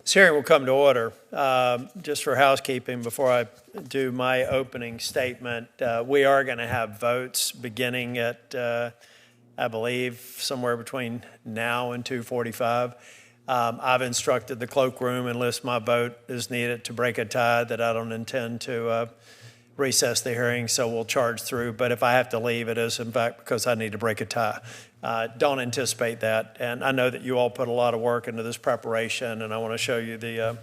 This hearing will come to order. Just for housekeeping, before I do my opening statement, we are going to have votes beginning at, I believe, somewhere between now and 2:45. I've instructed the cloakroom, unless my vote is needed to break a tie, that I don't intend to recess the hearing, so we'll charge through. But if I have to leave, it is, in fact, because I need to break a tie. Don't anticipate that. And I know that you all put a lot of work into this preparation, and I want to show you the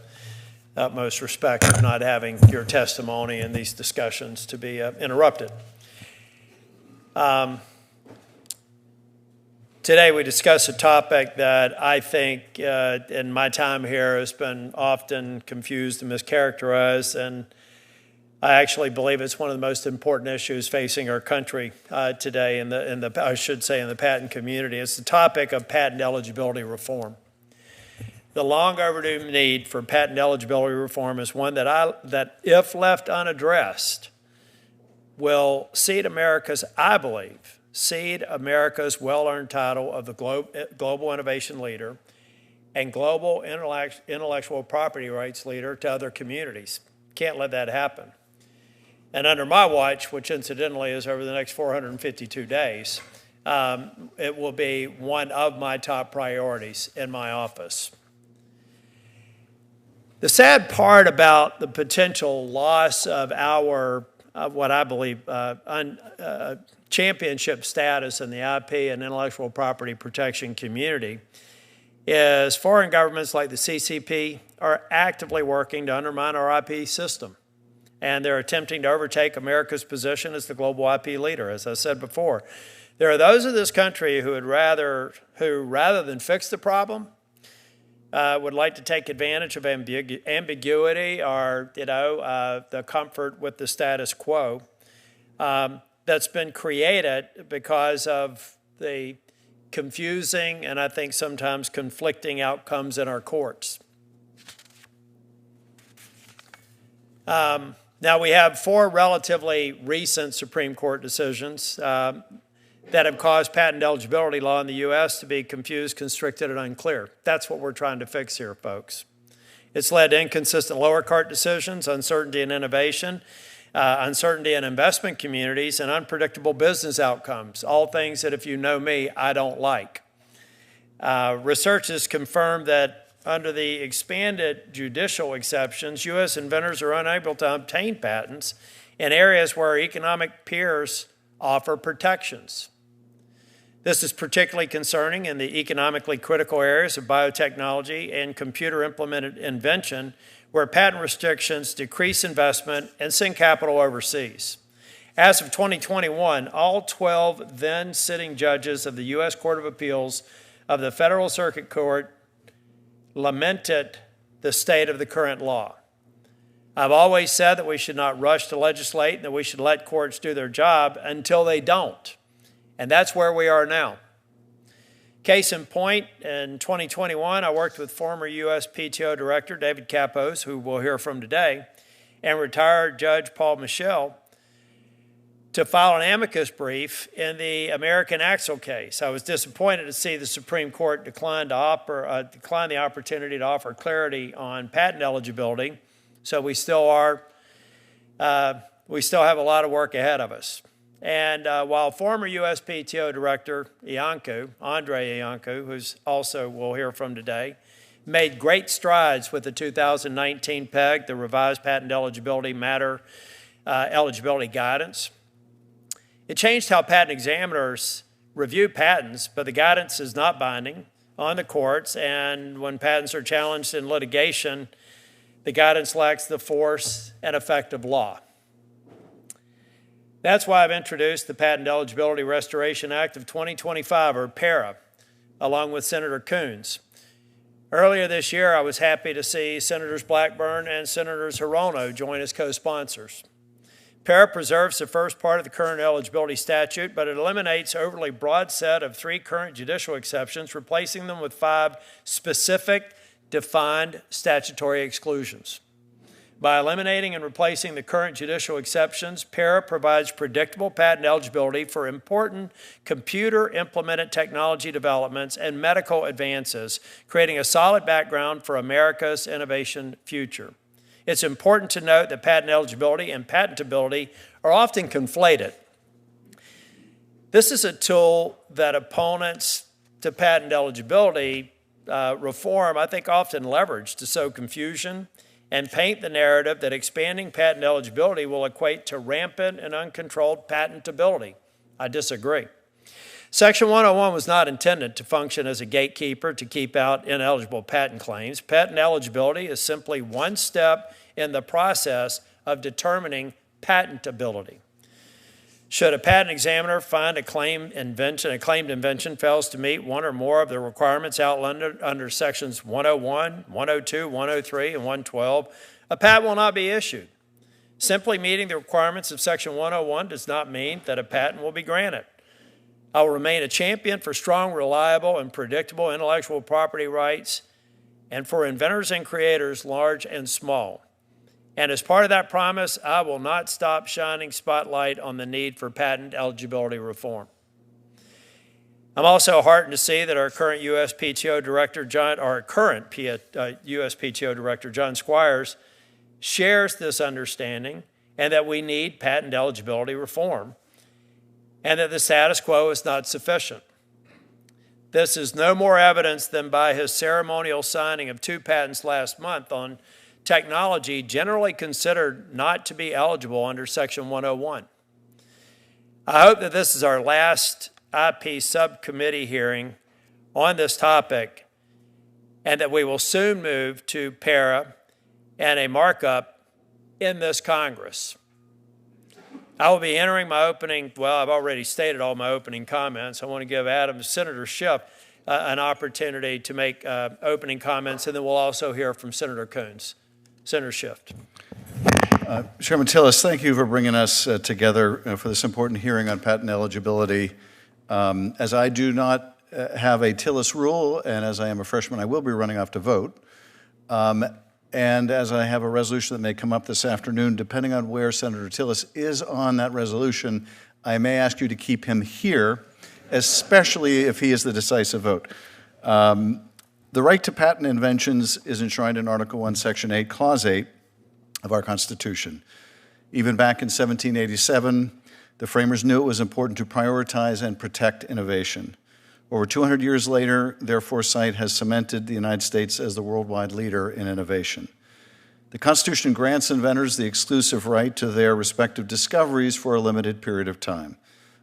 utmost respect of not having your testimony and these discussions to be interrupted. Today we discuss a topic that I think in my time here has been often confused and mischaracterized, and I actually believe it's one of the most important issues facing our country today in the patent community. It's the topic of patent eligibility reform. The long overdue need for patent eligibility reform is one that if left unaddressed, will cede America's well-earned title of the global innovation leader and global intellectual property rights leader to other communities. Can't let that happen. And under my watch, which incidentally is over the next 452 days, it will be one of my top priorities in my office. The sad part about the potential loss of our, what I believe, championship status in the IP and intellectual property protection community is foreign governments like the CCP are actively working to undermine our IP system. And they're attempting to overtake America's position as the global IP leader. As I said before, there are those in this country who rather than fix the problem, would like to take advantage of ambiguity or, the comfort with the status quo that's been created because of the confusing and I think sometimes conflicting outcomes in our courts. Now, we have four relatively recent Supreme Court decisions that have caused patent eligibility law in the U.S. to be confused, constricted, and unclear. That's what we're trying to fix here, folks. It's led to inconsistent lower court decisions, uncertainty in innovation, uncertainty in investment communities, and unpredictable business outcomes, all things that, if you know me, I don't like. Research has confirmed that under the expanded judicial exceptions, U.S. inventors are unable to obtain patents in areas where economic peers offer protections. This is particularly concerning in the economically critical areas of biotechnology and computer-implemented invention, where patent restrictions decrease investment and send capital overseas. As of 2021, all 12 then-sitting judges of the U.S. Court of Appeals of the Federal Circuit Court lamented the state of the current law. I've always said that we should not rush to legislate and that we should let courts do their job until they don't. And that's where we are now. Case in point, in 2021, I worked with former USPTO Director David Capos, who we'll hear from today, and retired Judge Paul Michel to file an amicus brief in the American Axle case. I was disappointed to see the Supreme Court decline the opportunity to offer clarity on patent eligibility. So we still have a lot of work ahead of us. And while former USPTO Director Andre Iancu, who's also we'll hear from today, made great strides with the 2019 PEG, the revised patent eligibility eligibility guidance. It changed how patent examiners review patents, but the guidance is not binding on the courts, and when patents are challenged in litigation, the guidance lacks the force and effect of law. That's why I've introduced the Patent Eligibility Restoration Act of 2025, or PERA, along with Senator Coons. Earlier this year, I was happy to see Senators Blackburn and Senators Hirono join as co-sponsors. PERA preserves the first part of the current eligibility statute, but it eliminates an overly broad set of 3 current judicial exceptions, replacing them with 5 specific, defined statutory exclusions. By eliminating and replacing the current judicial exceptions, PERA provides predictable patent eligibility for important computer-implemented technology developments and medical advances, creating a solid background for America's innovation future. It's important to note that patent eligibility and patentability are often conflated. This is a tool that opponents to patent eligibility reform, I think, often leverage to sow confusion and paint the narrative that expanding patent eligibility will equate to rampant and uncontrolled patentability. I disagree. Section 101 was not intended to function as a gatekeeper to keep out ineligible patent claims. Patent eligibility is simply one step in the process of determining patentability. Should a patent examiner find a claimed invention fails to meet one or more of the requirements outlined under sections 101, 102, 103, and 112, a patent will not be issued. Simply meeting the requirements of section 101 does not mean that a patent will be granted. I will remain a champion for strong, reliable, and predictable intellectual property rights and for inventors and creators, large and small. And as part of that promise, I will not stop shining spotlight on the need for patent eligibility reform. I'm also heartened to see that our current USPTO Director, John Squires, shares this understanding and that we need patent eligibility reform and that the status quo is not sufficient. This is no more evidence than by his ceremonial signing of 2 patents last month on technology generally considered not to be eligible under Section 101. I hope that this is our last IP subcommittee hearing on this topic and that we will soon move to PERA and a markup in this Congress. I will be entering my I've already stated all my opening comments. I want to give Senator Schiff an opportunity to make opening comments, and then we'll also hear from Senator Coons. Senator Schiff. Chairman Tillis, thank you for bringing us together for this important hearing on patent eligibility. As I do not have a Tillis rule, and as I am a freshman, I will be running off to vote. And as I have a resolution that may come up this afternoon, depending on where Senator Tillis is on that resolution, I may ask you to keep him here, especially if he is the decisive vote. The right to patent inventions is enshrined in Article 1, Section 8, Clause 8 of our Constitution. Even back in 1787, the framers knew it was important to prioritize and protect innovation. Over 200 years later, their foresight has cemented the United States as the worldwide leader in innovation. The Constitution grants inventors the exclusive right to their respective discoveries for a limited period of time.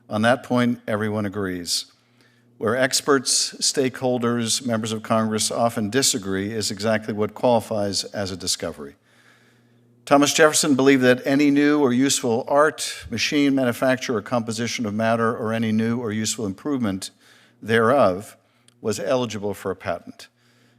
On that point, everyone agrees. Where experts, stakeholders, members of Congress often disagree is exactly what qualifies as a discovery. Thomas Jefferson believed that any new or useful art, machine, manufacture, or composition of matter, or any new or useful improvement thereof was eligible for a patent.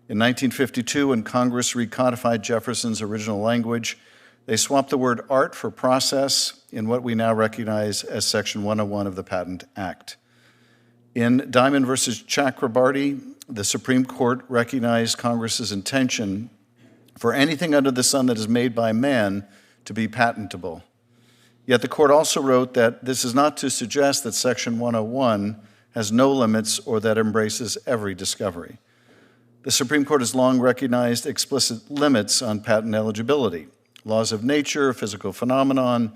In 1952, when Congress recodified Jefferson's original language, they swapped the word art for process in what we now recognize as Section 101 of the Patent Act. In Diamond versus Chakrabarty, the Supreme Court recognized Congress's intention for anything under the sun that is made by man to be patentable. Yet the court also wrote that this is not to suggest that Section 101 has no limits or that embraces every discovery. The Supreme Court has long recognized explicit limits on patent eligibility. Laws of nature, physical phenomenon,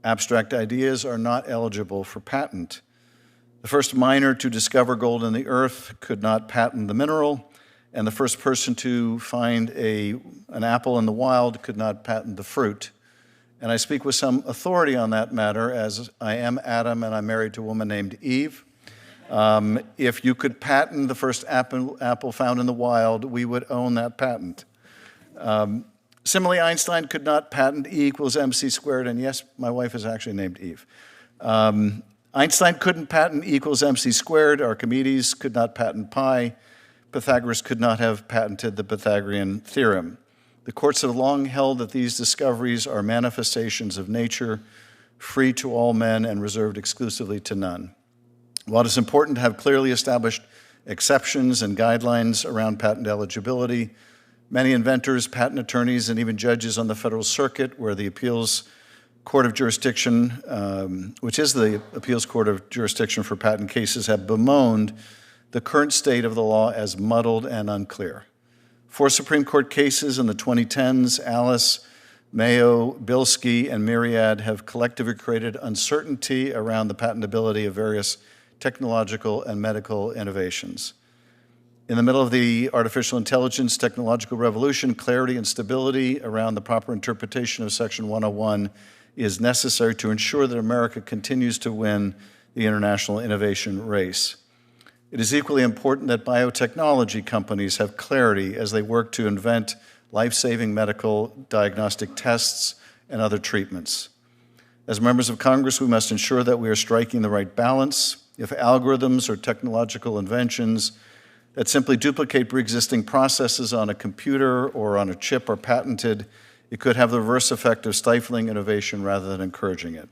abstract ideas are not eligible for patent. The first miner to discover gold in the earth could not patent the mineral, and the first person to find an apple in the wild could not patent the fruit. And I speak with some authority on that matter, as I am Adam and I'm married to a woman named Eve. If you could patent the first apple found in the wild, we would own that patent. Similarly, Einstein could not patent E equals mc squared, and yes, my wife is actually named Eve. Einstein couldn't patent E equals mc squared. Archimedes could not patent pi. Pythagoras could not have patented the Pythagorean theorem. The courts have long held that these discoveries are manifestations of nature, free to all men and reserved exclusively to none. While it is important to have clearly established exceptions and guidelines around patent eligibility, Many inventors, patent attorneys, and even judges on the Federal Circuit, where the Appeals Court of Jurisdiction, which is the Appeals Court of Jurisdiction for patent cases, have bemoaned the current state of the law as muddled and unclear. 4 Supreme Court cases in the 2010s, Alice, Mayo, Bilski, and Myriad, have collectively created uncertainty around the patentability of various technological and medical innovations. In the middle of the artificial intelligence technological revolution, clarity and stability around the proper interpretation of Section 101 is necessary to ensure that America continues to win the international innovation race. It is equally important that biotechnology companies have clarity as they work to invent life-saving medical diagnostic tests and other treatments. As members of Congress, we must ensure that we are striking the right balance. If algorithms or technological inventions that simply duplicate pre-existing processes on a computer or on a chip are patented, it could have the reverse effect of stifling innovation rather than encouraging it.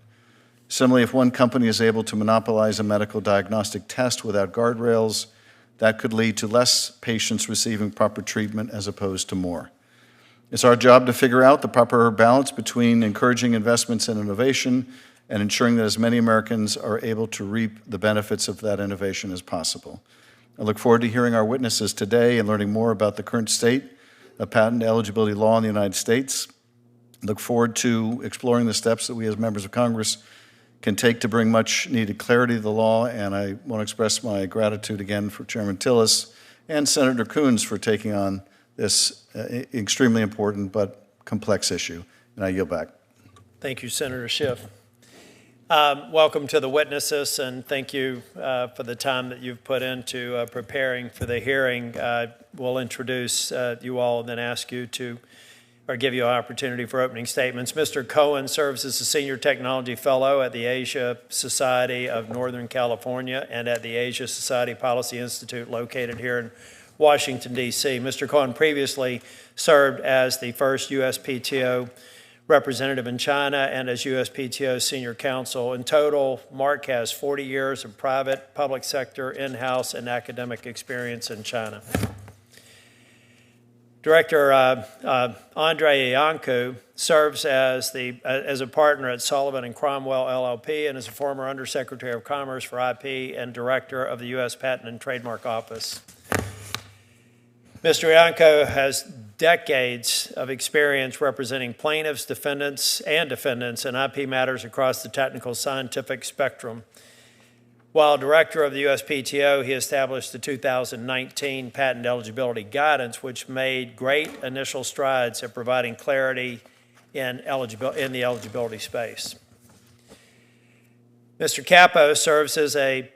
Similarly, if one company is able to monopolize a medical diagnostic test without guardrails, that could lead to less patients receiving proper treatment as opposed to more. It's our job to figure out the proper balance between encouraging investments in innovation and ensuring that as many Americans are able to reap the benefits of that innovation as possible. I look forward to hearing our witnesses today and learning more about the current state of patent eligibility law in the United States. I look forward to exploring the steps that we as members of Congress can take to bring much needed clarity to the law, and I want to express my gratitude again for Chairman Tillis and Senator Coons for taking on this extremely important but complex issue. And I yield back. Thank you, Senator Schiff. Welcome to the witnesses, and thank you for the time that you've put into preparing for the hearing. We'll introduce you all and then ask you to, or give you an opportunity for opening statements. Mr. Cohen serves as a Senior Technology Fellow at the Asia Society of Northern California and at the Asia Society Policy Institute located here in Washington, D.C. Mr. Cohen previously served as the first USPTO representative in China and as USPTO senior counsel. In total, Mark has 40 years of private, public sector, in-house, and academic experience in China. Director Andre Iancu serves as a partner at Sullivan & Cromwell LLP and is a former Undersecretary of Commerce for IP and Director of the U.S. Patent and Trademark Office. Mr. Iancu has decades of experience representing plaintiffs, defendants in IP matters across the technical scientific spectrum. While director of the USPTO, he established the 2019 patent eligibility guidance, which made great initial strides at providing clarity in the eligibility space. Mr. Capo serves as a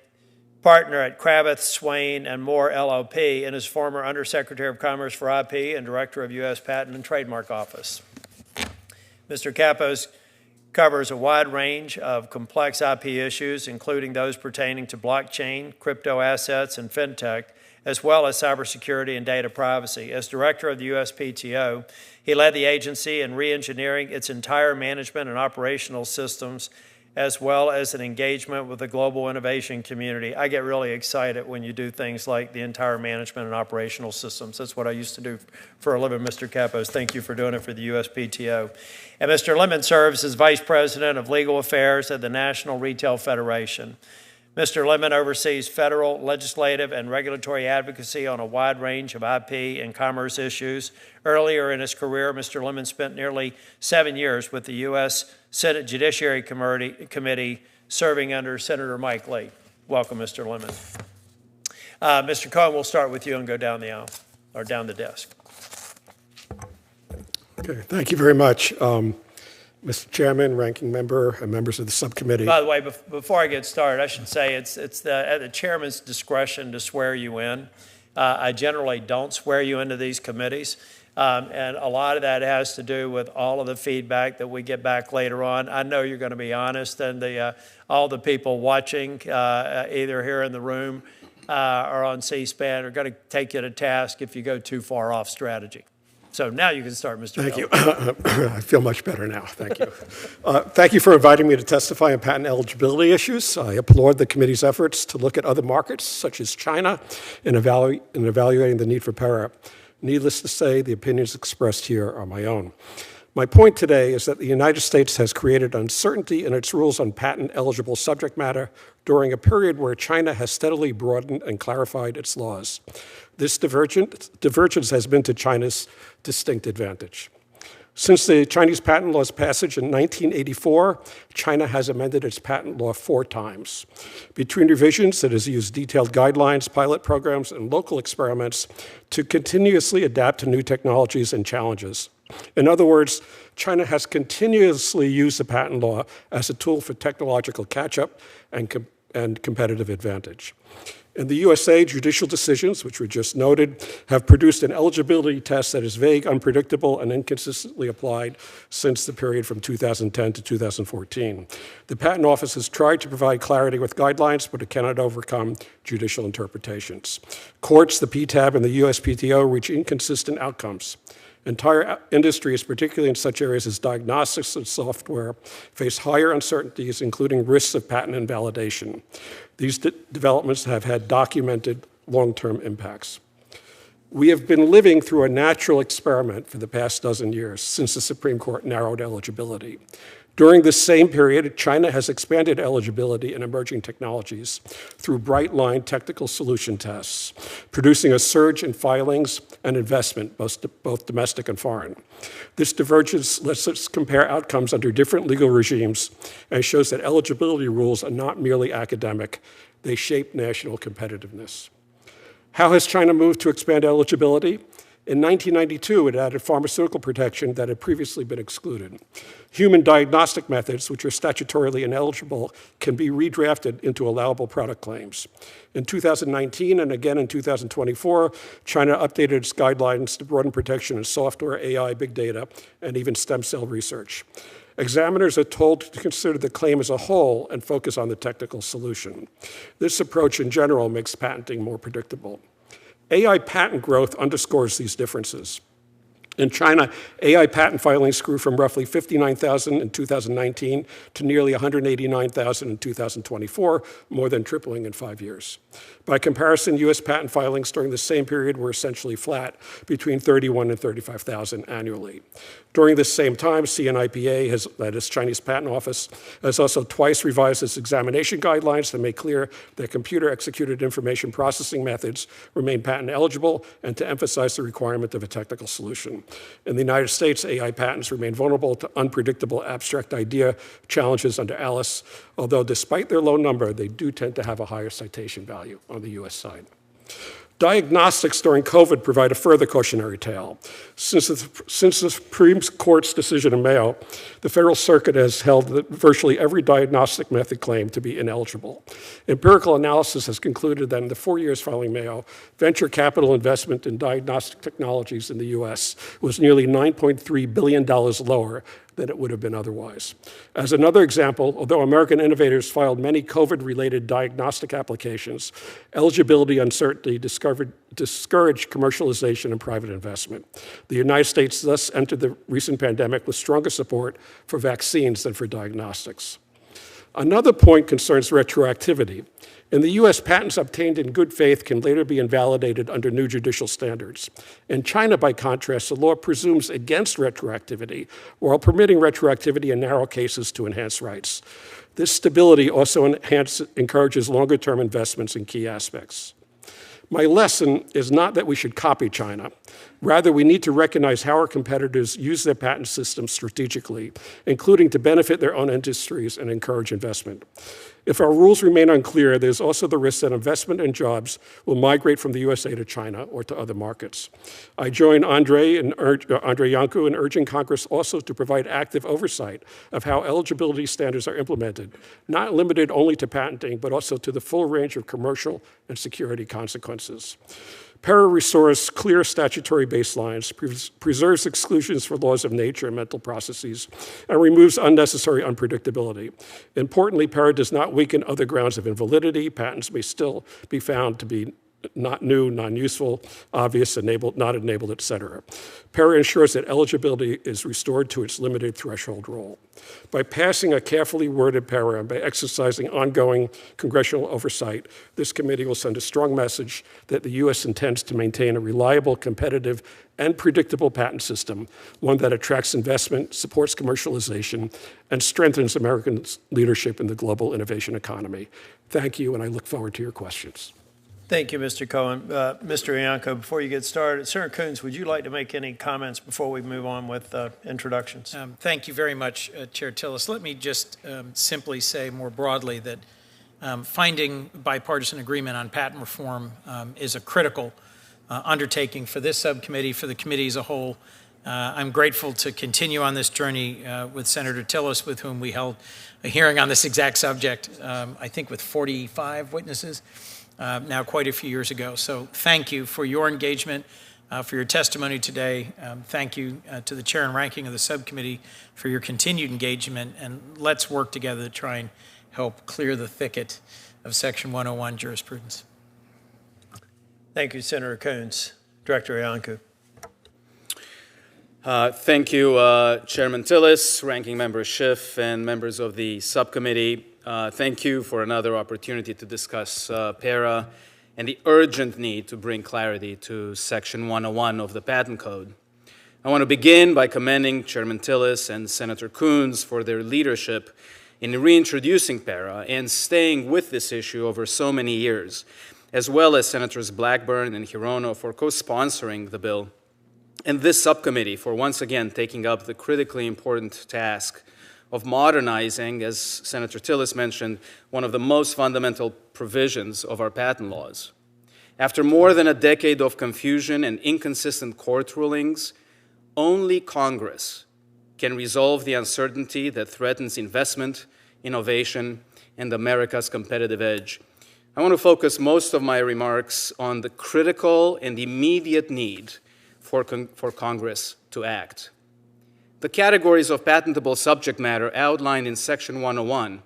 partner at Kravitz, Swain, and Moore LLP, and is former Undersecretary of Commerce for IP and Director of U.S. Patent and Trademark Office. Mr. Capos covers a wide range of complex IP issues, including those pertaining to blockchain, crypto assets, and fintech, as well as cybersecurity and data privacy. As Director of the USPTO, he led the agency in re-engineering its entire management and operational systems, as well as an engagement with the global innovation community. I get really excited when you do things like the entire management and operational systems. That's what I used to do for a living, Mr. Capos. Thank you for doing it for the USPTO. And Mr. Lemon serves as Vice President of Legal Affairs at the National Retail Federation. Mr. Lemon oversees federal, legislative, and regulatory advocacy on a wide range of IP and commerce issues. Earlier in his career, Mr. Lemon spent nearly 7 years with the U.S. Senate Judiciary Committee, serving under Senator Mike Lee. Welcome, Mr. Lemon. Mr. Cohen, we'll start with you and go down the aisle, or down the desk. Okay, thank you very much. Mr. Chairman, Ranking Member, and members of the subcommittee. By the way, before I get started, I should say it's at the chairman's discretion to swear you in. I generally don't swear you into these committees, and a lot of that has to do with all of the feedback that we get back later on. I know you're going to be honest, and all the people watching, either here in the room or on C-SPAN, are going to take you to task if you go too far off strategy. So now you can start, Mr. Thank you. I feel much better now. Thank you. Thank you for inviting me to testify on patent eligibility issues. I applaud the committee's efforts to look at other markets, such as China, in evaluating the need for PERA. Needless to say, the opinions expressed here are my own. My point today is that the United States has created uncertainty in its rules on patent-eligible subject matter during a period where China has steadily broadened and clarified its laws. This divergence has been to China's distinct advantage. Since the Chinese patent law's passage in 1984, China has amended its patent law 4 times. Between revisions, it has used detailed guidelines, pilot programs, and local experiments to continuously adapt to new technologies and challenges. In other words, China has continuously used the patent law as a tool for technological catch-up and competitive advantage. In the USA, judicial decisions, which were just noted, have produced an eligibility test that is vague, unpredictable, and inconsistently applied since the period from 2010 to 2014. The Patent Office has tried to provide clarity with guidelines, but it cannot overcome judicial interpretations. Courts, the PTAB, and the USPTO reach inconsistent outcomes. Entire industries, particularly in such areas as diagnostics and software, face higher uncertainties, including risks of patent invalidation. These developments have had documented long-term impacts. We have been living through a natural experiment for the past dozen years since the Supreme Court narrowed eligibility. During this same period, China has expanded eligibility in emerging technologies through bright-line technical solution tests, producing a surge in filings and investment, both domestic and foreign. This divergence lets us compare outcomes under different legal regimes and shows that eligibility rules are not merely academic, they shape national competitiveness. How has China moved to expand eligibility? In 1992, it added pharmaceutical protection that had previously been excluded. Human diagnostic methods, which are statutorily ineligible, can be redrafted into allowable product claims. In 2019 and again in 2024, China updated its guidelines to broaden protection in software, AI, big data, and even stem cell research. Examiners are told to consider the claim as a whole and focus on the technical solution. This approach in general makes patenting more predictable. AI patent growth underscores these differences. In China, AI patent filings grew from roughly 59,000 in 2019 to nearly 189,000 in 2024, more than tripling in 5 years. By comparison, US patent filings during the same period were essentially flat, between 31,000 and 35,000 annually. During this same time, CNIPA, that is Chinese Patent Office, has also twice revised its examination guidelines to make clear that computer-executed information processing methods remain patent eligible and to emphasize the requirement of a technical solution. In the United States, AI patents remain vulnerable to unpredictable abstract idea challenges under Alice, although despite their low number, they do tend to have a higher citation value on the US side. Diagnostics during COVID provide a further cautionary tale. Since the Supreme Court's decision in Mayo, the Federal Circuit has held that virtually every diagnostic method claimed to be ineligible. Empirical analysis has concluded that in the 4 years following Mayo, venture capital investment in diagnostic technologies in the US was nearly $9.3 billion lower than it would have been otherwise. As another example, although American innovators filed many COVID-related diagnostic applications, eligibility uncertainty discouraged commercialization and private investment. The United States thus entered the recent pandemic with stronger support for vaccines than for diagnostics. Another point concerns retroactivity. In the US, patents obtained in good faith can later be invalidated under new judicial standards. In China, by contrast, the law presumes against retroactivity, while permitting retroactivity in narrow cases to enhance rights. This stability also encourages longer-term investments in key aspects. My lesson is not that we should copy China. Rather, we need to recognize how our competitors use their patent systems strategically, including to benefit their own industries and encourage investment. If our rules remain unclear, there's also the risk that investment and jobs will migrate from the USA to China or to other markets. I join Andre Iancu in urging Congress also to provide active oversight of how eligibility standards are implemented, not limited only to patenting, but also to the full range of commercial and security consequences. PERA restores clear statutory baselines, preserves exclusions for laws of nature and mental processes, and removes unnecessary unpredictability. Importantly, PERA does not weaken other grounds of invalidity. Patents may still be found to be not new, non-useful, obvious, enabled, not enabled, et cetera. PERA ensures that eligibility is restored to its limited threshold role. By passing a carefully worded PERA and by exercising ongoing congressional oversight, this committee will send a strong message that the U.S. intends to maintain a reliable, competitive, and predictable patent system, one that attracts investment, supports commercialization, and strengthens Americans' leadership in the global innovation economy. Thank you, and I look forward to your questions. Thank you, Mr. Cohen. Mr. Ianco, before you get started, Senator Coons, would you like to make any comments before we move on with introductions? Thank you very much, Chair Tillis. Let me just simply say more broadly that finding bipartisan agreement on patent reform is a critical undertaking for this subcommittee, for the committee as a whole. I'm grateful to continue on this journey with Senator Tillis, with whom we held a hearing on this exact subject, I think with 45 witnesses. Now quite a few years ago. So thank you for your engagement, for your testimony today. Thank you to the chair and ranking of the subcommittee for your continued engagement, and let's work together to try and help clear the thicket of Section 101 jurisprudence. Thank you, Senator Coons. Director Iancu. Thank you, Chairman Tillis, Ranking Member Schiff, and members of the subcommittee. Thank you for another opportunity to discuss PERA and the urgent need to bring clarity to Section 101 of the Patent Code. I want to begin by commending Chairman Tillis and Senator Coons for their leadership in reintroducing PERA and staying with this issue over so many years, as well as Senators Blackburn and Hirono for co-sponsoring the bill, and this subcommittee for once again taking up the critically important task of modernizing, as Senator Tillis mentioned, one of the most fundamental provisions of our patent laws. After more than a decade of confusion and inconsistent court rulings, only Congress can resolve the uncertainty that threatens investment, innovation, and America's competitive edge. I want to focus most of my remarks on the critical and immediate need for Congress to act. The categories of patentable subject matter outlined in Section 101,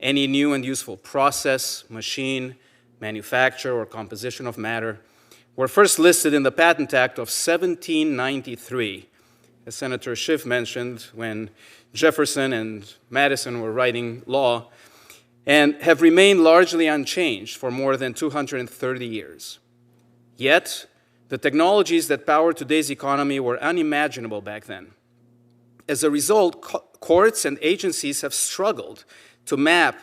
any new and useful process, machine, manufacture, or composition of matter, were first listed in the Patent Act of 1793, as Senator Schiff mentioned, when Jefferson and Madison were writing law, and have remained largely unchanged for more than 230 years. Yet, the technologies that power today's economy were unimaginable back then. As a result, courts and agencies have struggled to map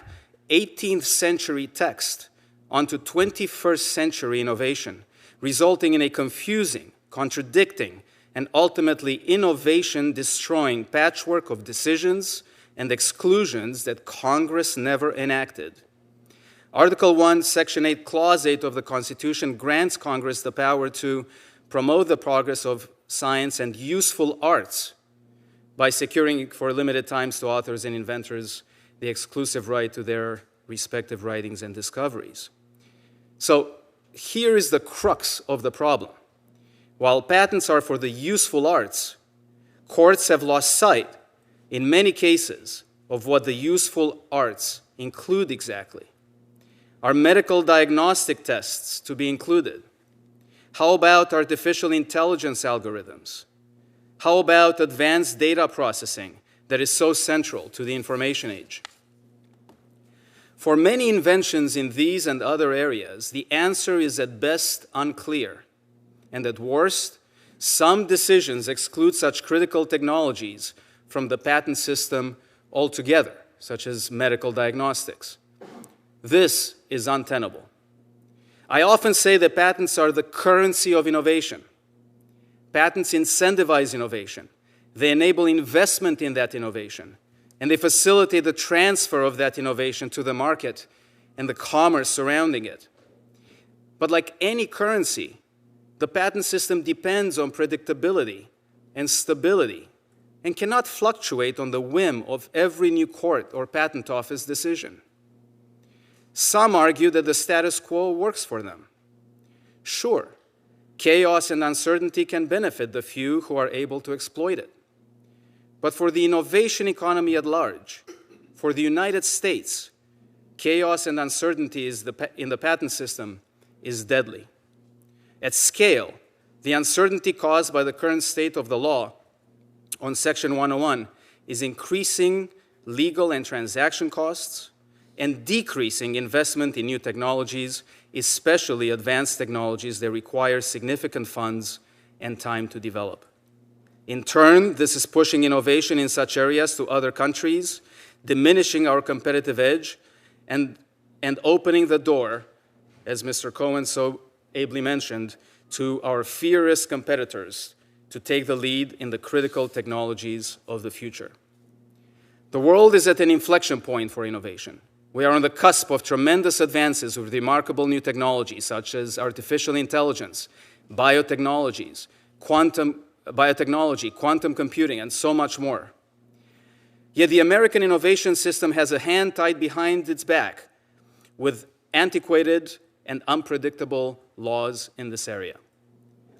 18th century text onto 21st century innovation, resulting in a confusing, contradicting, and ultimately innovation-destroying patchwork of decisions and exclusions that Congress never enacted. Article 1, Section 8, Clause 8 of the Constitution grants Congress the power to promote the progress of science and useful arts by securing for limited times to authors and inventors the exclusive right to their respective writings and discoveries. So here is the crux of the problem. While patents are for the useful arts, courts have lost sight, in many cases, of what the useful arts include exactly. Are medical diagnostic tests to be included? How about artificial intelligence algorithms? How about advanced data processing that is so central to the information age? For many inventions in these and other areas, the answer is at best unclear, and at worst, some decisions exclude such critical technologies from the patent system altogether, such as medical diagnostics. This is untenable. I often say that patents are the currency of innovation. Patents incentivize innovation. They enable investment in that innovation, and they facilitate the transfer of that innovation to the market and the commerce surrounding it. But like any currency, the patent system depends on predictability and stability and cannot fluctuate on the whim of every new court or patent office decision. Some argue that the status quo works for them. Sure, chaos and uncertainty can benefit the few who are able to exploit it. But for the innovation economy at large, for the United States, chaos and uncertainty in the patent system is deadly. At scale, the uncertainty caused by the current state of the law on Section 101 is increasing legal and transaction costs and decreasing investment in new technologies, especially advanced technologies that require significant funds and time to develop. In turn, this is pushing innovation in such areas to other countries, diminishing our competitive edge, and opening the door, as Mr. Cohen so ably mentioned, to our fiercest competitors to take the lead in the critical technologies of the future. The world is at an inflection point for innovation. We are on the cusp of tremendous advances with remarkable new technologies such as artificial intelligence, biotechnology, quantum computing, and so much more. Yet the American innovation system has a hand tied behind its back with antiquated and unpredictable laws in this area.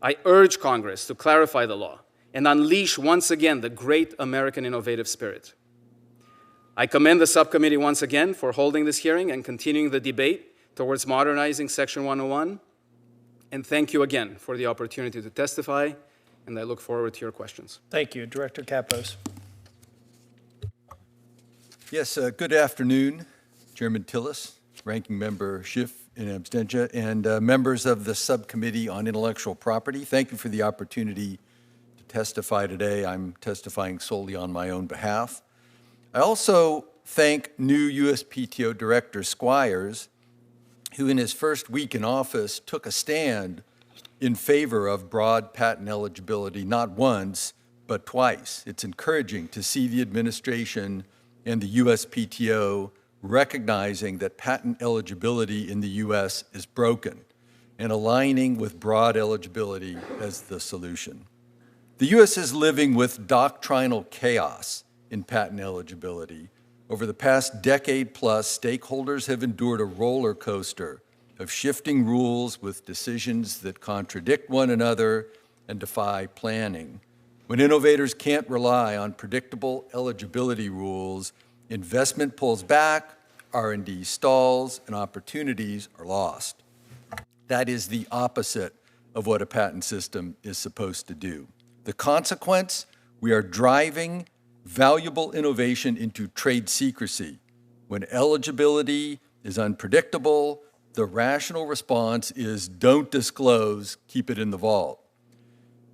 I urge Congress to clarify the law and unleash once again the great American innovative spirit. I commend the subcommittee once again for holding this hearing and continuing the debate towards modernizing Section 101. And thank you again for the opportunity to testify, and I look forward to your questions. Thank you. Director Kapos. Yes, good afternoon, Chairman Tillis, Ranking Member Schiff in absentia, and members of the Subcommittee on Intellectual Property. Thank you for the opportunity to testify today. I'm testifying solely on my own behalf. I also thank new USPTO Director Squires, who in his first week in office took a stand in favor of broad patent eligibility, not once, but twice. It's encouraging to see the administration and the USPTO recognizing that patent eligibility in the U.S. is broken and aligning with broad eligibility as the solution. The U.S. is living with doctrinal chaos in patent eligibility. Over the past decade plus, stakeholders have endured a roller coaster of shifting rules with decisions that contradict one another and defy planning. When innovators can't rely on predictable eligibility rules, investment pulls back, R&D stalls, and opportunities are lost. That is the opposite of what a patent system is supposed to do. The consequence, we are driving valuable innovation into trade secrecy. When eligibility is unpredictable, the rational response is don't disclose, keep it in the vault.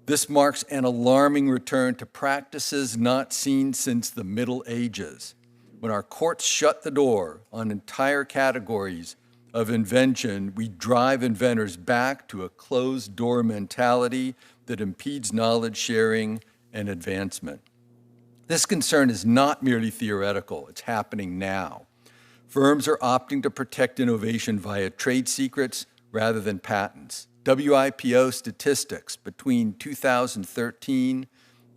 This marks an alarming return to practices not seen since the Middle Ages, when our courts shut the door on entire categories of invention. We drive inventors back to a closed-door mentality that impedes knowledge sharing and advancement. This concern is not merely theoretical, it's happening now. Firms are opting to protect innovation via trade secrets rather than patents. WIPO statistics between 2013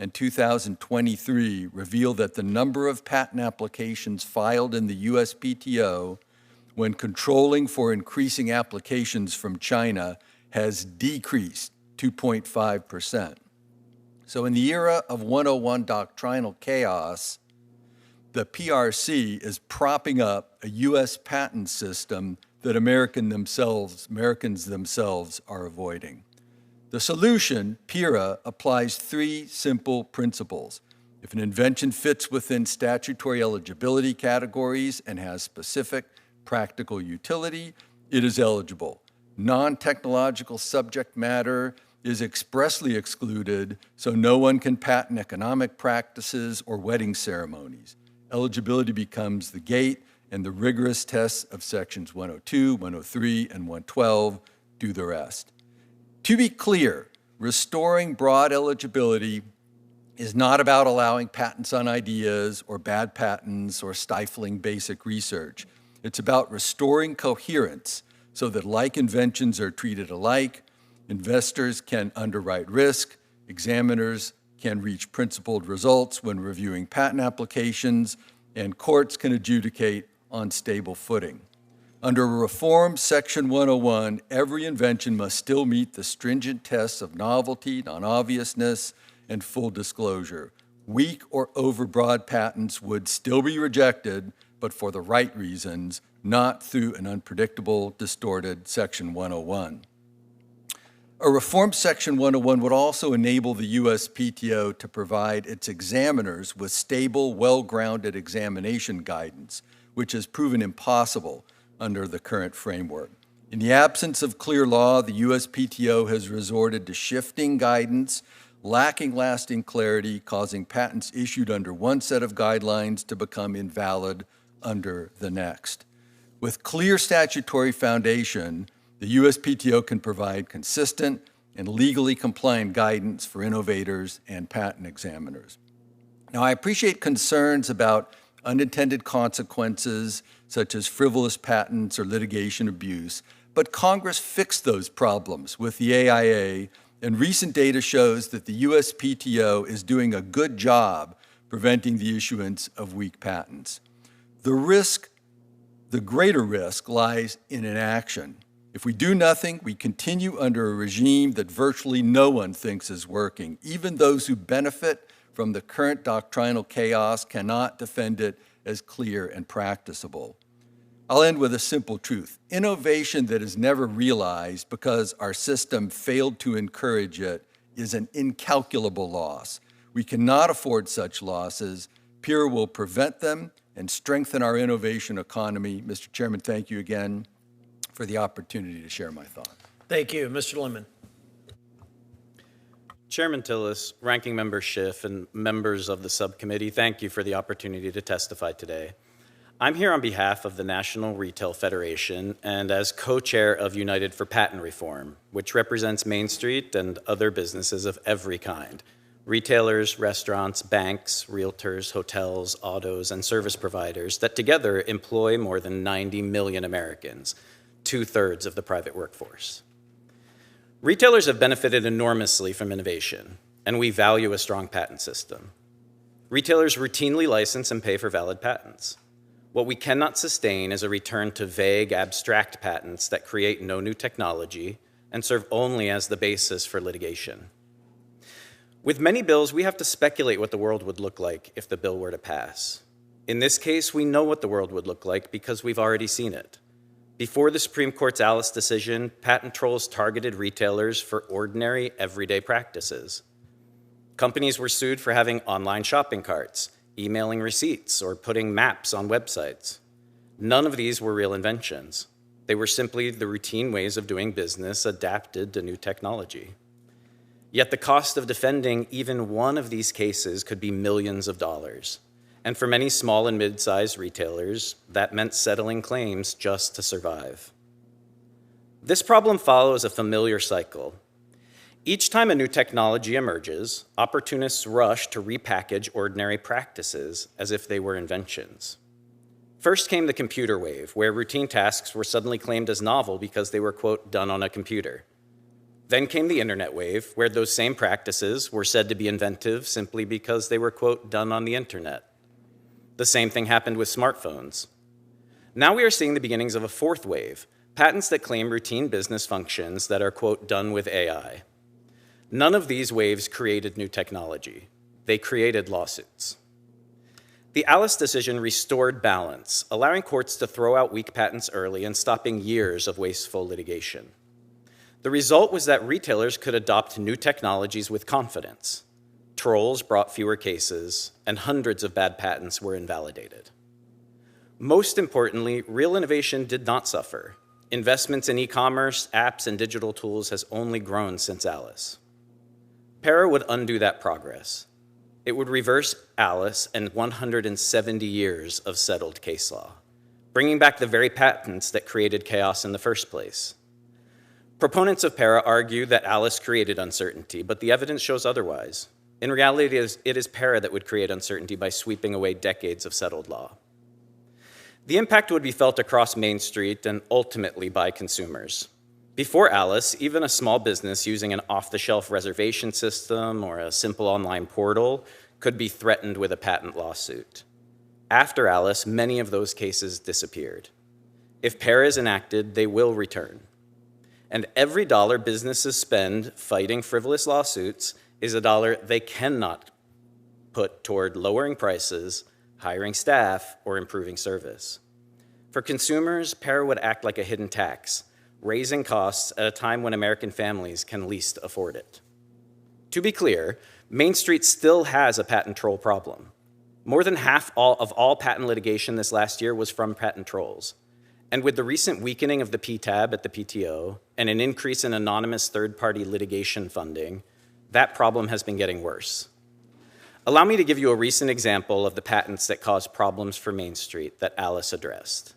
and 2023 reveal that the number of patent applications filed in the USPTO when controlling for increasing applications from China has decreased 2.5%. So in the era of 101 doctrinal chaos, the PRC is propping up a U.S. patent system that Americans themselves are avoiding. The solution, PERA, applies three simple principles. If an invention fits within statutory eligibility categories and has specific practical utility, it is eligible. Non-technological subject matter is expressly excluded, so no one can patent economic practices or wedding ceremonies. Eligibility becomes the gate, and the rigorous tests of sections 102, 103, and 112 do the rest. To be clear, restoring broad eligibility is not about allowing patents on ideas or bad patents or stifling basic research. It's about restoring coherence so that like inventions are treated alike, investors can underwrite risk, examiners can reach principled results when reviewing patent applications, and courts can adjudicate on stable footing. Under reformed Section 101, every invention must still meet the stringent tests of novelty, non-obviousness, and full disclosure. Weak or overbroad patents would still be rejected, but for the right reasons, not through an unpredictable, distorted Section 101. A reformed Section 101 would also enable the USPTO to provide its examiners with stable, well-grounded examination guidance, which has proven impossible under the current framework. In the absence of clear law, the USPTO has resorted to shifting guidance, lacking lasting clarity, causing patents issued under one set of guidelines to become invalid under the next. With clear statutory foundation, the USPTO can provide consistent and legally compliant guidance for innovators and patent examiners. Now, I appreciate concerns about unintended consequences, such as frivolous patents or litigation abuse, but Congress fixed those problems with the AIA, and recent data shows that the USPTO is doing a good job preventing the issuance of weak patents. The greater risk lies in inaction. If we do nothing, we continue under a regime that virtually no one thinks is working. Even those who benefit from the current doctrinal chaos cannot defend it as clear and practicable. I'll end with a simple truth. Innovation that is never realized because our system failed to encourage it is an incalculable loss. We cannot afford such losses. PERA will prevent them and strengthen our innovation economy. Mr. Chairman, thank you again for the opportunity to share my thoughts. Thank you. Mr. Lemon. Chairman Tillis, Ranking Member Schiff, and members of the subcommittee, thank you for the opportunity to testify today. I'm here on behalf of the National Retail Federation and as co-chair of United for Patent Reform, which represents Main Street and other businesses of every kind: retailers, restaurants, banks, realtors, hotels, autos, and service providers that together employ more than 90 million Americans, 2/3 of the private workforce. Retailers have benefited enormously from innovation, and we value a strong patent system. Retailers routinely license and pay for valid patents. What we cannot sustain is a return to vague, abstract patents that create no new technology and serve only as the basis for litigation. With many bills, we have to speculate what the world would look like if the bill were to pass. In this case, we know what the world would look like because we've already seen it. Before the Supreme Court's Alice decision, patent trolls targeted retailers for ordinary, everyday practices. Companies were sued for having online shopping carts, emailing receipts, or putting maps on websites. None of these were real inventions. They were simply the routine ways of doing business adapted to new technology. Yet the cost of defending even one of these cases could be millions of dollars. And for many small and mid-sized retailers, that meant settling claims just to survive. This problem follows a familiar cycle. Each time a new technology emerges, opportunists rush to repackage ordinary practices as if they were inventions. First came the computer wave, where routine tasks were suddenly claimed as novel because they were, quote, done on a computer. Then came the internet wave, where those same practices were said to be inventive simply because they were, quote, done on the internet. The same thing happened with smartphones. Now we are seeing the beginnings of a fourth wave, patents that claim routine business functions that are, quote, done with AI. None of these waves created new technology. They created lawsuits. The Alice decision restored balance, allowing courts to throw out weak patents early and stopping years of wasteful litigation. The result was that retailers could adopt new technologies with confidence. Trolls brought fewer cases, and hundreds of bad patents were invalidated. Most importantly, real innovation did not suffer. Investments in e-commerce, apps, and digital tools has only grown since Alice. PERA would undo that progress. It would reverse Alice and 170 years of settled case law, bringing back the very patents that created chaos in the first place. Proponents of PERA argue that Alice created uncertainty, but the evidence shows otherwise. In reality, it is PERA that would create uncertainty by sweeping away decades of settled law. The impact would be felt across Main Street and ultimately by consumers. Before Alice, even a small business using an off-the-shelf reservation system or a simple online portal could be threatened with a patent lawsuit. After Alice, many of those cases disappeared. If PERA is enacted, they will return. And every dollar businesses spend fighting frivolous lawsuits is a dollar they cannot put toward lowering prices, hiring staff, or improving service. For consumers, PERA would act like a hidden tax, raising costs at a time when American families can least afford it. To be clear, Main Street still has a patent troll problem. More than half of all patent litigation this last year was from patent trolls. And with the recent weakening of the PTAB at the PTO and an increase in anonymous third-party litigation funding, that problem has been getting worse. Allow me to give you a recent example of the patents that caused problems for Main Street that Alice addressed.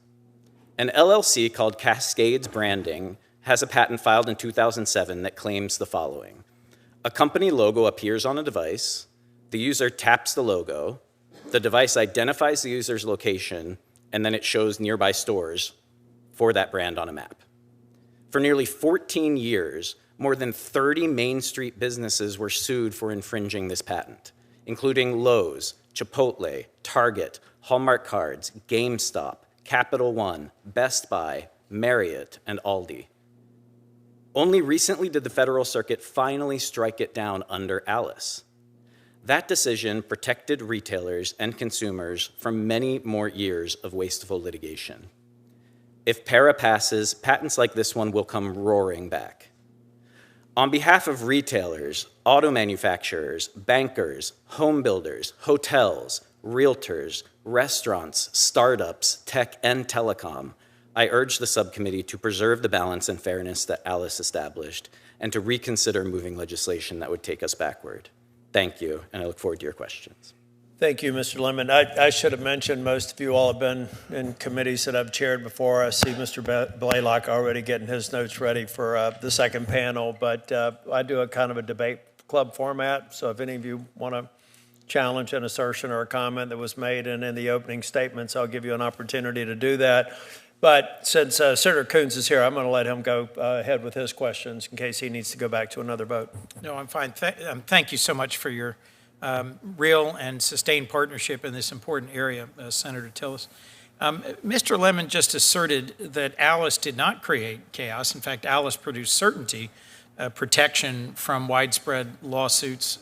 An LLC called Cascades Branding has a patent filed in 2007 that claims the following. A company logo appears on a device, the user taps the logo, the device identifies the user's location, and then it shows nearby stores for that brand on a map. For nearly 14 years, more than 30 Main Street businesses were sued for infringing this patent, including Lowe's, Chipotle, Target, Hallmark Cards, GameStop, Capital One, Best Buy, Marriott, and Aldi. Only recently did the Federal Circuit finally strike it down under Alice. That decision protected retailers and consumers from many more years of wasteful litigation. If PERA passes, patents like this one will come roaring back. On behalf of retailers, auto manufacturers, bankers, home builders, hotels, realtors, restaurants, startups, tech, and telecom, I urge the subcommittee to preserve the balance and fairness that Alice established and to reconsider moving legislation that would take us backward. Thank you, and I look forward to your questions. Thank you, Mr. Lemon. I should have mentioned most of you all have been in committees that I've chaired before. I see Mr. Blaylock already getting his notes ready for the second panel, but I do a kind of a debate club format, so if any of you want to challenge an assertion or a comment that was made and in the opening statements, I'll give you an opportunity to do that. But since Senator Coons is here, I'm going to let him go ahead with his questions in case he needs to go back to another vote. No, I'm fine. Thank you so much for your real and sustained partnership in this important area, Senator Tillis. Mr. Lemon just asserted that Alice did not create chaos. In fact, Alice produced certainty, protection from widespread lawsuits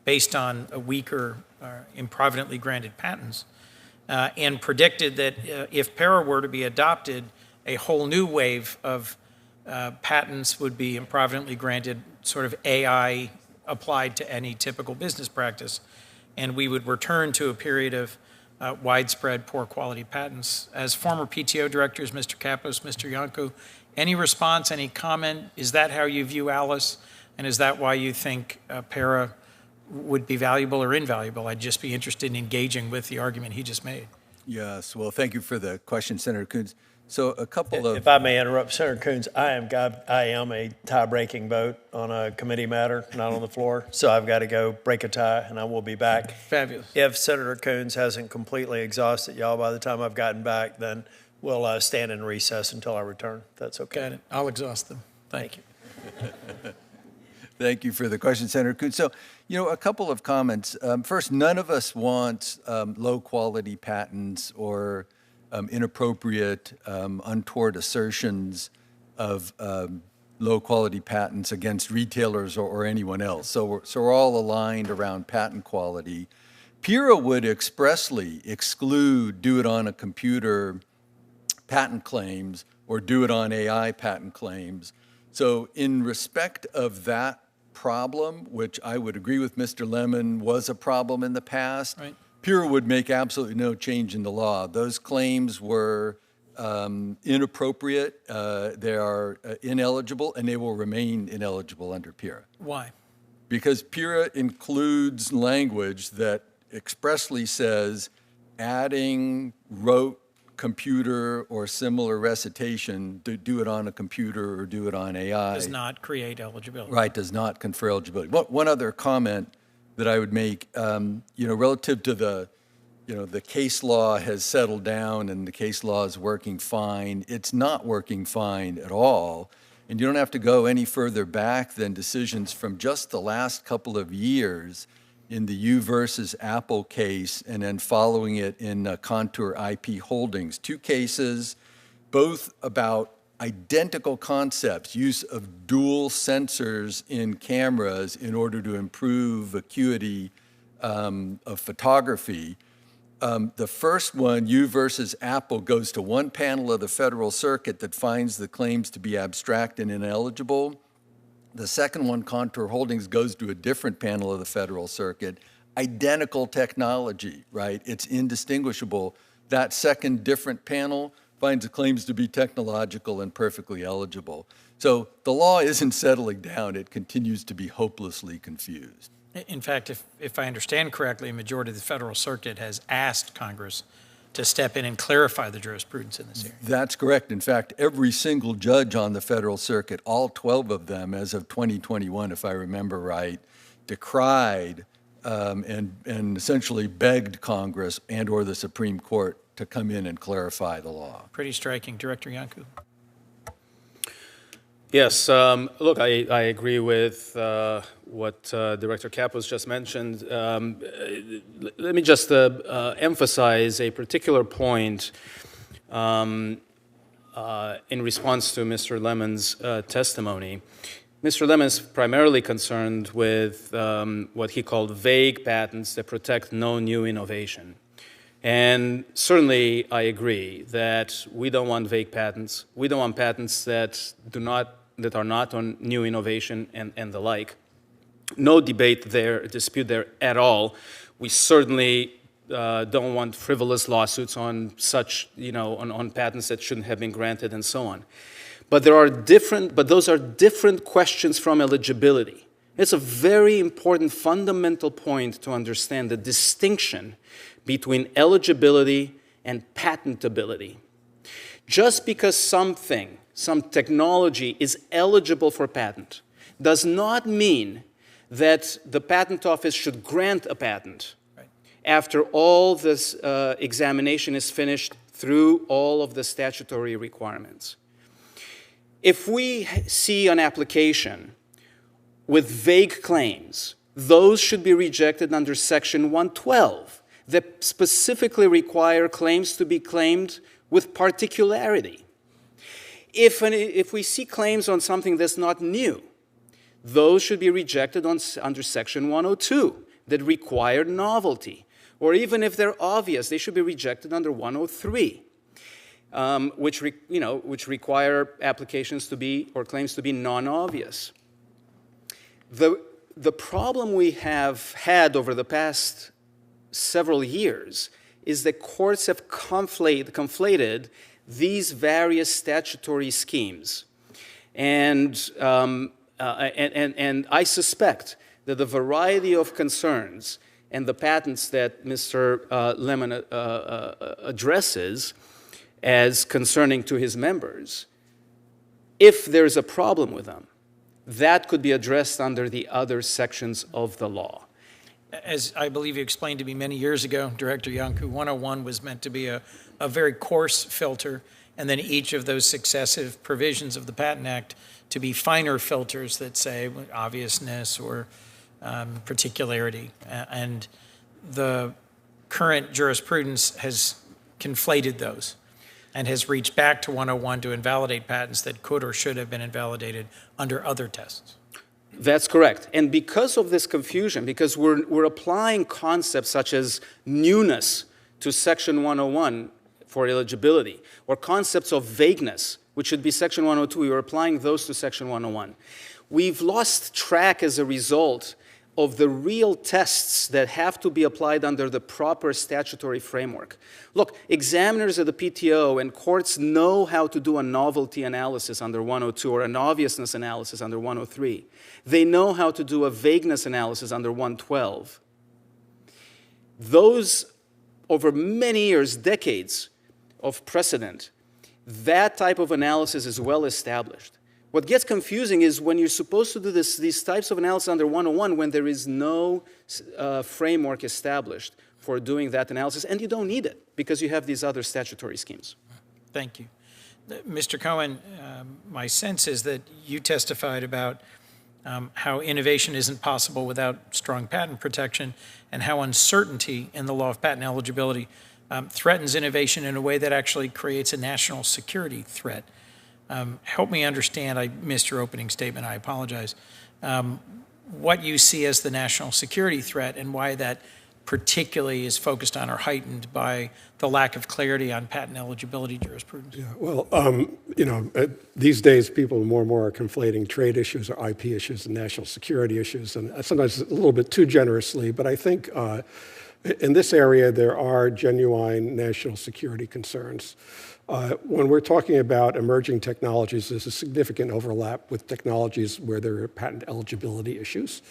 based on a weaker, improvidently granted patents, and predicted that if PERA were to be adopted, a whole new wave of patents would be improvidently granted, sort of AI applied to any typical business practice, and we would return to a period of widespread poor quality patents. As former PTO directors, Mr. Kapos, Mr. Yanko, any response, any comment? Is that how you view Alice? And is that why you think PERA would be valuable or invaluable? I'd just be interested in engaging with the argument he just made. Yes, well, thank you for the question, Senator Coons. So a couple of... If I may interrupt, Senator Coons, I am a tie-breaking vote on a committee matter, not on the floor, so I've got to go break a tie, and I will be back. Fabulous. If Senator Coons hasn't completely exhausted y'all by the time I've gotten back, then we'll stand in recess until I return. That's okay. Got it. I'll exhaust them. Thank you. Thank you for the question, Senator Coons. So, a couple of comments. First, none of us wants low-quality patents or inappropriate, untoward assertions of low-quality patents against retailers or anyone else. So we're all aligned around patent quality. PERA would expressly exclude do-it-on-a-computer patent claims or do-it-on-AI patent claims. So in respect of that problem, which I would agree with Mr. Lemon was a problem in the past, right, PERA would make absolutely no change in the law. Those claims were inappropriate, they are ineligible, and they will remain ineligible under PERA. Why? Because PERA includes language that expressly says adding rote computer or similar recitation, do it on a computer or do it on AI. Does not create eligibility. Right, does not confer eligibility. One other comment that I would make, relative to the case law has settled down and the case law is working fine. It's not working fine at all. And you don't have to go any further back than decisions from just the last couple of years in the U versus Apple case and then following it in Contour IP Holdings. Two cases, both about identical concepts, use of dual sensors in cameras in order to improve acuity of photography. The first one, U versus Apple, goes to one panel of the Federal Circuit that finds the claims to be abstract and ineligible. The second one, Contour Holdings, goes to a different panel of the Federal Circuit. Identical technology, right? It's indistinguishable. That second different panel finds the claims to be technological and perfectly eligible. So the law isn't settling down. It continues to be hopelessly confused. In fact, if I understand correctly, a majority of the Federal Circuit has asked Congress to step in and clarify the jurisprudence in this area. That's correct. In fact, every single judge on the Federal Circuit, all 12 of them as of 2021, if I remember right, decried and essentially begged Congress and or the Supreme Court to come in and clarify the law. Pretty striking. Director Iancu. Yes, look, I agree with what Director Kapos just mentioned. Let me just emphasize a particular point in response to Mr. Lemon's testimony. Mr. Lemon is primarily concerned with what he called vague patents that protect no new innovation. And certainly I agree that we don't want vague patents. We don't want patents that are not on new innovation and the like. No debate there, dispute there at all. We certainly don't want frivolous lawsuits on such, on patents that shouldn't have been granted and so on. But those are different questions from eligibility. It's a very important fundamental point to understand the distinction between eligibility and patentability. Just because some technology is eligible for patent does not mean that the patent office should grant a patent after all this examination is finished through all of the statutory requirements. If we see an application with vague claims, those should be rejected under Section 112 that specifically require claims to be claimed with particularity. If we see claims on something that's not new, those should be rejected under Section 102 that require novelty. Or even if they're obvious, they should be rejected under 103. Which require applications to be, or claims to be non-obvious. The problem we have had over the past several years is that courts have conflated these various statutory schemes. And I suspect that the variety of concerns and the patents that Mr. Lemon addresses as concerning to his members, if there's a problem with them, that could be addressed under the other sections of the law. As I believe you explained to me many years ago, Director Iancu, 101 was meant to be a very coarse filter, and then each of those successive provisions of the Patent Act to be finer filters that say obviousness or particularity. And the current jurisprudence has conflated those and has reached back to 101 to invalidate patents that could or should have been invalidated under other tests. That's correct. And because of this confusion, because we're applying concepts such as newness to Section 101 for eligibility, or concepts of vagueness, which should be Section 102, we were applying those to Section 101. We've lost track as a result of the real tests that have to be applied under the proper statutory framework. Look, examiners at the PTO and courts know how to do a novelty analysis under 102 or an obviousness analysis under 103. They know how to do a vagueness analysis under 112. Those, over many years, decades of precedent, that type of analysis is well established. What gets confusing is when you're supposed to do these types of analysis under 101 when there is no framework established for doing that analysis, and you don't need it because you have these other statutory schemes. Thank you. Mr. Cohen, my sense is that you testified about how innovation isn't possible without strong patent protection and how uncertainty in the law of patent eligibility threatens innovation in a way that actually creates a national security threat. Help me understand, I missed your opening statement, I apologize, what you see as the national security threat and why that particularly is focused on or heightened by the lack of clarity on patent eligibility jurisprudence? Yeah, well, these days people more and more are conflating trade issues or IP issues and national security issues, and sometimes a little bit too generously, but I think in this area there are genuine national security concerns. When we're talking about emerging technologies, there's a significant overlap with technologies where there are patent eligibility issues.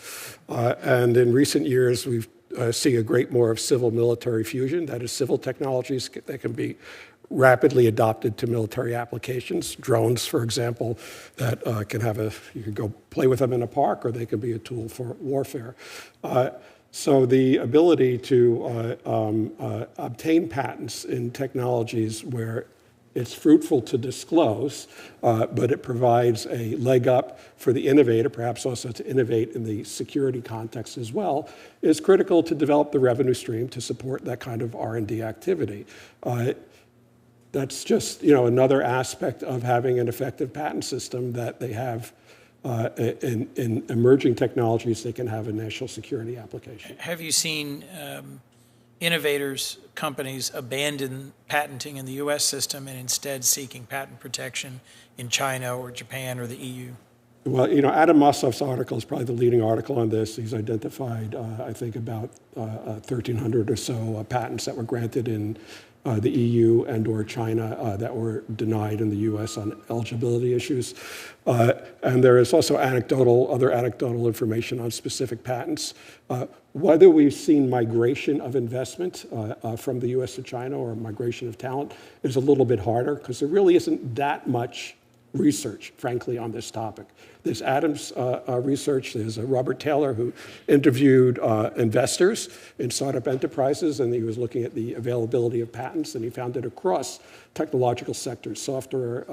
And in recent years, we've see a great more of civil-military fusion, that is civil technologies that can be rapidly adopted to military applications. Drones, for example, that you can go play with them in a park, or they can be a tool for warfare. So the ability to obtain patents in technologies where it's fruitful to disclose, but it provides a leg up for the innovator, perhaps also to innovate in the security context as well, is critical to develop the revenue stream to support that kind of R&D activity. That's just another aspect of having an effective patent system that they have in emerging technologies. They can have a national security application. Have you seen innovators, companies abandon patenting in the U.S. system and instead seeking patent protection in China or Japan or the EU? Well, Adam Mossoff's article is probably the leading article on this. He's identified, I think, about 1,300 or so patents that were granted in the EU and or China that were denied in the U.S. on eligibility issues. And there is also other anecdotal information on specific patents. Whether we've seen migration of investment from the U.S. to China or migration of talent is a little bit harder because there really isn't that much research, frankly, on this topic. There's Adam's research. There's Robert Taylor, who interviewed investors in startup enterprises, and he was looking at the availability of patents, and he found it across technological sectors, software,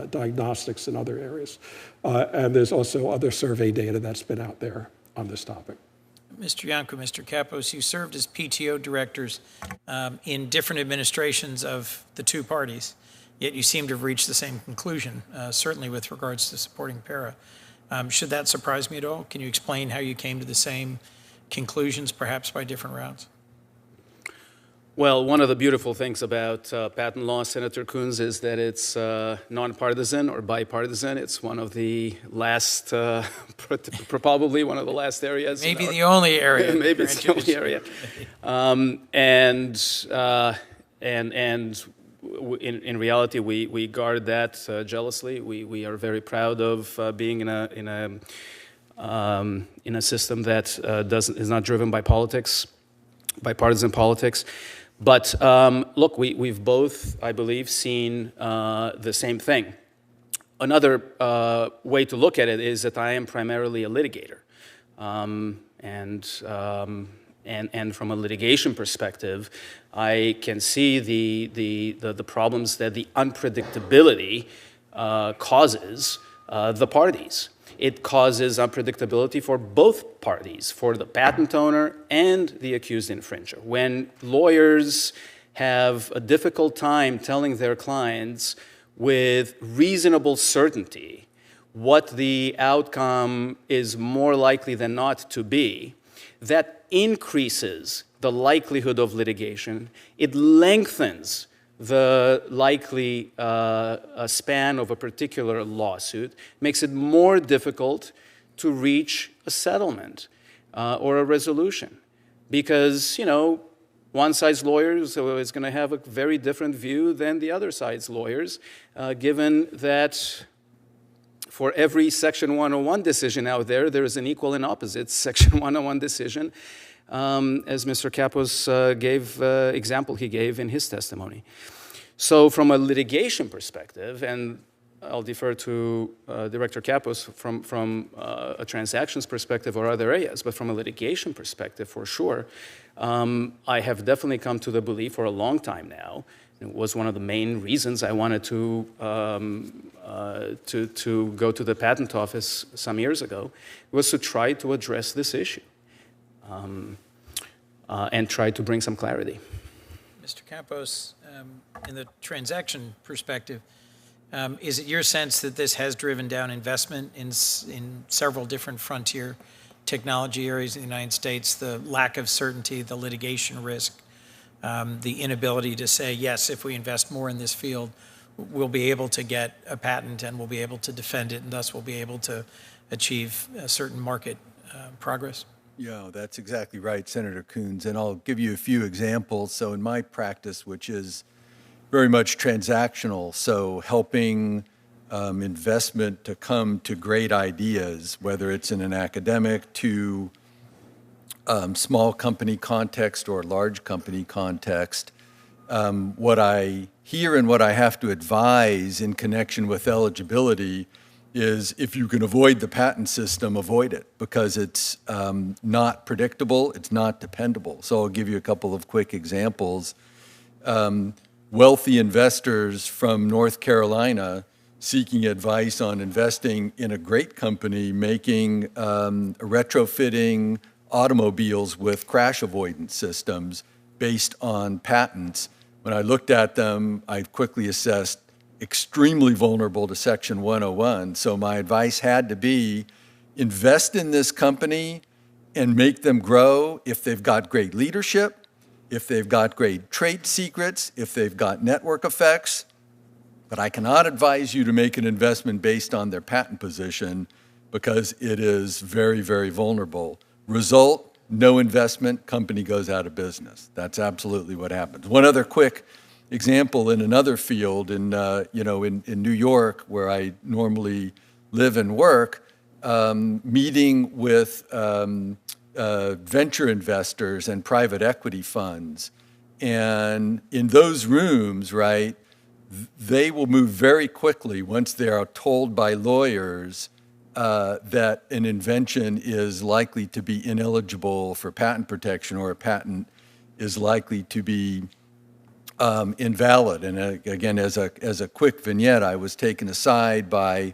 diagnostics, and other areas. And there's also other survey data that's been out there on this topic. Mr. Iancu, Mr. Kapos, you served as PTO directors in different administrations of the two parties, yet you seem to have reached the same conclusion, certainly with regards to supporting PERA. Should that surprise me at all? Can you explain how you came to the same conclusions, perhaps by different routes? Well, one of the beautiful things about patent law, Senator Coons, is that it's nonpartisan or bipartisan. It's one of the last, probably one of the last areas. Maybe the only area. Maybe it's the only area. In reality, we guard that jealously. We are very proud of being in a system that is not driven by politics, by partisan politics. But look, we've both, I believe, seen the same thing. Another way to look at it is that I am primarily a litigator, and from a litigation perspective, I can see the problems that the unpredictability causes the parties. It causes unpredictability for both parties, for the patent owner and the accused infringer. When lawyers have a difficult time telling their clients with reasonable certainty what the outcome is more likely than not to be, that increases the likelihood of litigation. It lengthens the likely span of a particular lawsuit, makes it more difficult to reach a settlement or a resolution. Because, one side's lawyers is going to have a very different view than the other side's lawyers, given that for every Section 101 decision out there, there is an equal and opposite Section 101 decision, as Mr. Kapos gave example he gave in his testimony. So from a litigation perspective, and I'll defer to Director Kapos from a transactions perspective or other areas, but from a litigation perspective, for sure, I have definitely come to the belief for a long time now, and it was one of the main reasons I wanted to go to the patent office some years ago, was to try to address this issue and try to bring some clarity. Mr. Kapos, in the transaction perspective, is it your sense that this has driven down investment in several different frontier technology areas in the United States, the lack of certainty, the litigation risk, the inability to say, yes, if we invest more in this field, we'll be able to get a patent and we'll be able to defend it, and thus we'll be able to achieve a certain market progress. Yeah, that's exactly right, Senator Coons. And I'll give you a few examples. So in my practice, which is very much transactional, so helping investment to come to great ideas, whether it's in an academic to small company context or large company context, what I hear and what I have to advise in connection with eligibility is if you can avoid the patent system, avoid it, because it's not predictable, it's not dependable. So I'll give you a couple of quick examples. Wealthy investors from North Carolina seeking advice on investing in a great company making retrofitting automobiles with crash avoidance systems based on patents. When I looked at them, I quickly assessed extremely vulnerable to Section 101. So my advice had to be invest in this company and make them grow if they've got great leadership, if they've got great trade secrets, if they've got network effects. But I cannot advise you to make an investment based on their patent position because it is very, very vulnerable. Result, no investment, company goes out of business. That's absolutely what happens. One other quick example in another field, in New York, where I normally live and work, meeting with venture investors and private equity funds. And in those rooms, right, they will move very quickly once they are told by lawyers that an invention is likely to be ineligible for patent protection or a patent is likely to be invalid. And again, as a quick vignette, I was taken aside by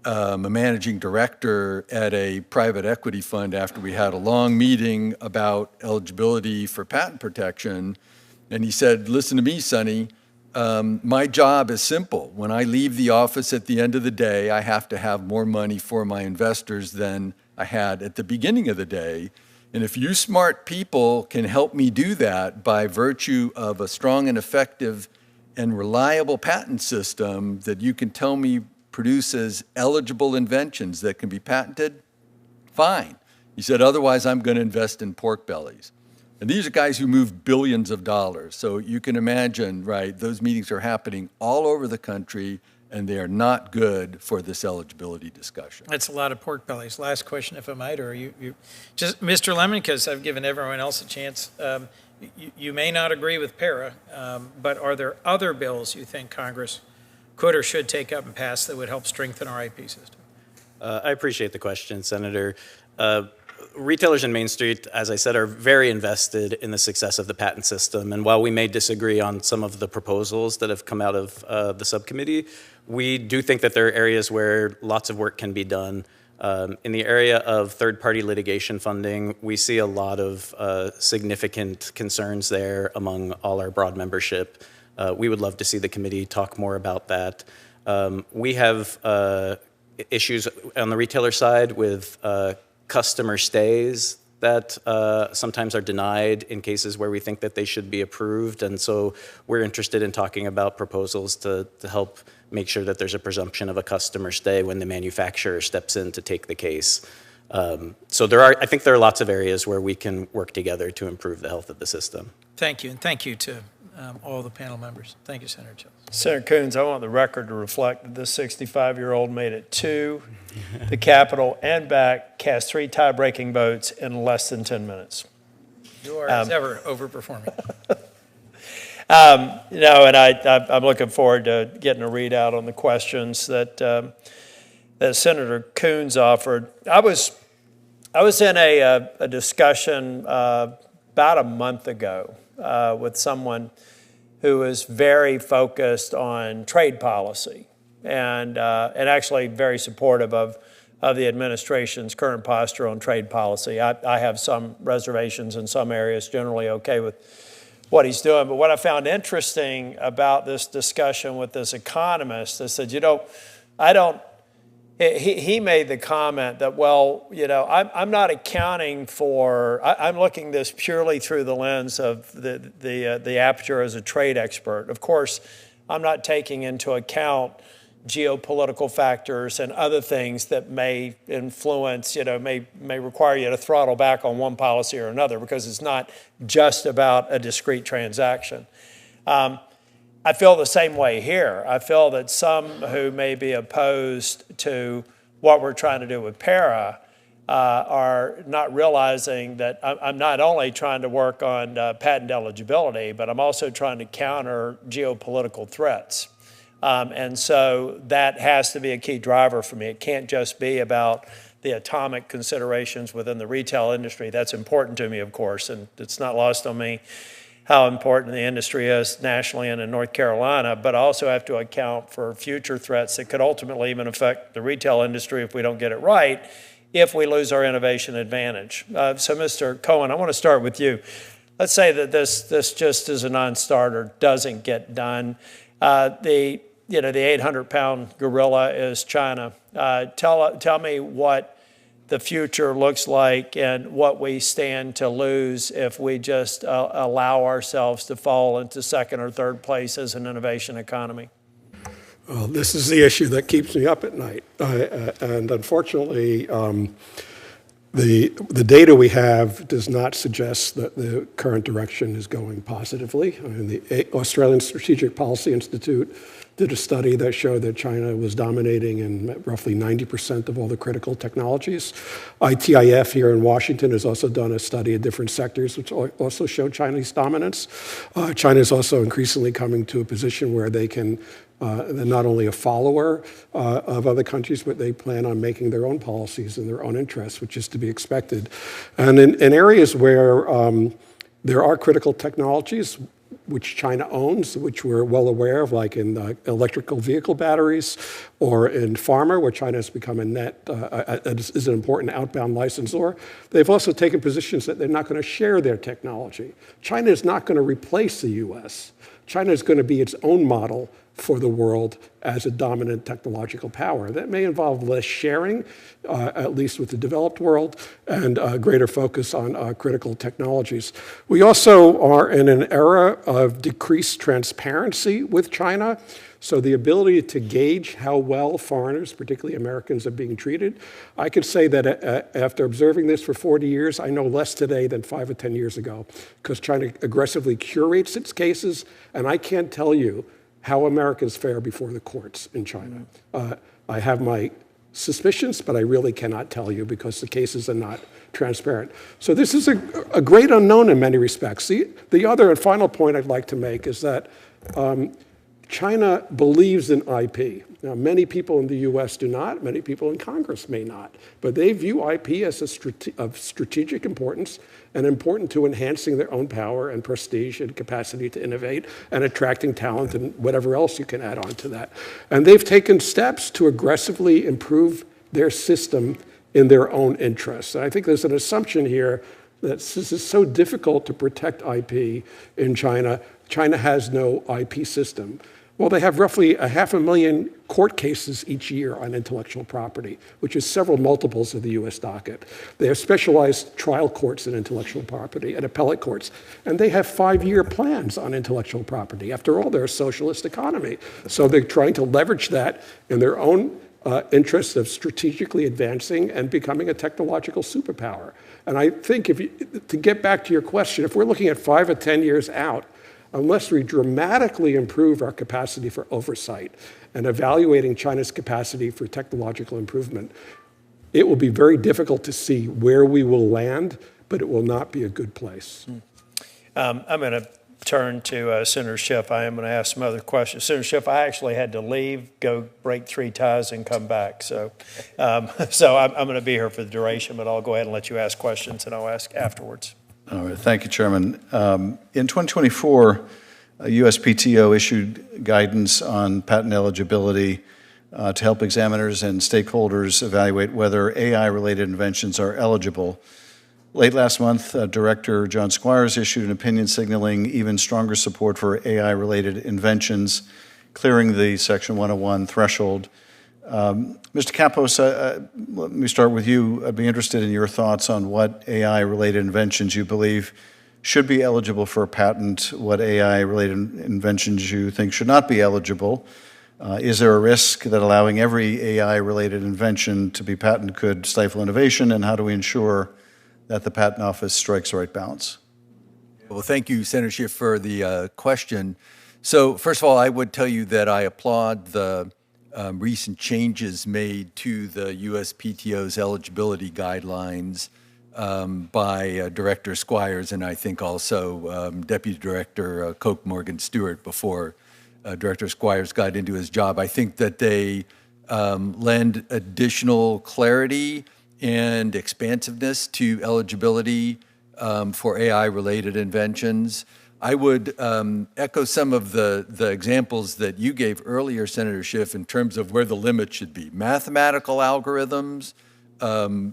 a managing director at a private equity fund after we had a long meeting about eligibility for patent protection. And he said, listen to me, Sonny, my job is simple. When I leave the office at the end of the day, I have to have more money for my investors than I had at the beginning of the day. And if you smart people can help me do that by virtue of a strong and effective and reliable patent system that you can tell me produces eligible inventions that can be patented, fine. He said, otherwise I'm going to invest in pork bellies. And these are guys who move billions of dollars. So you can imagine, right, those meetings are happening all over the country, and they are not good for this eligibility discussion. That's a lot of pork bellies. Last question, if I might, or you just, Mr. Lemon, because I've given everyone else a chance. You may not agree with PERA, but are there other bills you think Congress could or should take up and pass that would help strengthen our IP system? I appreciate the question, Senator. Retailers in Main Street, as I said, are very invested in the success of the patent system. And while we may disagree on some of the proposals that have come out of the subcommittee, we do think that there are areas where lots of work can be done. In the area of third-party litigation funding, we see a lot of significant concerns there among all our broad membership. We would love to see the committee talk more about that. We have issues on the retailer side with customer stays that sometimes are denied in cases where we think that they should be approved. And so we're interested in talking about proposals to help make sure that there's a presumption of a customer stay when the manufacturer steps in to take the case. So I think there are lots of areas where we can work together to improve the health of the system. Thank you, and thank you to all the panel members. Thank you, Senator Childs. Senator Coons, I want the record to reflect that this 65-year-old made it to the Capitol and back, cast 3 tie-breaking votes in less than 10 minutes. You are, as ever, overperforming. And I'm looking forward to getting a readout on the questions that Senator Coons offered. I was in a discussion about a month ago with someone who was very focused on trade policy and actually very supportive of the administration's current posture on trade policy. I have some reservations in some areas, generally okay with what he's doing. But what I found interesting about this discussion with this economist is that, I don't he made the comment that, well, I'm not accounting for, I'm looking this purely through the lens of the aperture as a trade expert. Of course, I'm not taking into account geopolitical factors and other things that may influence, may require you to throttle back on one policy or another, because it's not just about a discrete transaction. I feel the same way here. I feel that some who may be opposed to what we're trying to do with PERA are not realizing that I'm not only trying to work on patent eligibility, but I'm also trying to counter geopolitical threats. And so that has to be a key driver for me. It can't just be about the atomic considerations within the retail industry. That's important to me, of course, and it's not lost on me how important the industry is nationally and in North Carolina, but I also have to account for future threats that could ultimately even affect the retail industry if we don't get it right, if we lose our innovation advantage. So Mr. Cohen, I want to start with you. Let's say that this just as a non-starter doesn't get done. The 800-pound gorilla is China. Tell me what the future looks like and what we stand to lose if we just allow ourselves to fall into second or third place as an innovation economy. Well, this is the issue that keeps me up at night. And unfortunately, the data we have does not suggest that the current direction is going positively. I mean, the Australian Strategic Policy Institute did a study that showed that China was dominating in roughly 90% of all the critical technologies. ITIF here in Washington has also done a study of different sectors, which also show Chinese dominance. China is also increasingly coming to a position where they can, they're not only a follower of other countries, but they plan on making their own policies in their own interests, which is to be expected. And in areas where there are critical technologies, which China owns, which we're well aware of, like in electrical vehicle batteries or in pharma, where China has become is an important outbound licensor. They've also taken positions that they're not going to share their technology. China is not going to replace the US. China is going to be its own model for the world as a dominant technological power. That may involve less sharing, at least with the developed world, and a greater focus on critical technologies. We also are in an era of decreased transparency with China. So the ability to gauge how well foreigners, particularly Americans, are being treated. I could say that after observing this for 40 years, I know less today than 5 or 10 years ago, because China aggressively curates its cases, and I can't tell you how Americans fare before the courts in China. I have my suspicions, but I really cannot tell you because the cases are not transparent. So this is a great unknown in many respects. The other and final point I'd like to make is that China believes in IP. Now, many people in the US do not, many people in Congress may not, but they view IP as of strategic importance and important to enhancing their own power and prestige and capacity to innovate and attracting talent and whatever else you can add on to that. And they've taken steps to aggressively improve their system in their own interests. And I think there's an assumption here that this is so difficult to protect IP in China. China has no IP system. Well, they have roughly 500,000 court cases each year on intellectual property, which is several multiples of the US docket. They have specialized trial courts in intellectual property and appellate courts, and they have 5-year plans on intellectual property. After all, they're a socialist economy. So they're trying to leverage that in their own interest of strategically advancing and becoming a technological superpower. And I think to get back to your question, if we're looking at 5 or 10 years out, unless we dramatically improve our capacity for oversight and evaluating China's capacity for technological improvement, it will be very difficult to see where we will land, but it will not be a good place. I'm going to turn to Senator Schiff. I am going to ask some other questions. Senator Schiff, I actually had to leave, go break 3 ties, and come back. So, I'm going to be here for the duration, but I'll go ahead and let you ask questions, and I'll ask afterwards. All right, thank you, Chairman. In 2024, USPTO issued guidance on patent eligibility to help examiners and stakeholders evaluate whether AI-related inventions are eligible. Late last month, Director John Squires issued an opinion signaling even stronger support for AI-related inventions, clearing the Section 101 threshold. Mr. Kapos, let me start with you. I'd be interested in your thoughts on what AI-related inventions you believe should be eligible for a patent, what AI-related inventions you think should not be eligible. Is there a risk that allowing every AI-related invention to be patented could stifle innovation, and how do we ensure that the Patent Office strikes the right balance? Well, thank you, Senator Schiff, for the question. So first of all, I would tell you that I applaud the recent changes made to the USPTO's eligibility guidelines by Director Squires and I think also Deputy Director Coke Morgan Stewart before Director Squires got into his job. I think that they lend additional clarity and expansiveness to eligibility for AI-related inventions. I would echo some of the examples that you gave earlier, Senator Schiff, in terms of where the limit should be. Mathematical algorithms,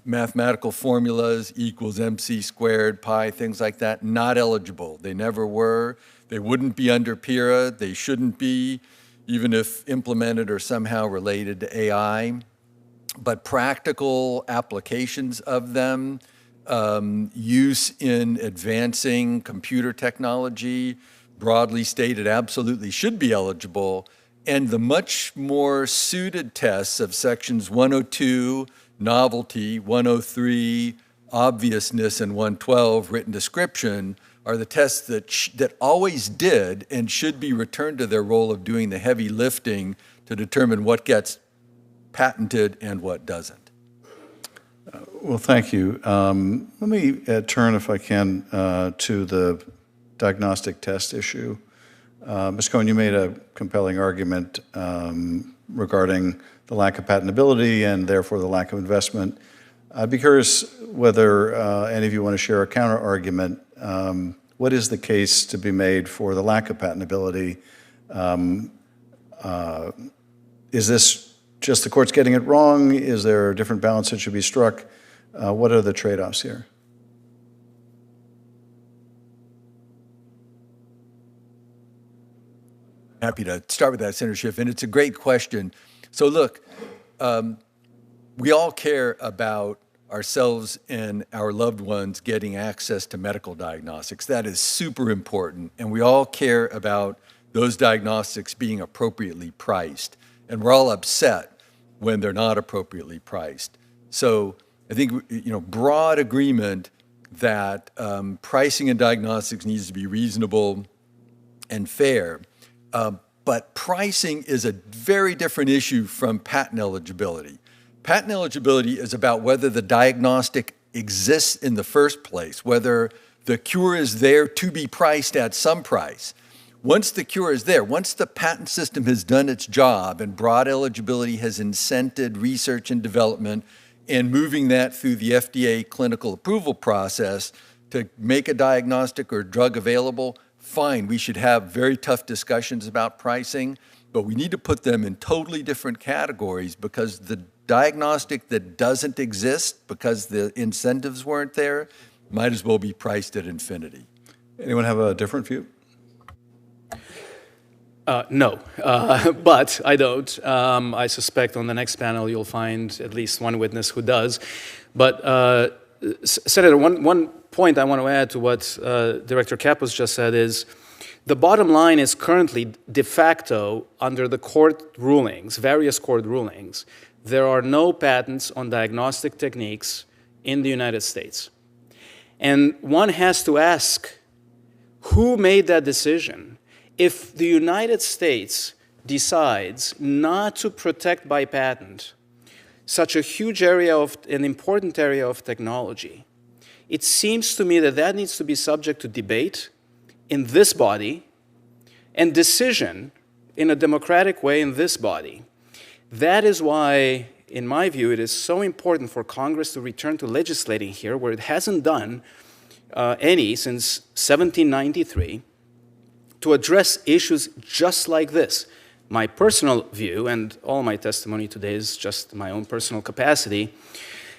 mathematical formulas equals MC squared, pi, things like that, not eligible. They never were. They wouldn't be under PERA. They shouldn't be, even if implemented or somehow related to AI. But practical applications of them, use in advancing computer technology, broadly stated, absolutely should be eligible. And the much more suited tests of sections 102, novelty, 103, obviousness, and 112, written description, are the tests that always did and should be returned to their role of doing the heavy lifting to determine what gets patented and what doesn't. Well, thank you. Let me turn, if I can, to the diagnostic test issue. Ms. Cohen, you made a compelling argument regarding the lack of patentability and therefore the lack of investment. I'd be curious whether any of you want to share a counter-argument. What is the case to be made for the lack of patentability? Is this just the courts getting it wrong? Is there a different balance that should be struck? What are the trade-offs here? Happy to start with that, Senator Schiff, and it's a great question. So look, we all care about ourselves and our loved ones getting access to medical diagnostics. That is super important, and we all care about those diagnostics being appropriately priced, and we're all upset when they're not appropriately priced. So I think, broad agreement that pricing in diagnostics needs to be reasonable and fair. But pricing is a very different issue from patent eligibility. Patent eligibility is about whether the diagnostic exists in the first place, whether the cure is there to be priced at some price. Once the cure is there, once the patent system has done its job and broad eligibility has incented research and development and moving that through the FDA clinical approval process to make a diagnostic or drug available, fine, we should have very tough discussions about pricing, but we need to put them in totally different categories because the diagnostic that doesn't exist because the incentives weren't there might as well be priced at infinity. Anyone have a different view? No, but I don't. I suspect on the next panel you'll find at least one witness who does. But Senator, one point I want to add to what Director Kapos just said is the bottom line is currently de facto under the court rulings, various court rulings, there are no patents on diagnostic techniques in the United States. And one has to ask, who made that decision? If the United States decides not to protect by patent such a huge area of, an important area of technology, it seems to me that that needs to be subject to debate in this body and decision in a democratic way in this body. That is why, in my view, it is so important for Congress to return to legislating here, where it hasn't done any since 1793, to address issues just like this. My personal view, and all my testimony today is just my own personal capacity,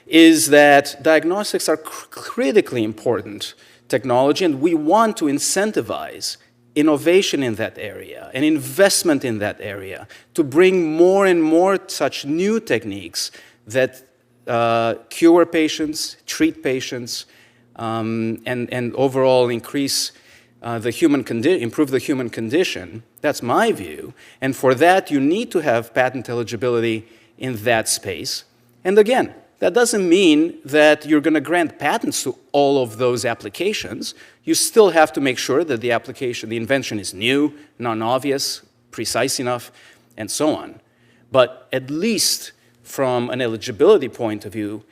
is that diagnostics are critically important technology, and we want to incentivize innovation in that area, an investment in that area, to bring more and more such new techniques that cure patients, treat patients, and overall increase improve the human condition. That's my view. And for that, you need to have patent eligibility in that space. And again, that doesn't mean that you're going to grant patents to all of those applications. You still have to make sure that the invention is new, non-obvious, precise enough, and so on. But at least from an eligibility point of view,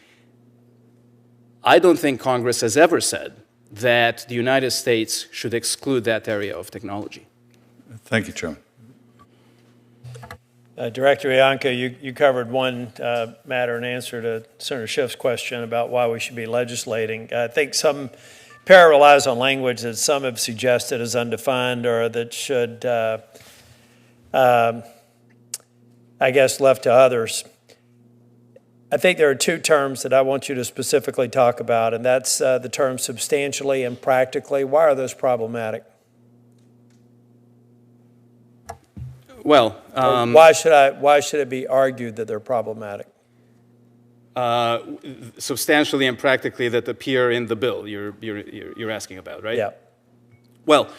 I don't think Congress has ever said that the United States should exclude that area of technology. Thank you, Chairman. Director Ianco, you covered one matter in answer to Senator Schiff's question about why we should be legislating. I think some PERA relies on language that some have suggested is undefined or that should, I guess, left to others. I think there are two terms that I want you to specifically talk about, and that's the term substantially and practically. Why are those problematic? Well, why should it be argued that they're problematic? Substantially and practically that appear in the bill you're asking about, right? Yeah. Well,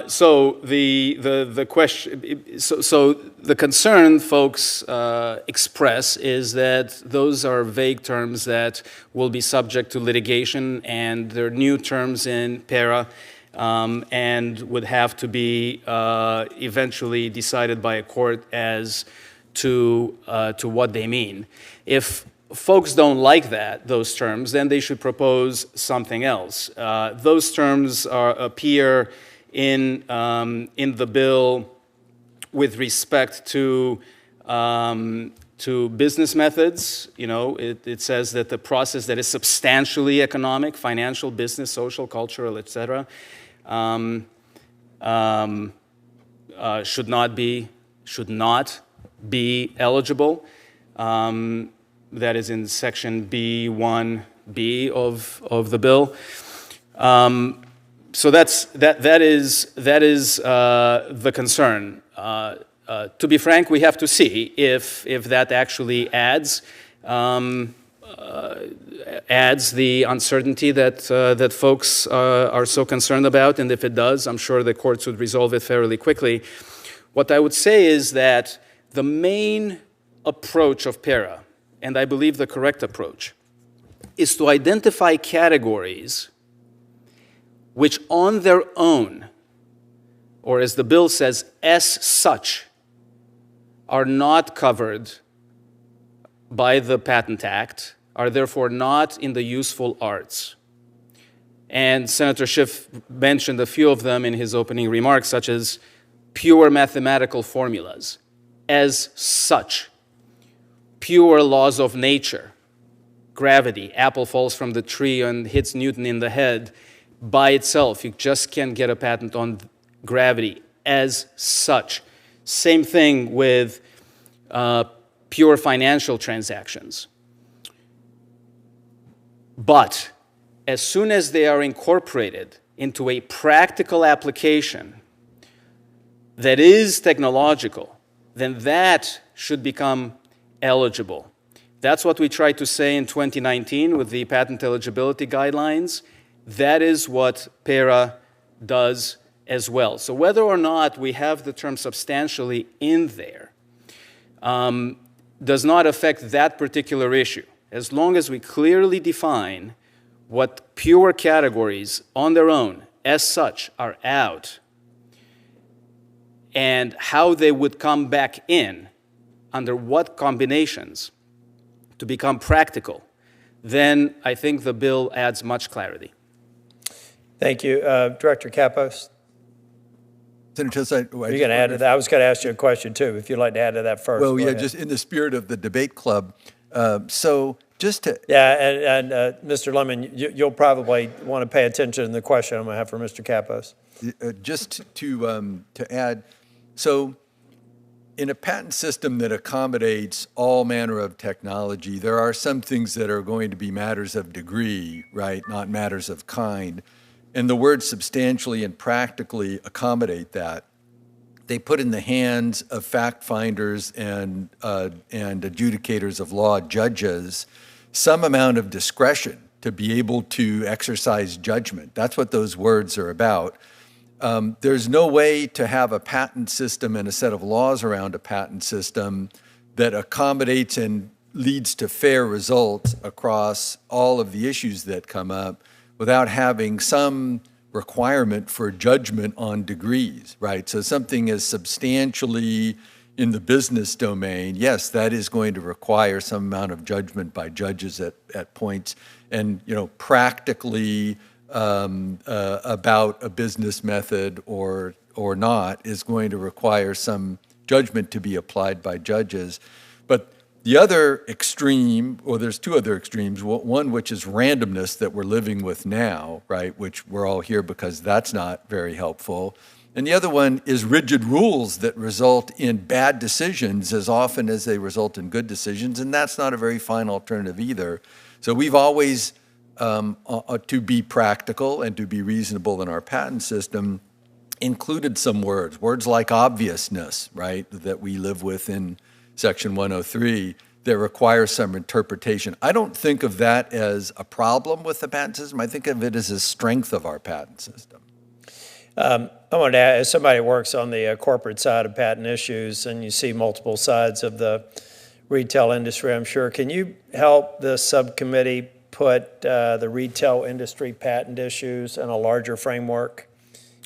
so the question, so the concern folks express is that those are vague terms that will be subject to litigation, and they're new terms in PERA, and would have to be eventually decided by a court as to what they mean. If folks don't like those terms, then they should propose something else. Those terms appear in the bill with respect to business methods. You know, it says that the process that is substantially economic, financial, business, social, cultural, etc., should not be eligible. That is in section B1B of the bill. So that is the concern. To be frank, we have to see if that actually adds the uncertainty that folks are so concerned about, and if it does, I'm sure the courts would resolve it fairly quickly. What I would say is that the main approach of PERA, and I believe the correct approach, is to identify categories which on their own, or as the bill says, as such, are not covered by the Patent Act, are therefore not in the useful arts. And Senator Schiff mentioned a few of them in his opening remarks, such as pure mathematical formulas, as such, pure laws of nature, gravity, apple falls from the tree and hits Newton in the head by itself. You just can't get a patent on gravity as such. Same thing with pure financial transactions. But as soon as they are incorporated into a practical application that is technological, then that should become eligible. That's what we tried to say in 2019 with the patent eligibility guidelines. That is what PERA does as well. So whether or not we have the term substantially in there does not affect that particular issue. As long as we clearly define what pure categories on their own, as such, are out, and how they would come back in, under what combinations, to become practical, then I think the bill adds much clarity. Thank you. Director Kapos? Senator Tillis, You're going to add to that? I was going to ask you a question, too, if you'd like to add to that first. Well, yeah, just in the spirit of the debate club. So just to... Yeah, and Mr. Lemon, you'll probably want to pay attention to the question I'm going to have for Mr. Kapos. Just to add, so in a patent system that accommodates all manner of technology, there are some things that are going to be matters of degree, right, not matters of kind. And the words substantially and practically accommodate that. They put in the hands of fact finders and adjudicators of law, judges, some amount of discretion to be able to exercise judgment. That's what those words are about. There's no way to have a patent system and a set of laws around a patent system that accommodates and leads to fair results across all of the issues that come up without having some requirement for judgment on degrees, right? So something is substantially in the business domain, yes, that is going to require some amount of judgment by judges at points, and practically about a business method or not is going to require some judgment to be applied by judges. But the other extreme, or there's two other extremes, one which is randomness that we're living with now, right, which we're all here because that's not very helpful. And the other one is rigid rules that result in bad decisions as often as they result in good decisions, and that's not a very fine alternative either. So we've always, to be practical and to be reasonable in our patent system, included some words like obviousness, right, that we live with in Section 103, that require some interpretation. I don't think of that as a problem with the patent system. I think of it as a strength of our patent system. I want to add, as somebody who works on the corporate side of patent issues, and you see multiple sides of the retail industry, I'm sure, can you help the subcommittee put the retail industry patent issues in a larger framework?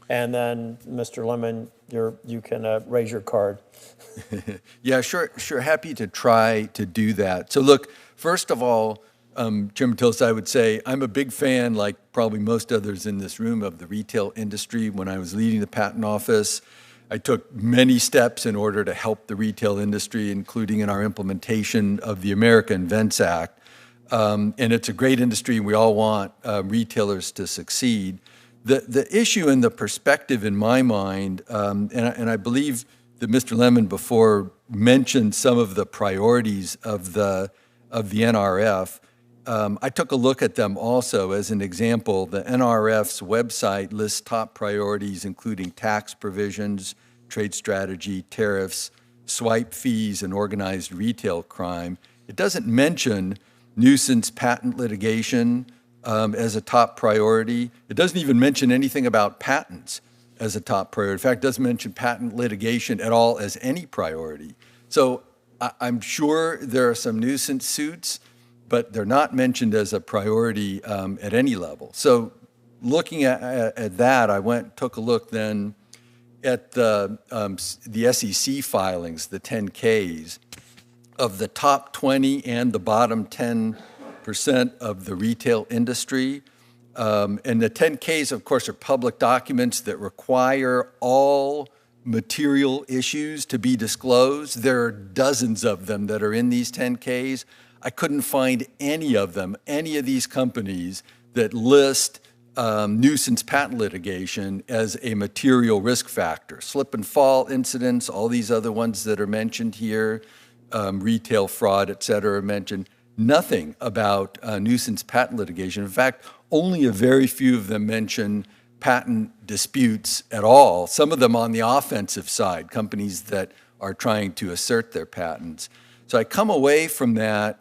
And then, Mr. Lemon, you can raise your card. Yeah, sure. Happy to try to do that. So look, first of all, Chairman Tillis, I would say I'm a big fan, like probably most others in this room, of the retail industry. When I was leading the patent office, I took many steps in order to help the retail industry, including in our implementation of the America Invents Act. And it's a great industry. We all want retailers to succeed. The issue and the perspective in my mind, and I believe that Mr. Lemon before mentioned some of the priorities of the NRF. I took a look at them also. As an example, the NRF's website lists top priorities, including tax provisions, trade strategy, tariffs, swipe fees, and organized retail crime. It doesn't mention nuisance patent litigation as a top priority. It doesn't even mention anything about patents as a top priority. In fact, it doesn't mention patent litigation at all as any priority. So I'm sure there are some nuisance suits, but they're not mentioned as a priority at any level. So looking at that, I took a look then at the SEC filings, the 10Ks, of the top 20 and the bottom 10% of the retail industry. And the 10Ks, of course, are public documents that require all material issues to be disclosed. There are dozens of them that are in these 10Ks. I couldn't find any of them, any of these companies that list nuisance patent litigation as a material risk factor. Slip and fall incidents, all these other ones that are mentioned here, retail fraud, et cetera, are mentioned. Nothing about nuisance patent litigation. In fact, only a very few of them mention patent disputes at all, some of them on the offensive side, companies that are trying to assert their patents. So I come away from that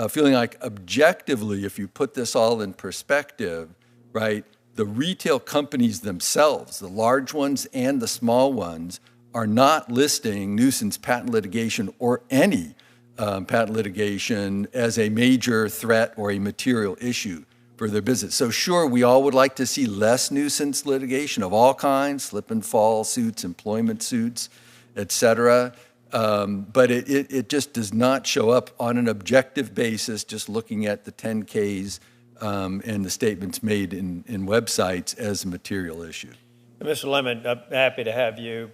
feeling like objectively, if you put this all in perspective, right, the retail companies themselves, the large ones and the small ones, are not listing nuisance patent litigation or any patent litigation as a major threat or a material issue for their business. So sure, we all would like to see less nuisance litigation of all kinds, slip and fall suits, employment suits, et cetera. But it just does not show up on an objective basis, just looking at the 10Ks and the statements made in websites as a material issue. Mr. Lemon, I'm happy to have you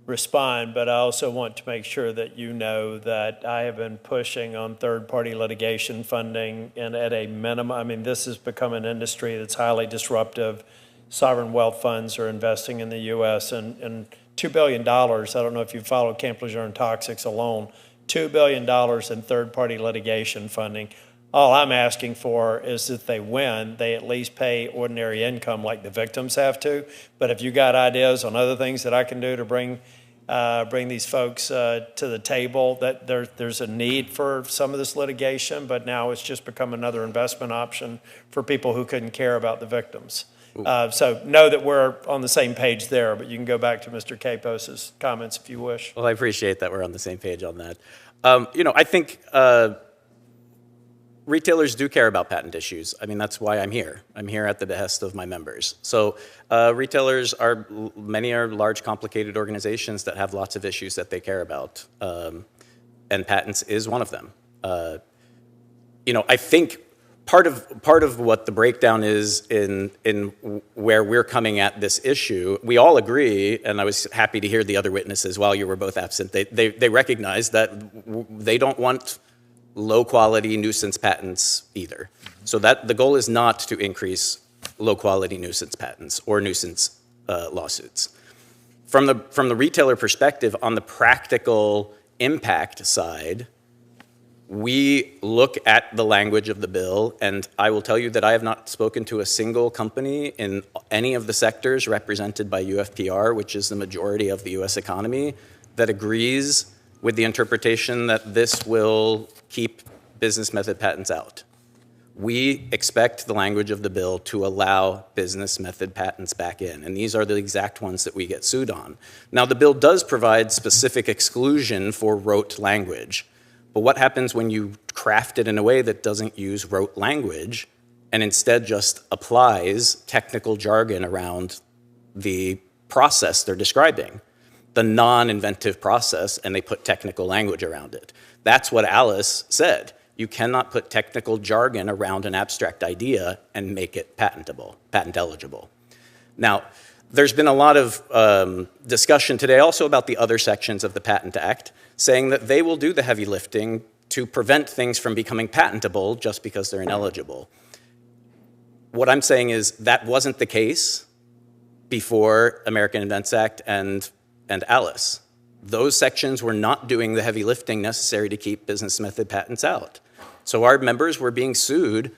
respond, but I also want to make sure that you know that I have been pushing on third-party litigation funding, and at a minimum, I mean, this has become an industry that's highly disruptive. Sovereign wealth funds are investing in the U.S., and $2 billion, I don't know if you follow Camp Lejeune Toxics alone, $2 billion in third-party litigation funding. All I'm asking for is that they win, they at least pay ordinary income like the victims have to. But if you got ideas on other things that I can do to bring these folks to the table, that there's a need for some of this litigation, but now it's just become another investment option for people who couldn't care about the victims. So know that we're on the same page there, but you can go back to Mr. Capos's comments if you wish. Well, I appreciate that we're on the same page on that. I think retailers do care about patent issues. I mean, that's why I'm here. I'm here at the behest of my members. So retailers many are large, complicated organizations that have lots of issues that they care about. And patents is one of them. I think part of what the breakdown is in where we're coming at this issue, we all agree, and I was happy to hear the other witnesses while you were both absent, they recognize that they don't want low-quality nuisance patents either. So that the goal is not to increase low-quality nuisance patents or nuisance lawsuits. From the retailer perspective, on the practical impact side, we look at the language of the bill, and I will tell you that I have not spoken to a single company in any of the sectors represented by UFPR, which is the majority of the U.S. economy, that agrees with the interpretation that this will keep business method patents out. We expect the language of the bill to allow business method patents back in, and these are the exact ones that we get sued on. Now, the bill does provide specific exclusion for rote language, but what happens when you craft it in a way that doesn't use rote language and instead just applies technical jargon around the process they're describing, the non-inventive process, and they put technical language around it? That's what Alice said. You cannot put technical jargon around an abstract idea and make it patentable, patent eligible. Now, there's been a lot of discussion today also about the other sections of the Patent Act, saying that they will do the heavy lifting to prevent things from becoming patentable just because they're ineligible. What I'm saying is that wasn't the case before American Invents Act and Alice. Those sections were not doing the heavy lifting necessary to keep business method patents out. So our members were being sued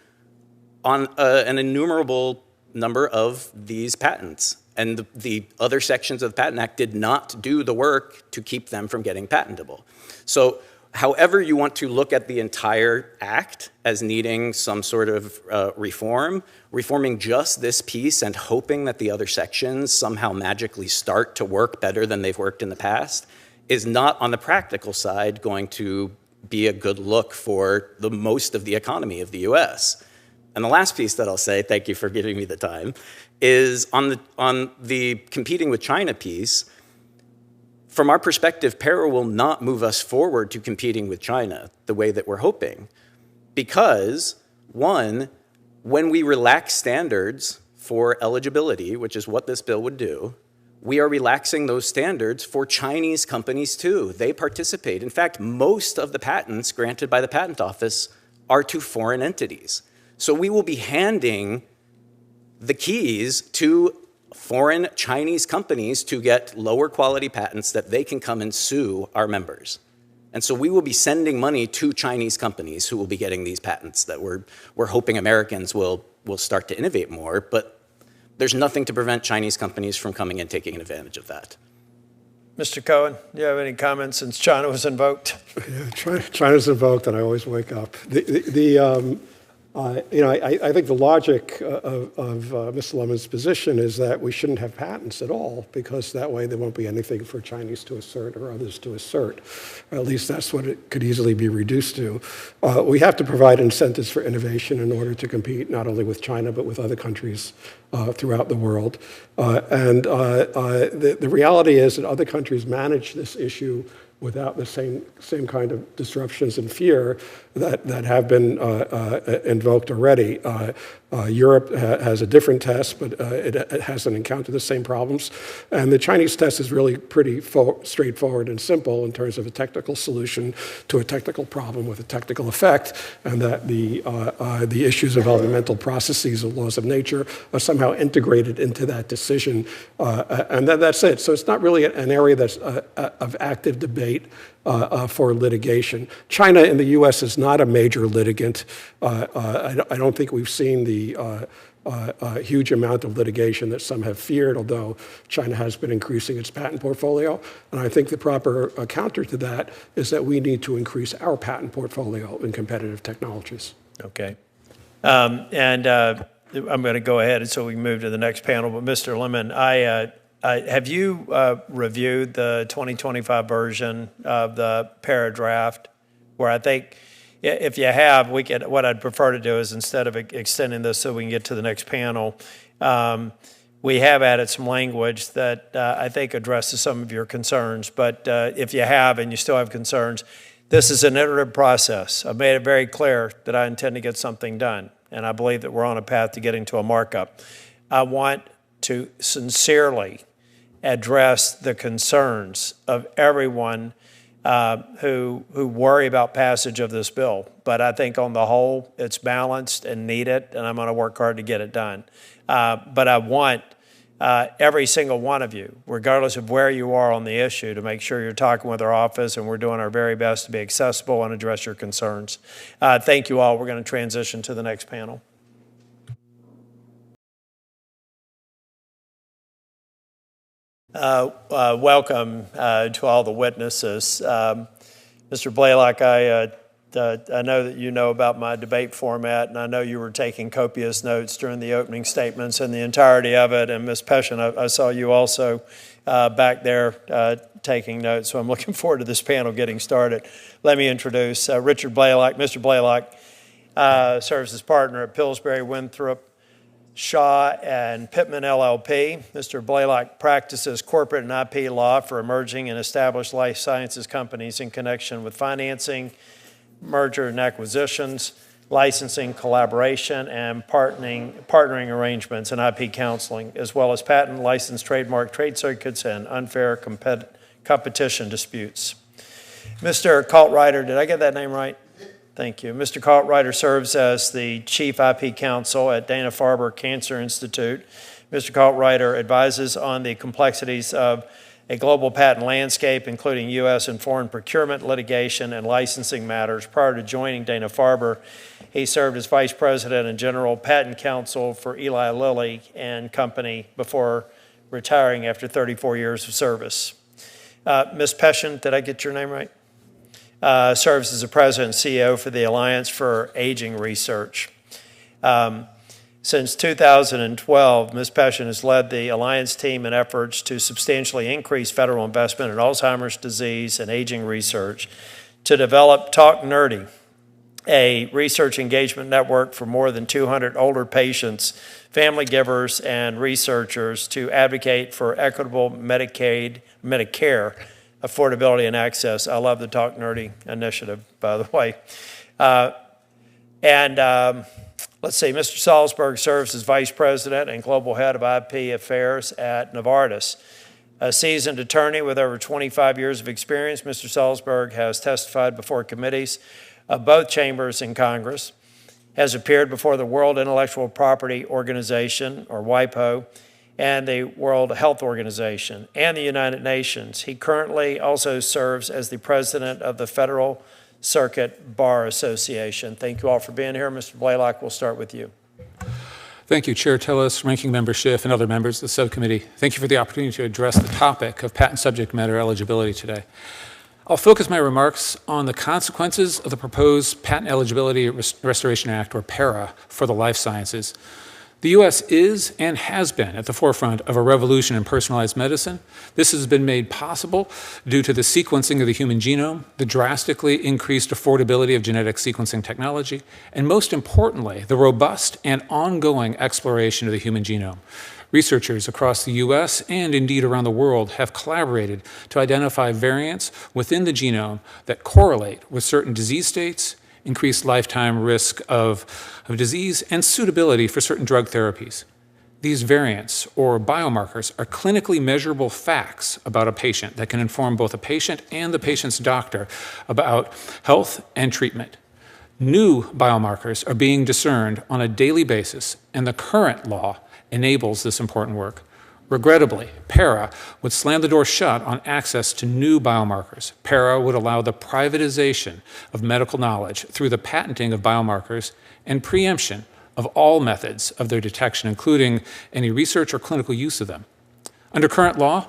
on an innumerable number of these patents. And the other sections of the Patent Act did not do the work to keep them from getting patentable. So however you want to look at the entire act as needing some sort of reforming just this piece and hoping that the other sections somehow magically start to work better than they've worked in the past is not, on the practical side, going to be a good look for the most of the economy of the US. And the last piece that I'll say, thank you for giving me the time, is on the competing with China piece. From our perspective, PERA will not move us forward to competing with China the way that we're hoping. Because, one, when we relax standards for eligibility, which is what this bill would do, we are relaxing those standards for Chinese companies too. They participate. In fact, most of the patents granted by the Patent Office are to foreign entities. So we will be handing the keys to foreign Chinese companies to get lower quality patents that they can come and sue our members. And so we will be sending money to Chinese companies who will be getting these patents that we're hoping Americans will start to innovate more, but there's nothing to prevent Chinese companies from coming and taking advantage of that. Mr. Cohen, do you have any comments since China was invoked? Yeah, China's invoked, and I always wake up. I think the logic of Mr. Lemon's position is that we shouldn't have patents at all, because that way there won't be anything for Chinese to assert or others to assert. Or at least that's what it could easily be reduced to. We have to provide incentives for innovation in order to compete not only with China, but with other countries throughout the world. The reality is that other countries manage this issue without the same kind of disruptions and fear that have been invoked already. Europe has a different test, but it hasn't encountered the same problems. And the Chinese test is really pretty straightforward and simple in terms of a technical solution to a technical problem with a technical effect, and that the issues involving mental processes and laws of nature are somehow integrated into that decision. And then that's it. So it's not really an area that's of active debate for litigation. China and the U.S. is not a major litigant. I don't think we've seen the huge amount of litigation that some have feared, although China has been increasing its patent portfolio. And I think the proper counter to that is that we need to increase our patent portfolio in competitive technologies. Okay. I'm going to go ahead so we can move to the next panel. But Mr. Lemon, have you reviewed the 2025 version of the PERA draft? Where I think, if you have, what I'd prefer to do is, instead of extending this so we can get to the next panel, we have added some language that I think addresses some of your concerns. But if you have and you still have concerns, this is an iterative process. I've made it very clear that I intend to get something done, and I believe that we're on a path to getting to a markup. I want to sincerely address the concerns of everyone who worry about passage of this bill. But I think on the whole, it's balanced and needed, and I'm going to work hard to get it done. But I want every single one of you, regardless of where you are on the issue, to make sure you're talking with our office, and we're doing our very best to be accessible and address your concerns. Thank you all. We're going to transition to the next panel. Welcome to all the witnesses. Mr. Blaylock, I know that you know about my debate format, and I know you were taking copious notes during the opening statements and the entirety of it. And Ms. Peshin, I saw you also back there taking notes, so I'm looking forward to this panel getting started. Let me introduce Richard Blaylock. Mr. Blaylock serves as partner at Pillsbury, Winthrop, Shaw and Pittman LLP. Mr. Blaylock practices corporate and IP law for emerging and established life sciences companies in connection with financing, merger and acquisitions, licensing, collaboration, and partnering arrangements and IP counseling, as well as patent, license, trademark, trade secrets, and unfair competition disputes. Mr. Kaltreiter, did I get that name right? Thank you. Mr. Kaltreiter serves as the Chief IP Counsel at Dana-Farber Cancer Institute. Mr. Kaltreiter advises on the complexities of a global patent landscape, including U.S. and foreign procurement, litigation, and licensing matters. Prior to joining Dana-Farber, he served as Vice President and General Patent Counsel for Eli Lilly and Company before retiring after 34 years of service. Ms. Peshin, did I get your name right? Serves as the President and CEO for the Alliance for Aging Research. Since 2012, Ms. Peshin has led the Alliance team in efforts to substantially increase federal investment in Alzheimer's disease and aging research, to develop Talk Nerdy, a research engagement network for more than 200 older patients, family givers, and researchers to advocate for equitable Medicare affordability and access. I love the Talk Nerdy initiative, by the way. Let's see, Mr. Salzberg serves as Vice President and Global Head of IP Affairs at Novartis. A seasoned attorney with over 25 years of experience, Mr. Salzberg has testified before committees of both chambers in Congress, has appeared before the World Intellectual Property Organization, or WIPO, and the World Health Organization, and the United Nations. He currently also serves as the president of the Federal Circuit Bar Association. Thank you all for being here. Mr. Blaylock, we'll start with you. Thank you, Chair Tillis, Ranking Member Schiff, and other members of the subcommittee. Thank you for the opportunity to address the topic of patent subject matter eligibility today. I'll focus my remarks on the consequences of the proposed Patent Eligibility Restoration Act, or PERA, for the life sciences. The U.S. is and has been at the forefront of a revolution in personalized medicine. This has been made possible due to the sequencing of the human genome, the drastically increased affordability of genetic sequencing technology, and most importantly, the robust and ongoing exploration of the human genome. Researchers across the U.S. and indeed around the world have collaborated to identify variants within the genome that correlate with certain disease states, increased lifetime risk of disease, and suitability for certain drug therapies. These variants, or biomarkers, are clinically measurable facts about a patient that can inform both a patient and the patient's doctor about health and treatment. New biomarkers are being discerned on a daily basis, and the current law enables this important work. Regrettably, PERA would slam the door shut on access to new biomarkers. PERA would allow the privatization of medical knowledge through the patenting of biomarkers and preemption of all methods of their detection, including any research or clinical use of them. Under current law,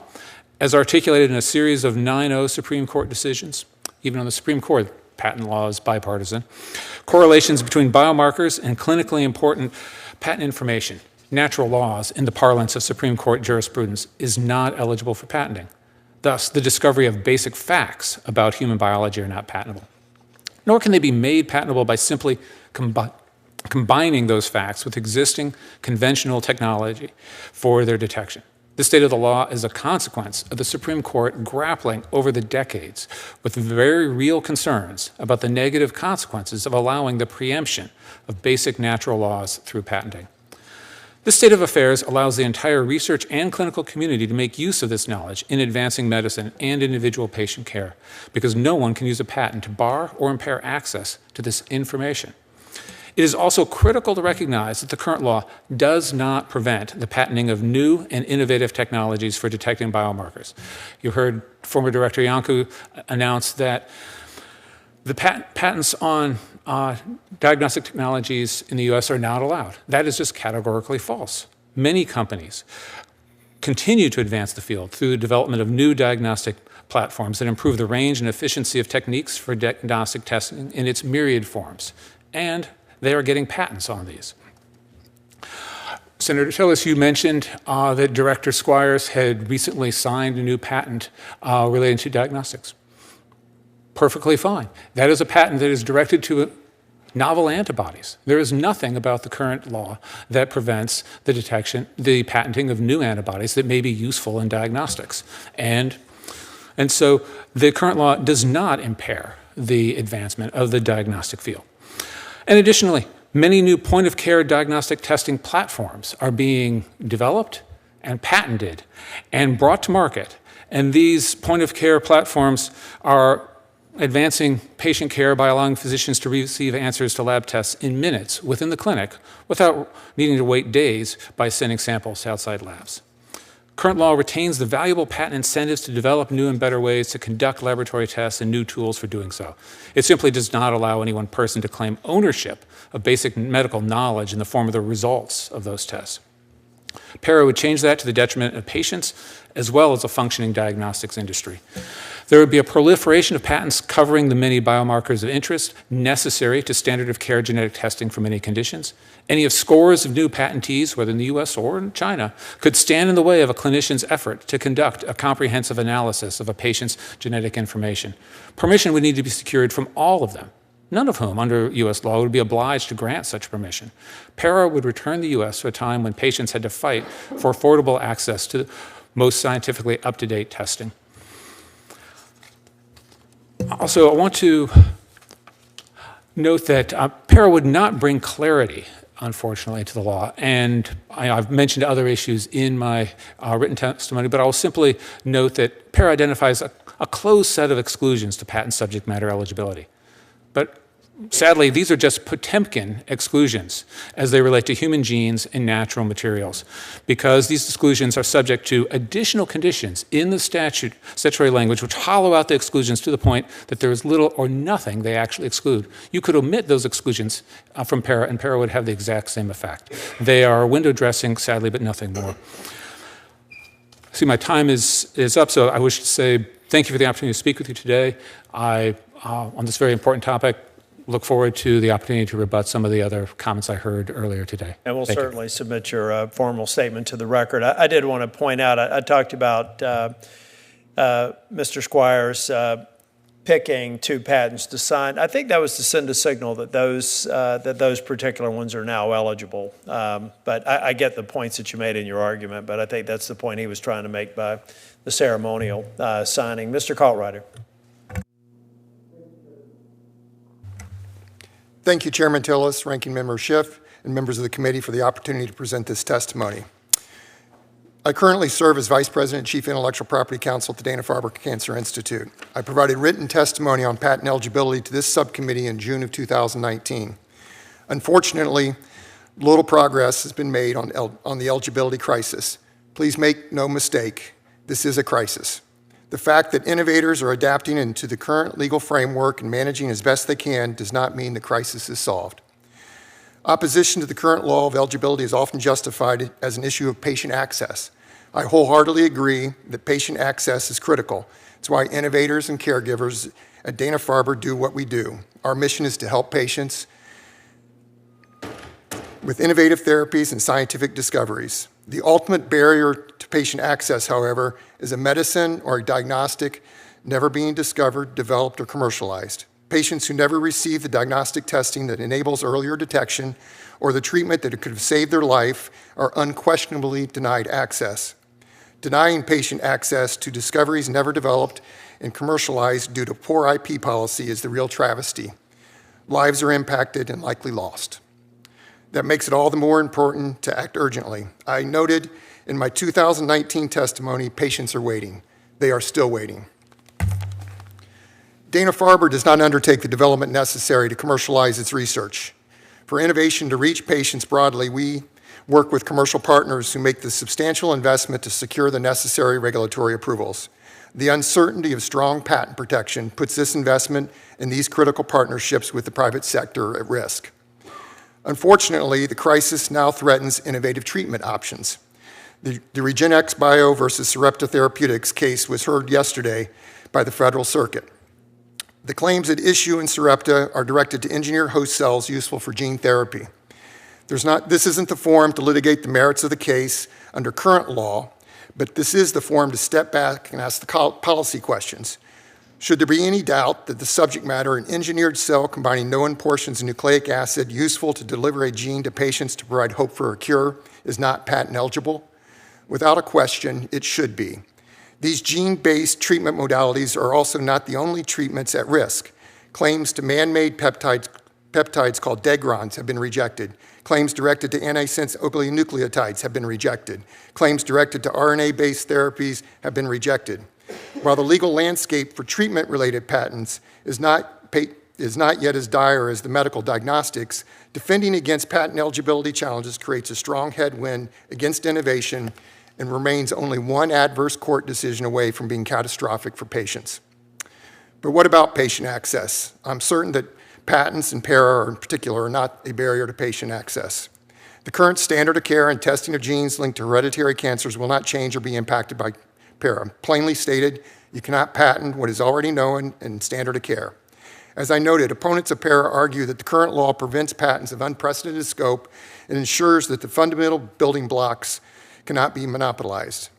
as articulated in a series of 9-0 Supreme Court decisions, even on the Supreme Court, patent law is bipartisan, correlations between biomarkers and clinically important patent information, natural laws in the parlance of Supreme Court jurisprudence, is not eligible for patenting. Thus, the discovery of basic facts about human biology are not patentable. Nor can they be made patentable by simply combining those facts with existing conventional technology for their detection. The state of the law is a consequence of the Supreme Court grappling over the decades with very real concerns about the negative consequences of allowing the preemption of basic natural laws through patenting. This state of affairs allows the entire research and clinical community to make use of this knowledge in advancing medicine and individual patient care, because no one can use a patent to bar or impair access to this information. It is also critical to recognize that the current law does not prevent the patenting of new and innovative technologies for detecting biomarkers. You heard former Director Iancu announce that the patents on diagnostic technologies in the US are not allowed. That is just categorically false. Many companies continue to advance the field through the development of new diagnostic platforms that improve the range and efficiency of techniques for diagnostic testing in its myriad forms. And they are getting patents on these. Senator Tillis, you mentioned that Director Squires had recently signed a new patent relating to diagnostics. Perfectly fine. That is a patent that is directed to novel antibodies. There is nothing about the current law that prevents the patenting of new antibodies that may be useful in diagnostics. And so the current law does not impair the advancement of the diagnostic field. And additionally, many new point-of-care diagnostic testing platforms are being developed and patented and brought to market. And these point-of-care platforms are advancing patient care by allowing physicians to receive answers to lab tests in minutes within the clinic without needing to wait days by sending samples to outside labs. Current law retains the valuable patent incentives to develop new and better ways to conduct laboratory tests and new tools for doing so. It simply does not allow any one person to claim ownership of basic medical knowledge in the form of the results of those tests. PERA would change that to the detriment of patients as well as a functioning diagnostics industry. There would be a proliferation of patents covering the many biomarkers of interest necessary to standard of care genetic testing for many conditions. Any of scores of new patentees, whether in the US or in China, could stand in the way of a clinician's effort to conduct a comprehensive analysis of a patient's genetic information. Permission would need to be secured from all of them, none of whom, under US law, would be obliged to grant such permission. PERA would return the US to a time when patients had to fight for affordable access to most scientifically up-to-date testing. Also, I want to note that PERA would not bring clarity, unfortunately, to the law. And I've mentioned other issues in my written testimony, but I'll simply note that PERA identifies a closed set of exclusions to patent subject matter eligibility. But sadly, these are just Potemkin exclusions as they relate to human genes and natural materials, because these exclusions are subject to additional conditions in the statutory language which hollow out the exclusions to the point that there is little or nothing they actually exclude. You could omit those exclusions from PERA, and PERA would have the exact same effect. They are window dressing, sadly, but nothing more. See, my time is up, so I wish to say thank you for the opportunity to speak with you today. On this very important topic, look forward to the opportunity to rebut some of the other comments I heard earlier today. And we'll certainly submit your formal statement to the record. I did want to point out, I talked about Mr. Squires picking two patents to sign. I think that was to send a signal that those particular ones are now eligible. But I get the points that you made in your argument, but I think that's the point he was trying to make by the ceremonial signing. Mr. Kaltwriter. Thank you, Chairman Tillis, Ranking Member Schiff, and members of the committee for the opportunity to present this testimony. I currently serve as Vice President and Chief Intellectual Property Counsel at the Dana-Farber Cancer Institute. I provided written testimony on patent eligibility to this subcommittee in June of 2019. Unfortunately, little progress has been made on the eligibility crisis. Please make no mistake, this is a crisis. The fact that innovators are adapting into the current legal framework and managing as best they can does not mean the crisis is solved. Opposition to the current law of eligibility is often justified as an issue of patient access. I wholeheartedly agree that patient access is critical. It's why innovators and caregivers at Dana-Farber do what we do. Our mission is to help patients with innovative therapies and scientific discoveries. The ultimate barrier to patient access, however, is a medicine or a diagnostic never being discovered, developed, or commercialized. Patients who never receive the diagnostic testing that enables earlier detection or the treatment that could have saved their life are unquestionably denied access. Denying patient access to discoveries never developed and commercialized due to poor IP policy is the real travesty. Lives are impacted and likely lost. That makes it all the more important to act urgently. I noted in my 2019 testimony, patients are waiting. They are still waiting. Dana-Farber does not undertake the development necessary to commercialize its research. For innovation to reach patients broadly, we work with commercial partners who make the substantial investment to secure the necessary regulatory approvals. The uncertainty of strong patent protection puts this investment in these critical partnerships with the private sector at risk. Unfortunately, the crisis now threatens innovative treatment options. The REGENXBIO versus Sarepta Therapeutics case was heard yesterday by the Federal Circuit. The claims at issue in Sarepta are directed to engineered host cells useful for gene therapy. This isn't the forum to litigate the merits of the case under current law, but this is the forum to step back and ask the policy questions. Should there be any doubt that the subject matter, an engineered cell combining known portions of nucleic acid useful to deliver a gene to patients to provide hope for a cure, is not patent eligible? Without a question, it should be. These gene-based treatment modalities are also not the only treatments at risk. Claims to man-made peptides called degrons have been rejected. Claims directed to antisense oligonucleotides have been rejected. Claims directed to RNA-based therapies have been rejected. While the legal landscape for treatment-related patents is not yet as dire as the medical diagnostics, defending against patent eligibility challenges creates a strong headwind against innovation and remains only one adverse court decision away from being catastrophic for patients. But what about patient access? I'm certain that patents and PERA in particular are not a barrier to patient access. The current standard of care and testing of genes linked to hereditary cancers will not change or be impacted by PERA. Plainly stated, you cannot patent what is already known and standard of care. As I noted, opponents of PERA argue that the current law prevents patents of unprecedented scope and ensures that the fundamental building blocks cannot be monopolized.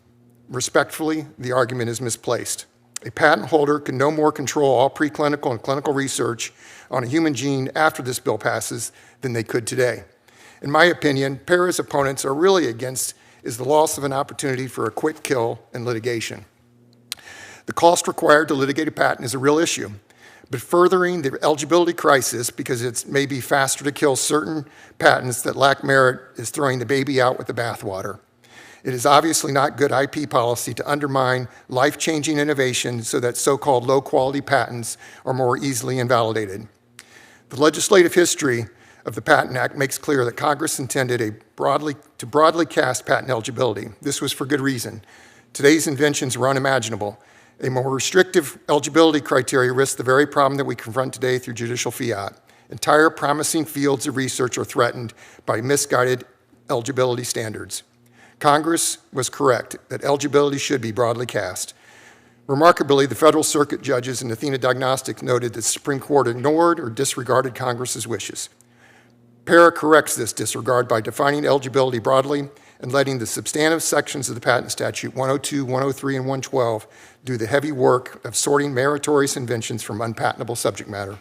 Respectfully, the argument is misplaced. A patent holder can no more control all preclinical and clinical research on a human gene after this bill passes than they could today. In my opinion, PERA's opponents are really against is the loss of an opportunity for a quick kill in litigation. The cost required to litigate a patent is a real issue, but furthering the eligibility crisis because it may be faster to kill certain patents that lack merit is throwing the baby out with the bathwater. It is obviously not good IP policy to undermine life-changing innovation so that so-called low-quality patents are more easily invalidated. The legislative history of the Patent Act makes clear that Congress intended to broadly cast patent eligibility. This was for good reason. Today's inventions were unimaginable. A more restrictive eligibility criteria risks the very problem that we confront today through judicial fiat. Entire promising fields of research are threatened by misguided eligibility standards. Congress was correct that eligibility should be broadly cast. Remarkably, the Federal Circuit judges in Athena Diagnostics noted that the Supreme Court ignored or disregarded Congress's wishes. PERA corrects this disregard by defining eligibility broadly and letting the substantive sections of the patent statute 102, 103, and 112 do the heavy work of sorting meritorious inventions from unpatentable subject matter.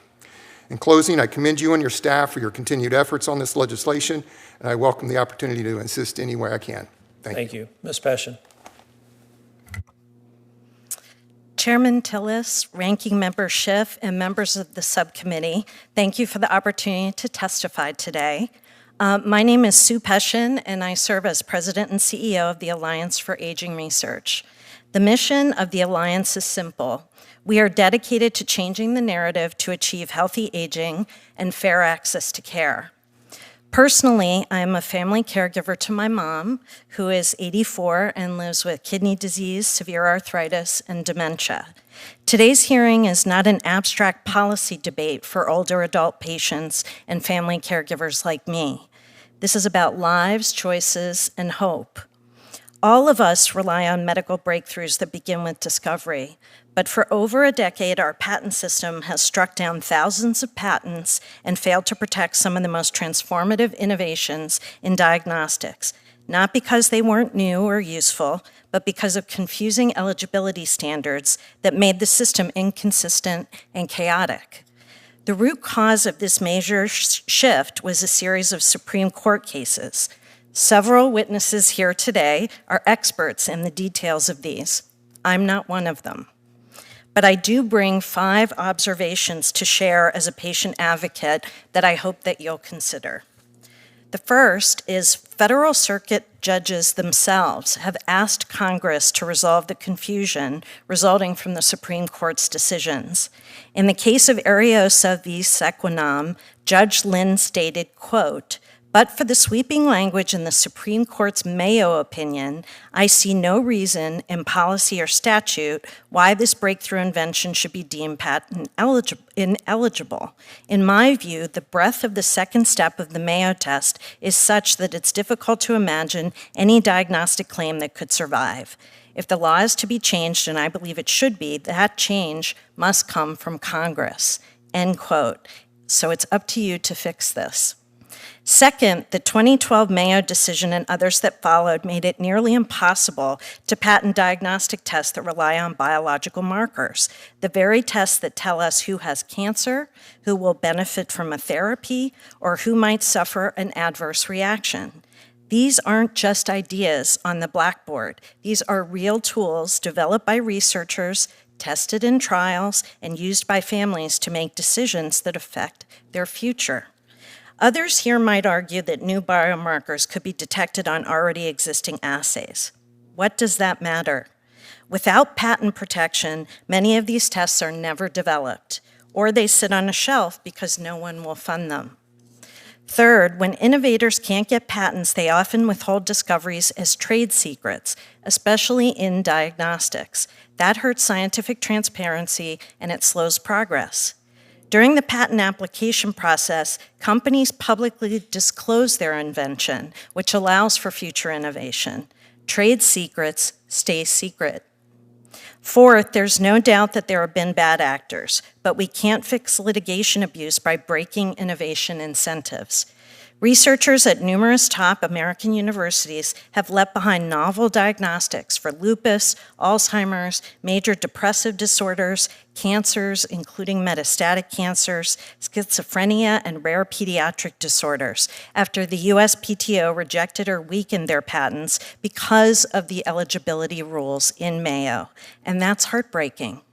In closing, I commend you and your staff for your continued efforts on this legislation, and I welcome the opportunity to assist any way I can. Thank you. Ms. Peshin. Chairman Tillis, Ranking Member Schiff, and members of the subcommittee, thank you for the opportunity to testify today. My name is Sue Peshin, and I serve as President and CEO of the Alliance for Aging Research. The mission of the Alliance is simple. We are dedicated to changing the narrative to achieve healthy aging and fair access to care. Personally, I am a family caregiver to my mom, who is 84 and lives with kidney disease, severe arthritis, and dementia. Today's hearing is not an abstract policy debate for older adult patients and family caregivers like me. This is about lives, choices, and hope. All of us rely on medical breakthroughs that begin with discovery, but for over a decade, our patent system has struck down thousands of patents and failed to protect some of the most transformative innovations in diagnostics, not because they weren't new or useful, but because of confusing eligibility standards that made the system inconsistent and chaotic. The root cause of this major shift was a series of Supreme Court cases. Several witnesses here today are experts in the details of these. I'm not one of them. But I do bring 5 observations to share as a patient advocate that I hope that you'll consider. The first is Federal Circuit judges themselves have asked Congress to resolve the confusion resulting from the Supreme Court's decisions. In the case of Ariosa v. Sequinam, Judge Lynn stated, quote, "But for the sweeping language in the Supreme Court's Mayo opinion, I see no reason in policy or statute why this breakthrough invention should be deemed patent ineligible. In my view, the breadth of the second step of the Mayo test is such that it's difficult to imagine any diagnostic claim that could survive. If the law is to be changed, and I believe it should be, that change must come from Congress," end quote. So it's up to you to fix this. Second, the 2012 Mayo decision and others that followed made it nearly impossible to patent diagnostic tests that rely on biological markers, the very tests that tell us who has cancer, who will benefit from a therapy, or who might suffer an adverse reaction. These aren't just ideas on the blackboard. These are real tools developed by researchers, tested in trials, and used by families to make decisions that affect their future. Others here might argue that new biomarkers could be detected on already existing assays. What does that matter? Without patent protection, many of these tests are never developed, or they sit on a shelf because no one will fund them. Third, when innovators can't get patents, they often withhold discoveries as trade secrets, especially in diagnostics. That hurts scientific transparency and it slows progress. During the patent application process, companies publicly disclose their invention, which allows for future innovation. Trade secrets stay secret. Fourth, there's no doubt that there have been bad actors, but we can't fix litigation abuse by breaking innovation incentives. Researchers at numerous top American universities have left behind novel diagnostics for lupus, Alzheimer's, major depressive disorders, cancers, including metastatic cancers, schizophrenia, and rare pediatric disorders, after the USPTO rejected or weakened their patents because of the eligibility rules in Mayo. And that's heartbreaking.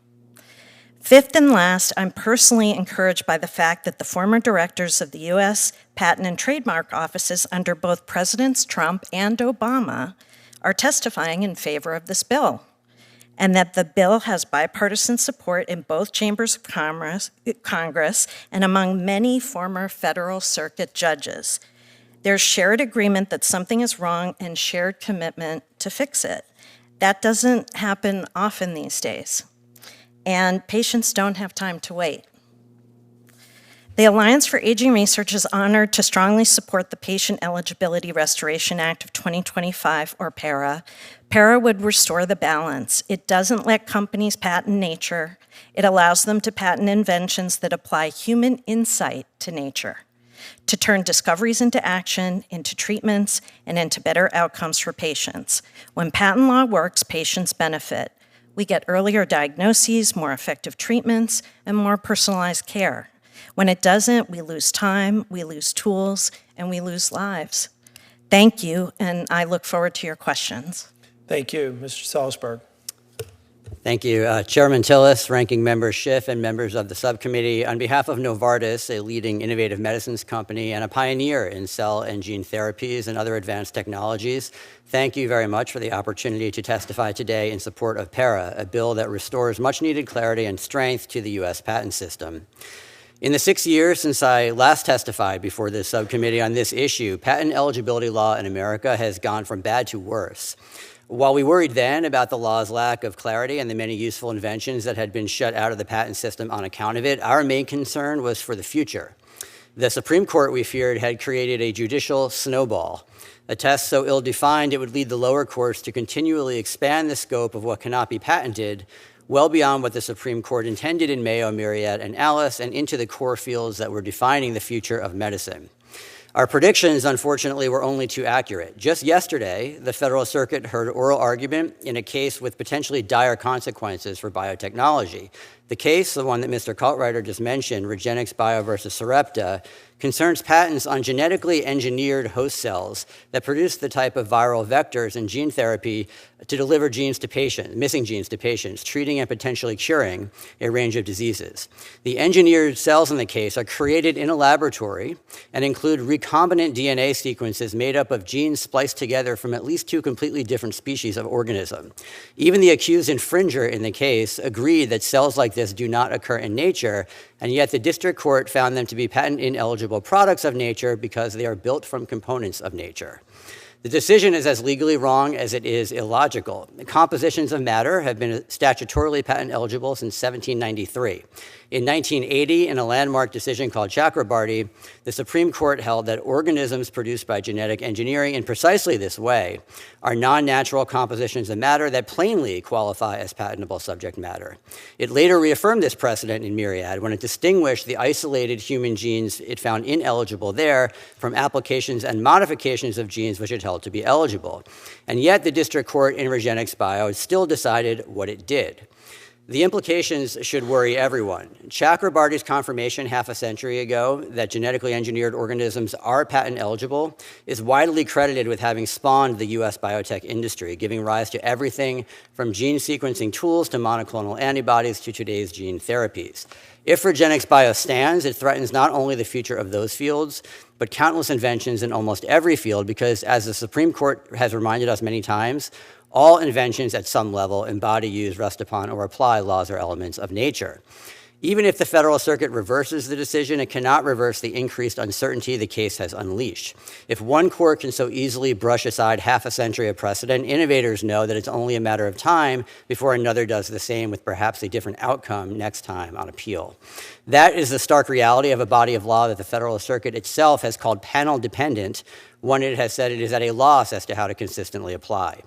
Fifth and last, I'm personally encouraged by the fact that the former directors of the U.S. Patent and Trademark Offices under both Presidents Trump and Obama are testifying in favor of this bill, and that the bill has bipartisan support in both chambers of Congress and among many former Federal Circuit judges. There's shared agreement that something is wrong and shared commitment to fix it. That doesn't happen often these days. And patients don't have time to wait. The Alliance for Aging Research is honored to strongly support the Patient Eligibility Restoration Act of 2025, or PERA. PERA would restore the balance. It doesn't let companies patent nature. It allows them to patent inventions that apply human insight to nature, to turn discoveries into action, into treatments, and into better outcomes for patients. When patent law works, patients benefit. We get earlier diagnoses, more effective treatments, and more personalized care. When it doesn't, we lose time, we lose tools, and we lose lives. Thank you, and I look forward to your questions. Thank you, Mr. Salzberg. Thank you. Chairman Tillis, Ranking Member Schiff, and members of the subcommittee, on behalf of Novartis, a leading innovative medicines company and a pioneer in cell and gene therapies and other advanced technologies, thank you very much for the opportunity to testify today in support of PERA, a bill that restores much-needed clarity and strength to the U.S. patent system. In the 6 years since I last testified before this subcommittee on this issue, patent eligibility law in America has gone from bad to worse. While we worried then about the law's lack of clarity and the many useful inventions that had been shut out of the patent system on account of it, our main concern was for the future. The Supreme Court, we feared, had created a judicial snowball, a test so ill-defined it would lead the lower courts to continually expand the scope of what cannot be patented well beyond what the Supreme Court intended in Mayo, Myriad, and Alice, and into the core fields that were defining the future of medicine. Our predictions, unfortunately, were only too accurate. Just yesterday, the Federal Circuit heard oral argument in a case with potentially dire consequences for biotechnology. The case, the one that Mr. Kaltreiter just mentioned, Regenxbio versus Sarepta, concerns patents on genetically engineered host cells that produce the type of viral vectors in gene therapy to deliver genes to patients, missing genes to patients, treating and potentially curing a range of diseases. The engineered cells in the case are created in a laboratory and include recombinant DNA sequences made up of genes spliced together from at least 2 completely different species of organism. Even the accused infringer in the case agreed that cells like this do not occur in nature, and yet the district court found them to be patent ineligible products of nature because they are built from components of nature. The decision is as legally wrong as it is illogical. The compositions of matter have been statutorily patent eligible since 1793. In 1980, in a landmark decision called Chakrabarty, the Supreme Court held that organisms produced by genetic engineering in precisely this way are non-natural compositions of matter that plainly qualify as patentable subject matter. It later reaffirmed this precedent in Myriad when it distinguished the isolated human genes it found ineligible there from applications and modifications of genes which it held to be eligible. And yet the district court in Regenxbio still decided what it did. The implications should worry everyone. Chakrabarty's confirmation half a century ago that genetically engineered organisms are patent eligible is widely credited with having spawned the US biotech industry, giving rise to everything from gene sequencing tools to monoclonal antibodies to today's gene therapies. If Regenxbio stands, it threatens not only the future of those fields, but countless inventions in almost every field because, as the Supreme Court has reminded us many times, all inventions at some level embody, use, rest upon, or apply laws or elements of nature. Even if the Federal Circuit reverses the decision, it cannot reverse the increased uncertainty the case has unleashed. If one court can so easily brush aside half a century of precedent, innovators know that it's only a matter of time before another does the same with perhaps a different outcome next time on appeal. That is the stark reality of a body of law that the Federal Circuit itself has called panel dependent, one it has said it is at a loss as to how to consistently apply.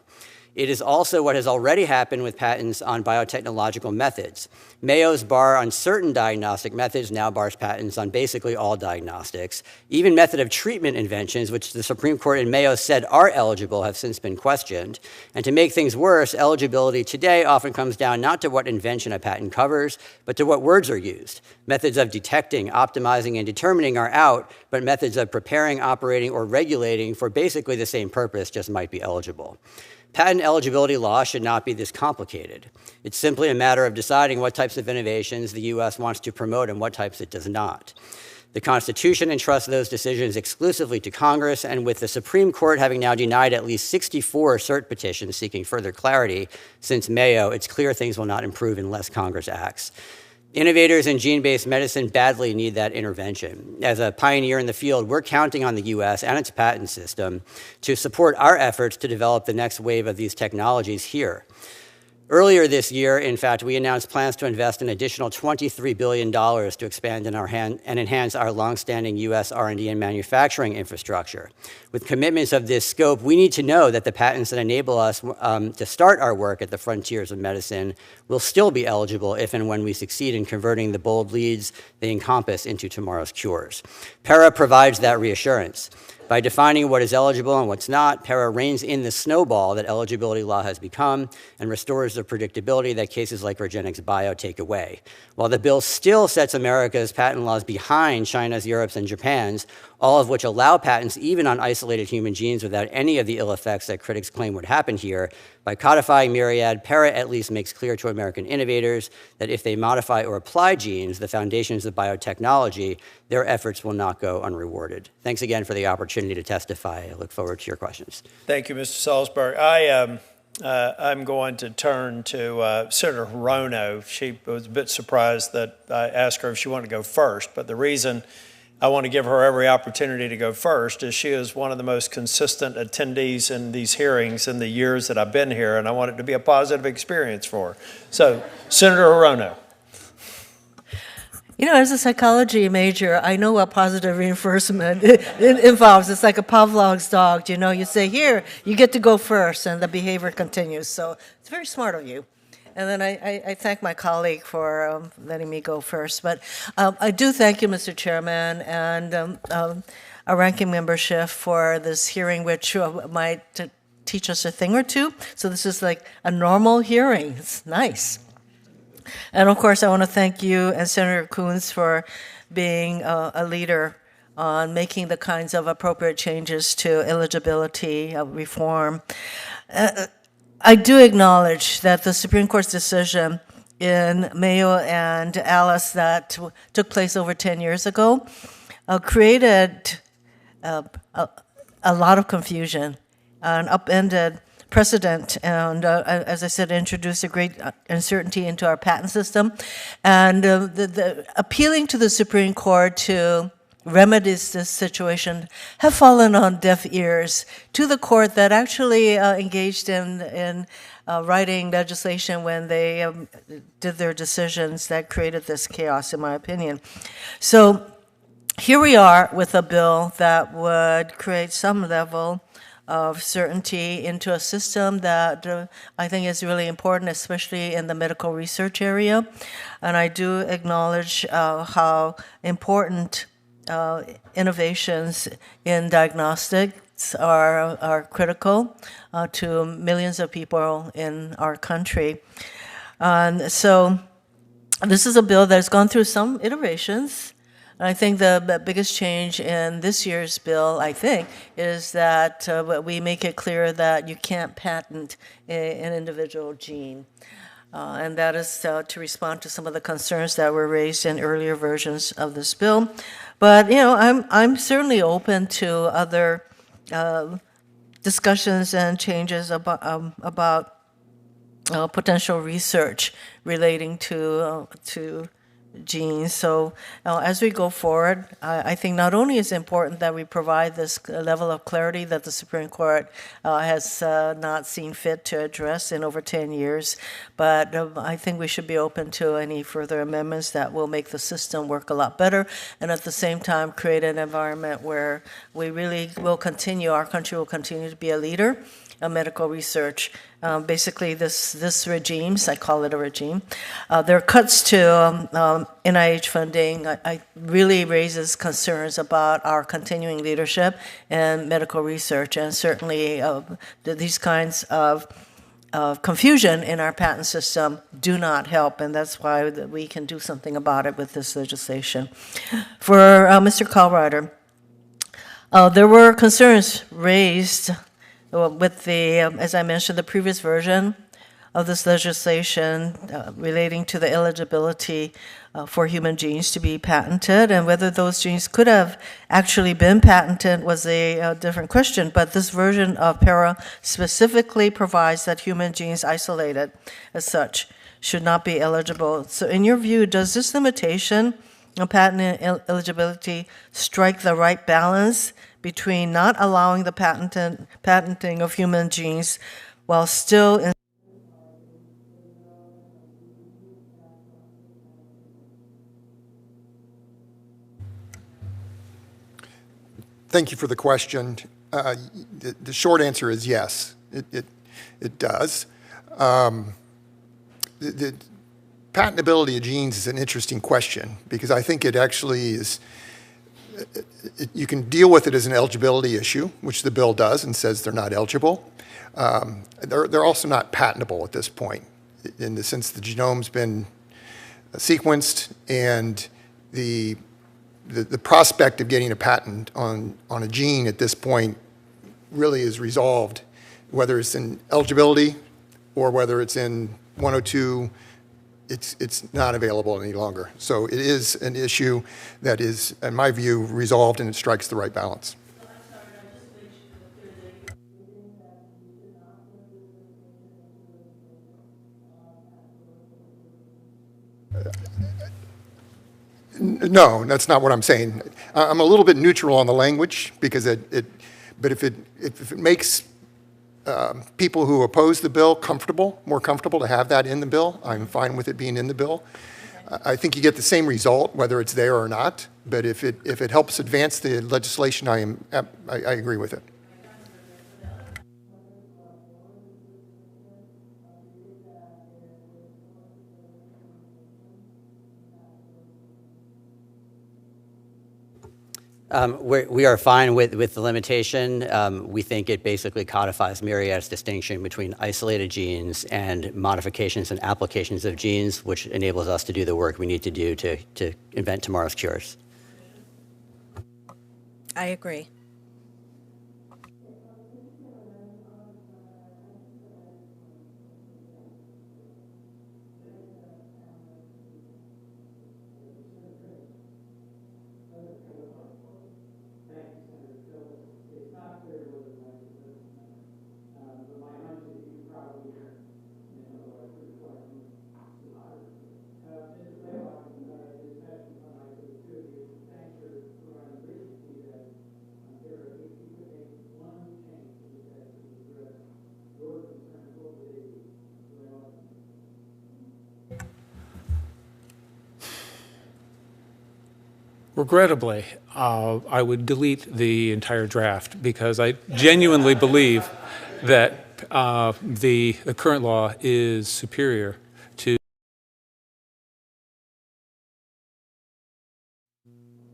It is also what has already happened with patents on biotechnological methods. Mayo's bar on certain diagnostic methods now bars patents on basically all diagnostics. Even method of treatment inventions, which the Supreme Court in Mayo said are eligible, have since been questioned. And to make things worse, eligibility today often comes down not to what invention a patent covers, but to what words are used. Methods of detecting, optimizing, and determining are out, but methods of preparing, operating, or regulating for basically the same purpose just might be eligible. Patent eligibility law should not be this complicated. It's simply a matter of deciding what types of innovations the U.S. wants to promote and what types it does not. The Constitution entrusts those decisions exclusively to Congress, and with the Supreme Court having now denied at least 64 cert petitions seeking further clarity since Mayo, it's clear things will not improve unless Congress acts. Innovators in gene-based medicine badly need that intervention. As a pioneer in the field, we're counting on the U.S. and its patent system to support our efforts to develop the next wave of these technologies here. Earlier this year, in fact, we announced plans to invest an additional $23 billion to expand and enhance our longstanding U.S. R&D and manufacturing infrastructure. With commitments of this scope, we need to know that the patents that enable us to start our work at the frontiers of medicine will still be eligible if and when we succeed in converting the bold leads they encompass into tomorrow's cures. PERA provides that reassurance. By defining what is eligible and what's not, PERA reins in the snowball that eligibility law has become and restores the predictability that cases like Regenxbio take away. While the bill still sets America's patent laws behind China's, Europe's, and Japan's, all of which allow patents even on isolated human genes without any of the ill effects that critics claim would happen here, by codifying Myriad, PERA at least makes clear to American innovators that if they modify or apply genes, the foundations of biotechnology, their efforts will not go unrewarded. Thanks again for the opportunity to testify. I look forward to your questions. Thank you, Mr. Salzberg. I'm going to turn to Senator Hirono. She was a bit surprised that I asked her if she wanted to go first, but the reason I want to give her every opportunity to go first is she is one of the most consistent attendees in these hearings in the years that I've been here, and I want it to be a positive experience for her. So, Senator Hirono. You know, as a psychology major, I know what positive reinforcement it involves. It's like a Pavlov's dog, you know, you say, here, you get to go first, and the behavior continues. So it's very smart of you. And then I thank my colleague for letting me go first. But I do thank you, Mr. Chairman, and our ranking member Schiff for this hearing, which might teach us a thing or two. So this is like a normal hearing. It's nice. And of course, I want to thank you and Senator Coons for being a leader on making the kinds of appropriate changes to eligibility reform. I do acknowledge that the Supreme Court's decision in Mayo and Alice that took place over 10 years ago created a lot of confusion and upended precedent, and as I said, introduced a great uncertainty into our patent system. And the appealing to the Supreme Court to remedy this situation have fallen on deaf ears to the court that actually engaged in writing legislation when they did their decisions that created this chaos, in my opinion. So here we are with a bill that would create some level of certainty into a system that I think is really important, especially in the medical research area. And I do acknowledge how important innovations in diagnostics are critical to millions of people in our country. And so this is a bill that's gone through some iterations. I think the biggest change in this year's bill, I think, is that we make it clear that you can't patent an individual gene. And that is to respond to some of the concerns that were raised in earlier versions of this bill. But, you know, I'm certainly open to other discussions and changes about potential research relating to genes. So as we go forward, I think not only is it important that we provide this level of clarity that the Supreme Court has not seen fit to address in over 10 years, but I think we should be open to any further amendments that will make the system work a lot better, and at the same time create an environment where we really will continue, our country will continue to be a leader of medical research. Basically, this regimes, I call it a regime, their cuts to NIH funding I really raises concerns about our continuing leadership in medical research, and certainly these kinds of confusion in our patent system do not help, and that's why we can do something about it with this legislation. For Mr. Kalrider, there were concerns raised with the, as I mentioned, the previous version of this legislation relating to the eligibility for human genes to be patented, and whether those genes could have actually been patented was a different question. But this version of PERA specifically provides that human genes isolated as such should not be eligible. So in your view, does this limitation on patent eligibility strike the right balance between not allowing the patenting of human genes while still Thank you for the question. The short answer is yes, it does. The patentability of genes is an interesting question because I think it actually is, you can deal with it as an eligibility issue, which the bill does and says they're not eligible. They're also not patentable at this point in the sense the genome's been sequenced, and the prospect of getting a patent on a gene at this point really is resolved, whether it's in eligibility or whether it's in 102. It's not available any longer. So it is an issue that is, in my view, resolved, and it strikes the right balance. No, that's not what I'm saying. I'm a little bit neutral on the language because but if it makes people who oppose the bill more comfortable to have that in the bill, I'm fine with it being in the bill. I think you get the same result whether it's there or not, but if it helps advance the legislation, I agree with it. We are fine with the limitation. We think it basically codifies Myriad's distinction between isolated genes and modifications and applications of genes, which enables us to do the work we need to do to invent tomorrow's cures. I agree. Regrettably, I would delete the entire draft because I genuinely believe that the current law is superior to.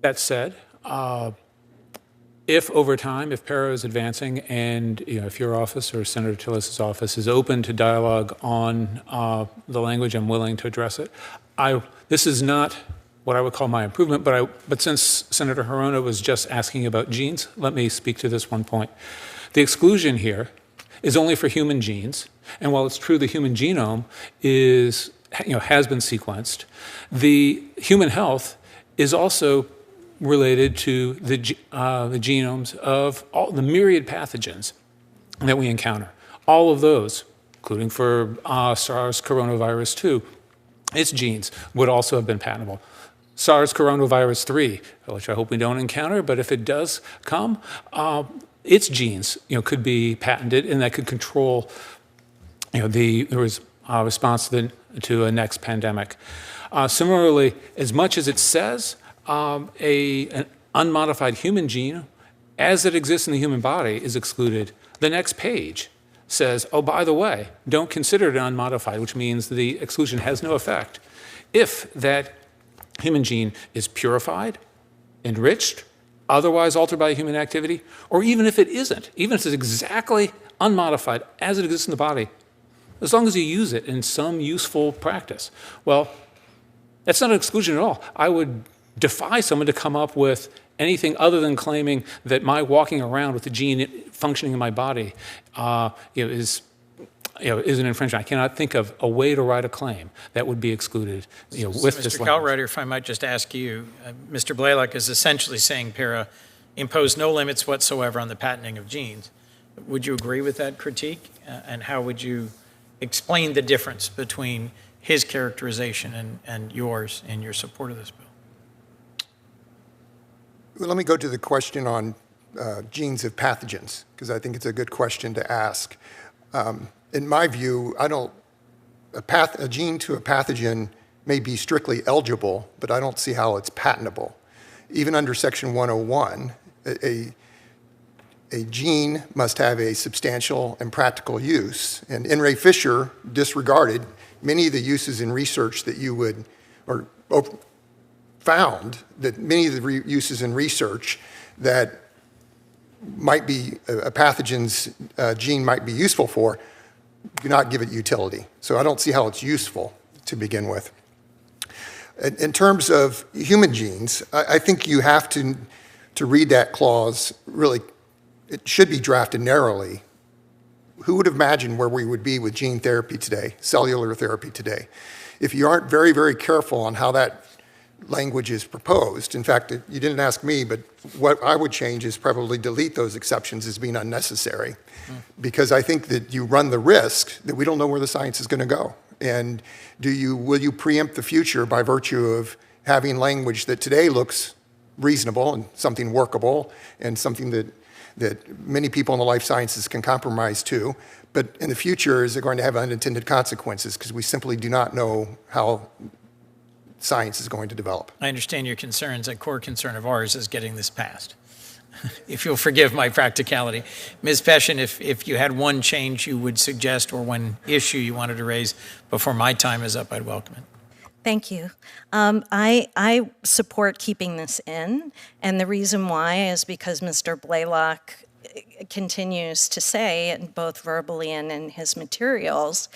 That said, if over time, if PERA is advancing and if your office or Senator Tillis's office is open to dialogue on the language, I'm willing to address it. This is not what I would call my improvement, but since Senator Hirona was just asking about genes, let me speak to this one point. The exclusion here is only for human genes, and while it's true the human genome is, has been sequenced, the human health is also related to the genomes of all the myriad pathogens that we encounter. All of those, including for SARS coronavirus 2, its genes would also have been patentable. SARS coronavirus 3, which I hope we don't encounter, but if it does come, its genes, could be patented, and that could control, the response to a next pandemic. Similarly, as much as it says an unmodified human gene, as it exists in the human body, is excluded, the next page says, oh, by the way, don't consider it unmodified, which means the exclusion has no effect if that human gene is purified, enriched, otherwise altered by human activity, or even if it isn't, even if it's exactly unmodified as it exists in the body, as long as you use it in some useful practice. Well, that's not an exclusion at all. I would defy someone to come up with anything other than claiming that my walking around with the gene functioning in my body is an infringement. I cannot think of a way to write a claim that would be excluded with this language. Mr. Calwriter, if I might just ask you, Mr. Blaylock is essentially saying PERA imposed no limits whatsoever on the patenting of genes. Would you agree with that critique? And how would you explain the difference between his characterization and yours in your support of this bill? Well, let me go to the question on genes of pathogens, because I think it's a good question to ask. In my view, a gene to a pathogen may be strictly eligible, but I don't see how it's patentable. Even under Section 101, a gene must have a substantial and practical use. And N. Ray Fisher disregarded many of the uses in research that you would, or found that many of the uses in research that might be a pathogen's gene might be useful for, do not give it utility. So I don't see how it's useful to begin with. In terms of human genes, I think you have to read that clause really, it should be drafted narrowly. Who would imagine where we would be with gene therapy today, cellular therapy today? If you aren't very, very careful on how that language is proposed, in fact, you didn't ask me, but what I would change is probably delete those exceptions as being unnecessary, because I think that you run the risk that we don't know where the science is going to go. And will you preempt the future by virtue of having language that today looks reasonable and something workable and something that many people in the life sciences can compromise to, but in the future, is it going to have unintended consequences? Because we simply do not know how science is going to develop. I understand your concerns. A core concern of ours is getting this passed. If you'll forgive my practicality. Ms. Peshin, if you had one change you would suggest or one issue you wanted to raise before my time is up, I'd welcome it. Thank you. I support keeping this in, and the reason why is because Mr. Blaylock continues to say, both verbally and in his materials,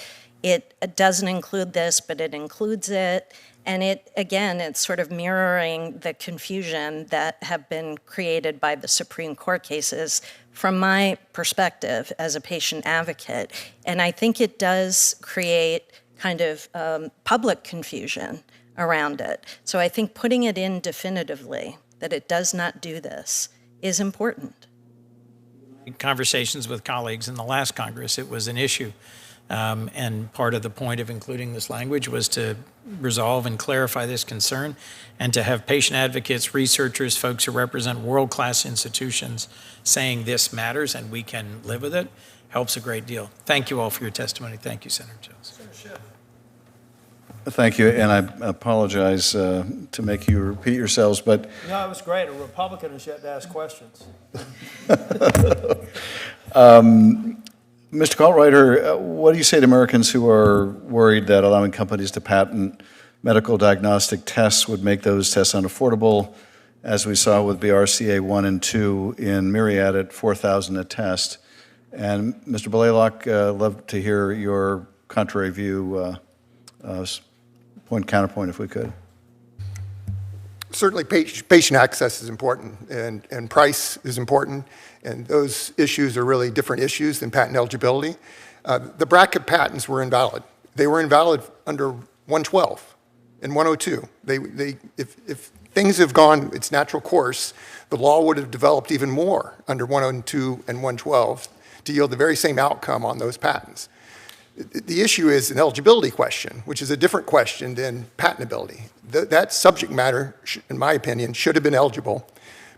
it doesn't include this, but it includes it. And it's sort of mirroring the confusion that have been created by the Supreme Court cases from my perspective as a patient advocate. And I think it does create kind of public confusion around it. So I think putting it in definitively, that it does not do this, is important. In conversations with colleagues in the last Congress, it was an issue. And part of the point of including this language was to resolve and clarify this concern and to have patient advocates, researchers, folks who represent world-class institutions saying this matters and we can live with it helps a great deal. Thank you all for your testimony. Thank you, Senator Jones. Thank you, and I apologize to make you repeat yourselves, but... No, it was great. A Republican has yet to ask questions. Mr. Kaltwriter, what do you say to Americans who are worried that allowing companies to patent medical diagnostic tests would make those tests unaffordable, as we saw with BRCA 1 and 2 in Myriad at $4,000 a test? And Mr. Blaylock, love to hear your contrary view, counterpoint, if we could. Certainly patient access is important, and price is important, and those issues are really different issues than patent eligibility. The bracket patents were invalid. They were invalid under 112 and 102. If things have gone its natural course, the law would have developed even more under 102 and 112 to yield the very same outcome on those patents. The issue is an eligibility question, which is a different question than patentability. That subject matter, in my opinion, should have been eligible,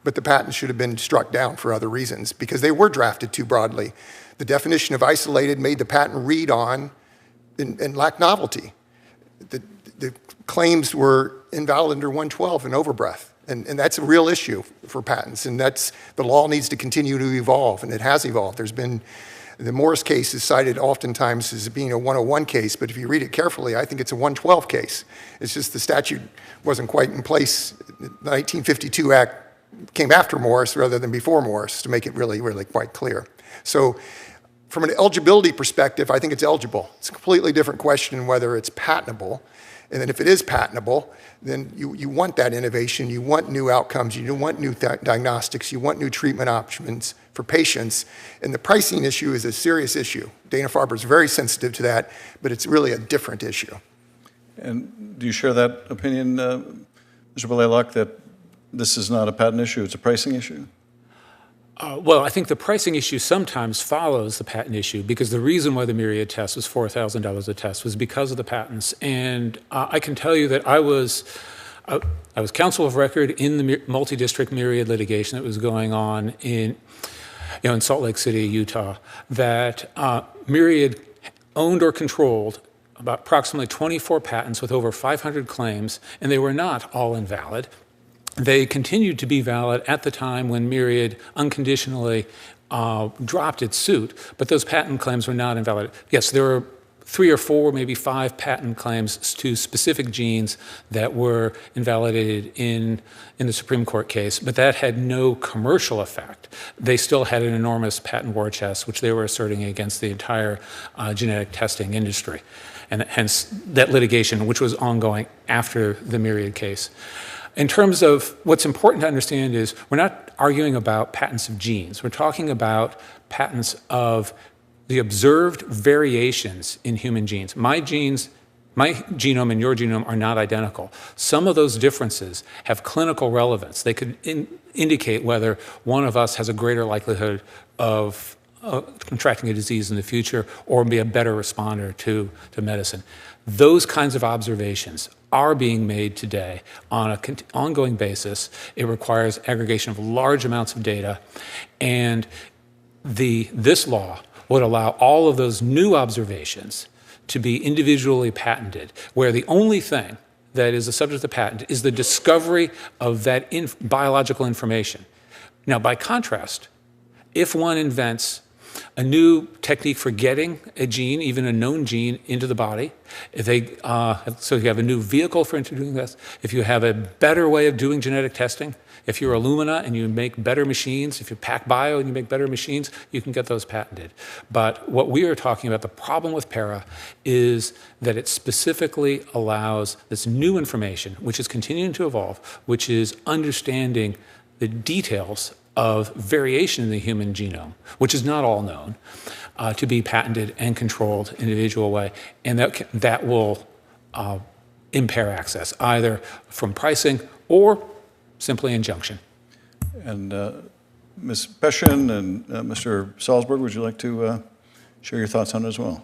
but the patents should have been struck down for other reasons because they were drafted too broadly. The definition of isolated made the patent read on and lack novelty. The claims were invalid under 112 and overbreath, and that's a real issue for patents, and the law needs to continue to evolve, and it has evolved. The Morris case is cited oftentimes as being a 101 case, but if you read it carefully, I think it's a 112 case. It's just the statute wasn't quite in place. The 1952 Act came after Morris rather than before Morris to make it really, really quite clear. So from an eligibility perspective, I think it's eligible. It's a completely different question whether it's patentable. And then if it is patentable, then you want that innovation, you want new outcomes, you want new diagnostics, you want new treatment options for patients. And the pricing issue is a serious issue. Dana-Farber is very sensitive to that, but it's really a different issue. And do you share that opinion, Mr. Blaylock, that this is not a patent issue, it's a pricing issue? Well, I think the pricing issue sometimes follows the patent issue because the reason why the Myriad test was $4,000 a test was because of the patents. And I can tell you that I was counsel of record in the multi-district Myriad litigation that was going on in Salt Lake City, Utah, that Myriad owned or controlled about approximately 24 patents with over 500 claims, and they were not all invalid. They continued to be valid at the time when Myriad unconditionally dropped its suit, but those patent claims were not invalid. Yes, there were 3 or 4, maybe 5 patent claims to specific genes that were invalidated in the Supreme Court case, but that had no commercial effect. They still had an enormous patent war chest, which they were asserting against the entire genetic testing industry, and hence that litigation, which was ongoing after the Myriad case. In terms of what's important to understand is we're not arguing about patents of genes. We're talking about patents of the observed variations in human genes. My genome and your genome are not identical. Some of those differences have clinical relevance. They could indicate whether one of us has a greater likelihood of contracting a disease in the future or be a better responder to medicine. Those kinds of observations are being made today on an ongoing basis. It requires aggregation of large amounts of data, and this law would allow all of those new observations to be individually patented, where the only thing that is the subject of patent is the discovery of that biological information. Now, by contrast, if one invents a new technique for getting a gene, even a known gene, into the body, so you have a new vehicle for doing this, if you have a better way of doing genetic testing, if you're Illumina and you make better machines, if you pack bio and you make better machines, you can get those patented. But what we are talking about, the problem with PERA, is that it specifically allows this new information, which is continuing to evolve, which is understanding the details of variation in the human genome, which is not all known, to be patented and controlled in an individual way. And that will impair access, either from pricing or simply injunction. And Ms. Peshin and Mr. Salzberg, would you like to share your thoughts on it as well?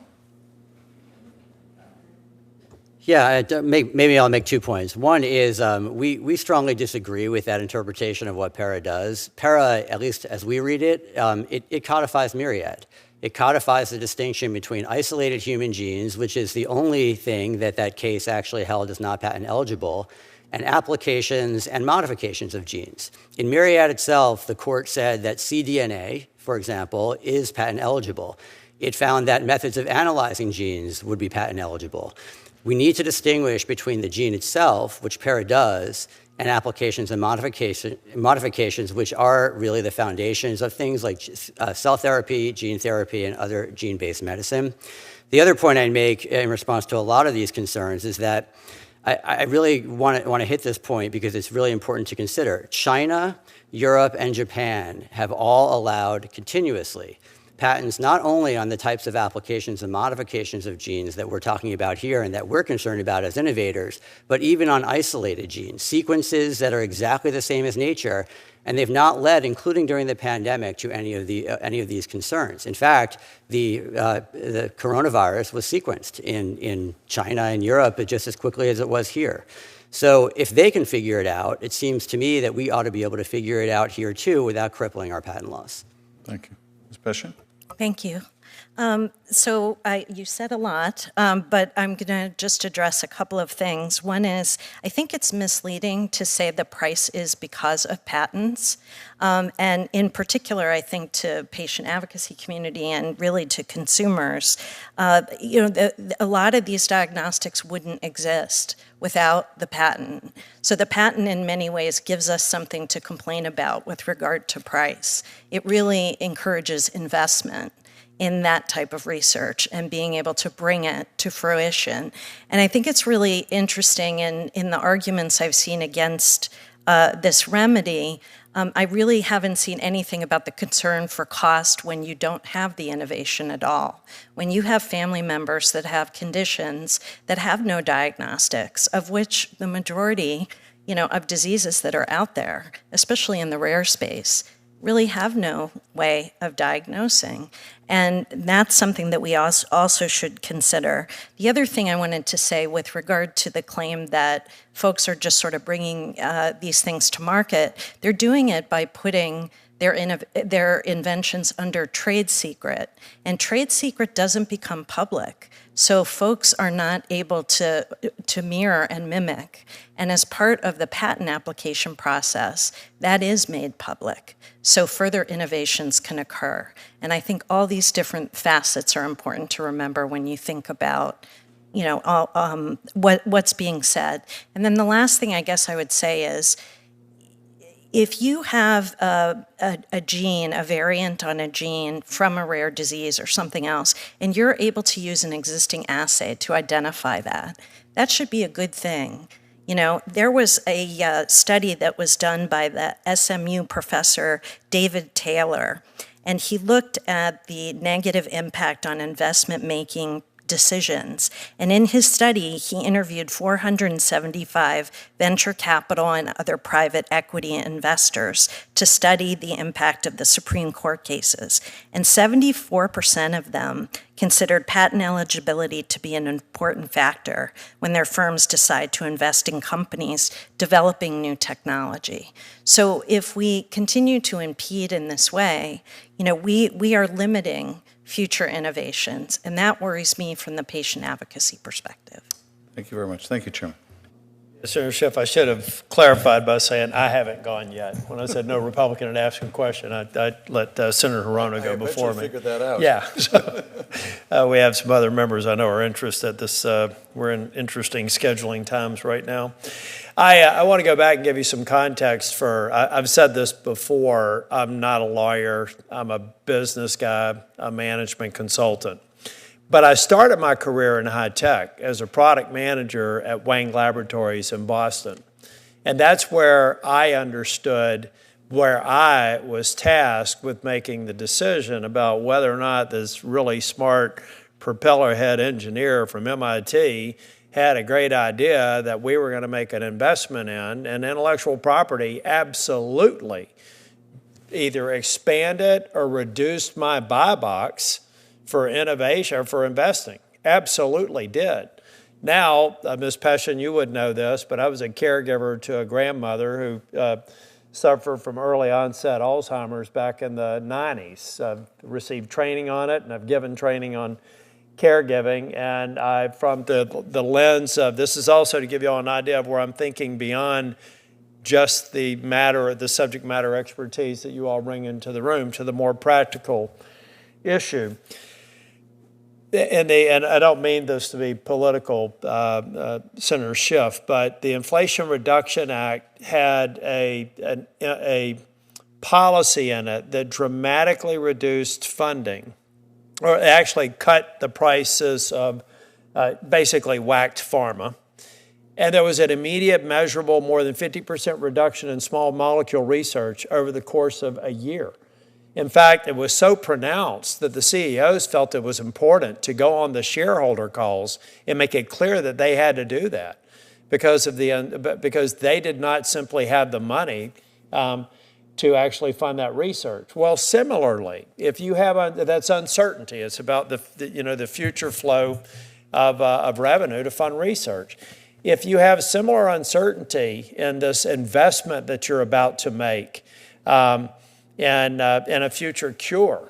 Yeah, maybe I'll make 2 points. One is we strongly disagree with that interpretation of what PERA does. PERA, at least as we read it, it codifies myriad. It codifies the distinction between isolated human genes, which is the only thing that case actually held is not patent eligible, and applications and modifications of genes. In myriad itself, the court said that cDNA, for example, is patent eligible. It found that methods of analyzing genes would be patent eligible. We need to distinguish between the gene itself, which PERA does, and applications and modifications, which are really the foundations of things like cell therapy, gene therapy, and other gene-based medicine. The other point I'd make in response to a lot of these concerns is that I really want to hit this point because it's really important to consider. China, Europe, and Japan have all allowed continuously patents not only on the types of applications and modifications of genes that we're talking about here and that we're concerned about as innovators, but even on isolated genes, sequences that are exactly the same as nature, and they've not led, including during the pandemic, to any of these concerns. In fact, the coronavirus was sequenced in China and Europe just as quickly as it was here. So if they can figure it out, it seems to me that we ought to be able to figure it out here too without crippling our patent laws. Thank you. Ms. Peshin? Thank you. You said a lot, but I'm going to just address a couple of things. One is, I think it's misleading to say the price is because of patents. And in particular, I think to patient advocacy community and really to consumers, a lot of these diagnostics wouldn't exist without the patent. So the patent in many ways gives us something to complain about with regard to price. It really encourages investment in that type of research and being able to bring it to fruition. And I think it's really interesting in the arguments I've seen against this remedy, I really haven't seen anything about the concern for cost when you don't have the innovation at all. When you have family members that have conditions that have no diagnostics, of which the majority, of diseases that are out there, especially in the rare space, really have no way of diagnosing. And that's something that we also should consider. The other thing I wanted to say with regard to the claim that folks are just sort of bringing these things to market, they're doing it by putting their inventions under trade secret. And trade secret doesn't become public. So folks are not able to mirror and mimic. And as part of the patent application process, that is made public. So further innovations can occur. And I think all these different facets are important to remember when you think about what's being said. And then the last thing I guess I would say is, if you have a gene, a variant on a gene from a rare disease or something else, and you're able to use an existing assay to identify that, that should be a good thing. There was a study that was done by the SMU professor David Taylor, and he looked at the negative impact on investment making decisions. And in his study, he interviewed 475 venture capital and other private equity investors to study the impact of the Supreme Court cases. And 74% of them considered patent eligibility to be an important factor when their firms decide to invest in companies developing new technology. So if we continue to impede in this way, we are limiting future innovations, and that worries me from the patient advocacy perspective. Thank you very much. Thank you, Chairman. Senator Schiff, I should have clarified by saying I haven't gone yet. When I said no Republican had asked a question, I let Senator Hirono go before me. I figured that out. Yeah. So, we have some other members I know are interested. We're in interesting scheduling times right now. I want to go back and give you some context for, I've said this before, I'm not a lawyer. I'm a business guy, a management consultant. But I started my career in high tech as a product manager at Wang Laboratories in Boston. And that's where I understood, where I was tasked with making the decision about whether or not this really smart propeller head engineer from MIT had a great idea that we were going to make an investment in, and intellectual property absolutely either expanded or reduced my buy box for innovation, for investing. Absolutely did. Now, Ms. Peshin, you would know this, but I was a caregiver to a grandmother who suffered from early onset Alzheimer's back in the 90s. I've received training on it, and I've given training on caregiving, and from the lens of, this is also to give you all an idea of where I'm thinking beyond just the subject matter expertise that you all bring into the room, to the more practical issue. And I don't mean this to be political, Senator Schiff, but the Inflation Reduction Act had a policy in it that dramatically reduced funding, or actually cut the prices of, basically whacked pharma. And there was an immediate, measurable, more than 50% reduction in small molecule research over the course of a year. In fact, it was so pronounced that the CEOs felt it was important to go on the shareholder calls and make it clear that they had to do that because they did not simply have the money to actually fund that research. Well, similarly, if you have that's uncertainty, it's about the future flow of revenue to fund research. If you have similar uncertainty in this investment that you're about to make, and a future cure.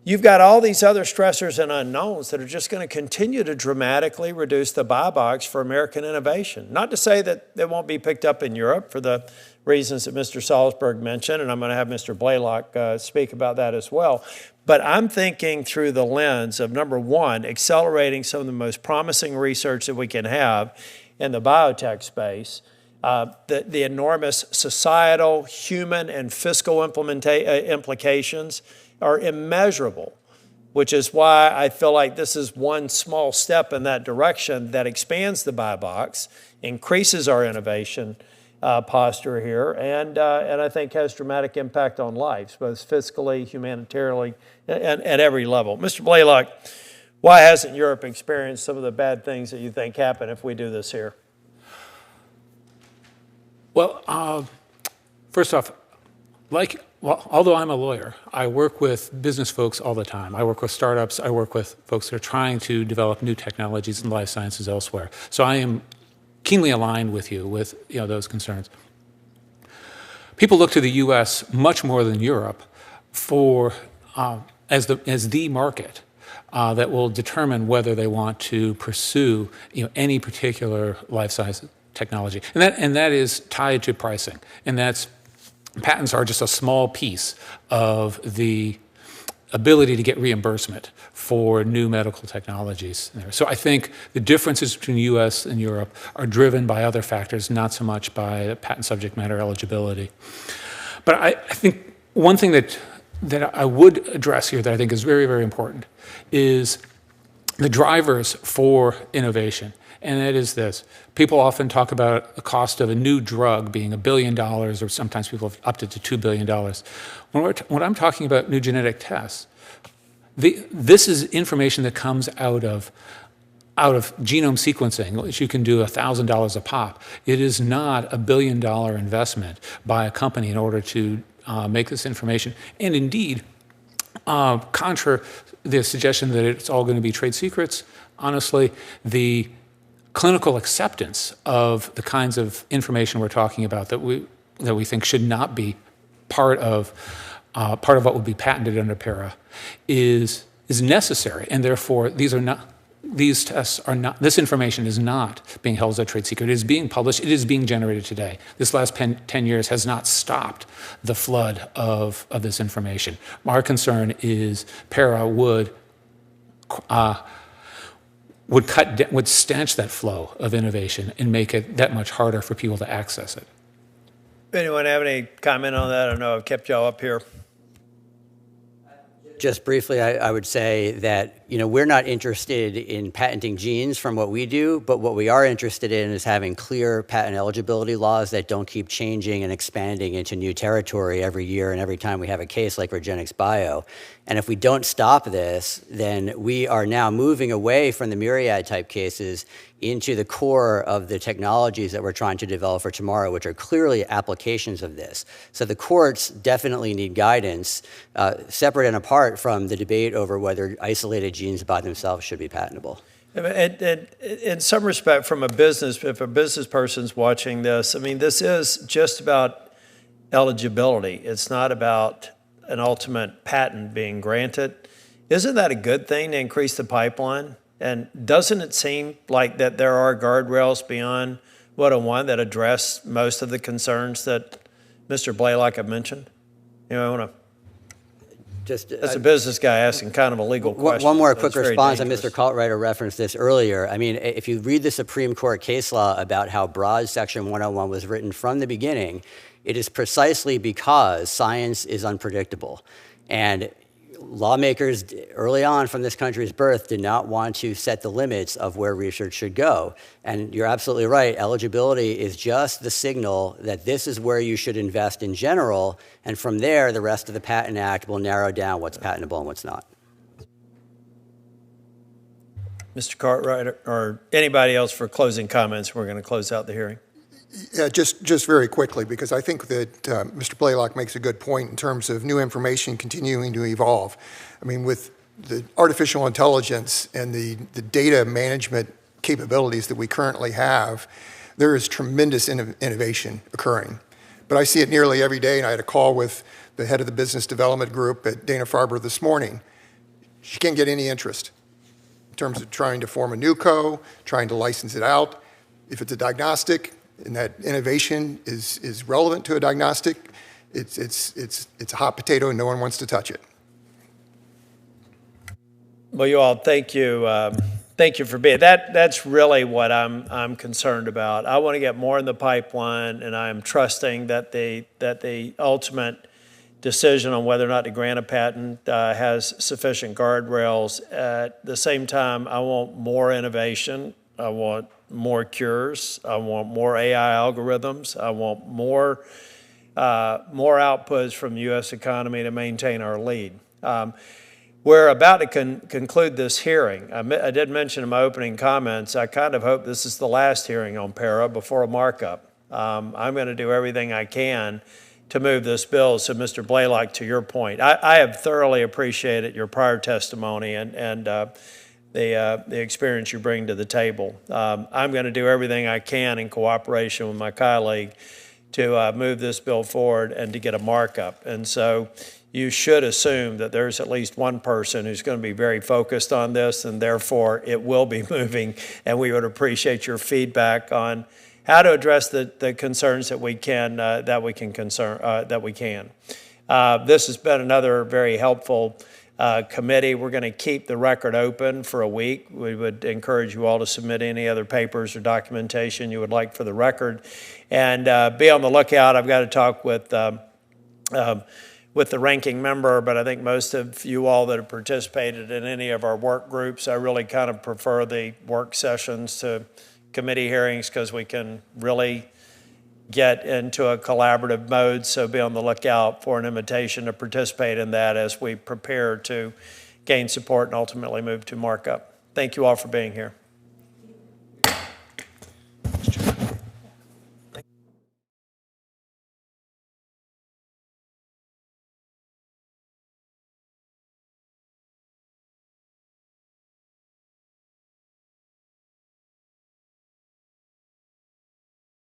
You've got all these other stressors and unknowns that are just going to continue to dramatically reduce the buy box for American innovation. Not to say that it won't be picked up in Europe for the reasons that Mr. Salzberg mentioned, and I'm going to have Mr. Blaylock speak about that as well. But I'm thinking through the lens of, number one, accelerating some of the most promising research that we can have in the biotech space. The enormous societal, human, and fiscal implications are immeasurable, which is why I feel like this is one small step in that direction that expands the buy box, increases our innovation posture here, and I think has dramatic impact on lives, both fiscally, humanitarianly, and at every level. Mr. Blaylock, why hasn't Europe experienced some of the bad things that you think happen if we do this here? Well, first off, although I'm a lawyer, I work with business folks all the time. I work with startups. I work with folks that are trying to develop new technologies in life sciences elsewhere. So I am keenly aligned with you with those concerns. People look to the U.S. much more than Europe for as the market that will determine whether they want to pursue any particular life science technology, and that is tied to pricing, and patents are just a small piece of the ability to get reimbursement for new medical technologies. So I think the differences between the U.S. and Europe are driven by other factors, not so much by patent subject matter eligibility. But I think one thing that I would address here that I think is very, very important is the drivers for innovation. And it is this. People often talk about the cost of a new drug being $1 billion, or sometimes people have upped it to $2 billion. When I'm talking about new genetic tests, This is information that comes out of genome sequencing, which you can do $1,000 a pop. It is not a $1 billion investment by a company in order to make this information. And indeed, contra the suggestion that it's all going to be trade secrets, honestly, the clinical acceptance of the kinds of information we're talking about that we think should not be part of what would be patented under PERA is necessary, and therefore these tests are not, this information is not being held as a trade secret. It is being published. It is being generated today. This last 10 years has not stopped the flood of this information. Our concern is PERA would stanch that flow of innovation and make it that much harder for people to access it. Anyone have any comment on that? I know I've kept y'all up here. Just briefly, I would say that, we're not interested in patenting genes from what we do, but what we are interested in is having clear patent eligibility laws that don't keep changing and expanding into new territory every year and every time we have a case like Regenexx Bio. And if we don't stop this, then we are now moving away from the myriad type cases into the core of the technologies that we're trying to develop for tomorrow, which are clearly applications of this. So the courts definitely need guidance, separate and apart from the debate over whether isolated genes by themselves should be patentable. In some respect, from if a business person's watching this, I mean, this is just about eligibility. It's not about an ultimate patent being granted. Isn't that a good thing to increase the pipeline? And doesn't it seem like that there are guardrails beyond 101 that address most of the concerns that Mr. Blaylock had mentioned? I want to, as a business guy asking kind of a legal question. One more quick response, and Mr. Kaltwriter referenced this earlier. I mean, if you read the Supreme Court case law about how broad Section 101 was written from the beginning, it is precisely because science is unpredictable. And lawmakers early on from this country's birth did not want to set the limits of where research should go. And you're absolutely right, eligibility is just the signal that this is where you should invest in general, and from there, the rest of the Patent Act will narrow down what's patentable and what's not. Mr. Cartwright, or anybody else for closing comments? We're going to close out the hearing. Yeah, just very quickly, because I think that Mr. Blaylock makes a good point in terms of new information continuing to evolve. I mean, with the artificial intelligence and the data management capabilities that we currently have, there is tremendous innovation occurring. But I see it nearly every day, and I had a call with the head of the business development group at Dana-Farber this morning. She can't get any interest in terms of trying to form a new co, trying to license it out. If it's a diagnostic, and that innovation is relevant to a diagnostic, it's a hot potato and no one wants to touch it. Well, you all, thank you. Thank you for being that's really what I'm concerned about. I want to get more in the pipeline, and I am trusting that the ultimate decision on whether or not to grant a patent has sufficient guardrails. At the same time, I want more innovation. I want more cures. I want more AI algorithms. I want more outputs from the U.S. economy to maintain our lead. We're about to conclude this hearing. I did mention in my opening comments, I kind of hope this is the last hearing on PERA before a markup. I'm going to do everything I can to move this bill. So, Mr. Blaylock, to your point, I have thoroughly appreciated your prior testimony and the experience you bring to the table. I'm going to do everything I can in cooperation with my colleague to move this bill forward and to get a markup. And so you should assume that there's at least one person who's going to be very focused on this, and therefore it will be moving, and we would appreciate your feedback on how to address the concerns that we can. This has been another very helpful committee. We're going to keep the record open for a week. We would encourage you all to submit any other papers or documentation you would like for the record, and be on the lookout. I've got to talk with the ranking member, but I think most of you all that have participated in any of our work groups, I really kind of prefer the work sessions to committee hearings because we can really get into a collaborative mode. So be on the lookout for an invitation to participate in that as we prepare to gain support and ultimately move to markup. Thank you all for being here.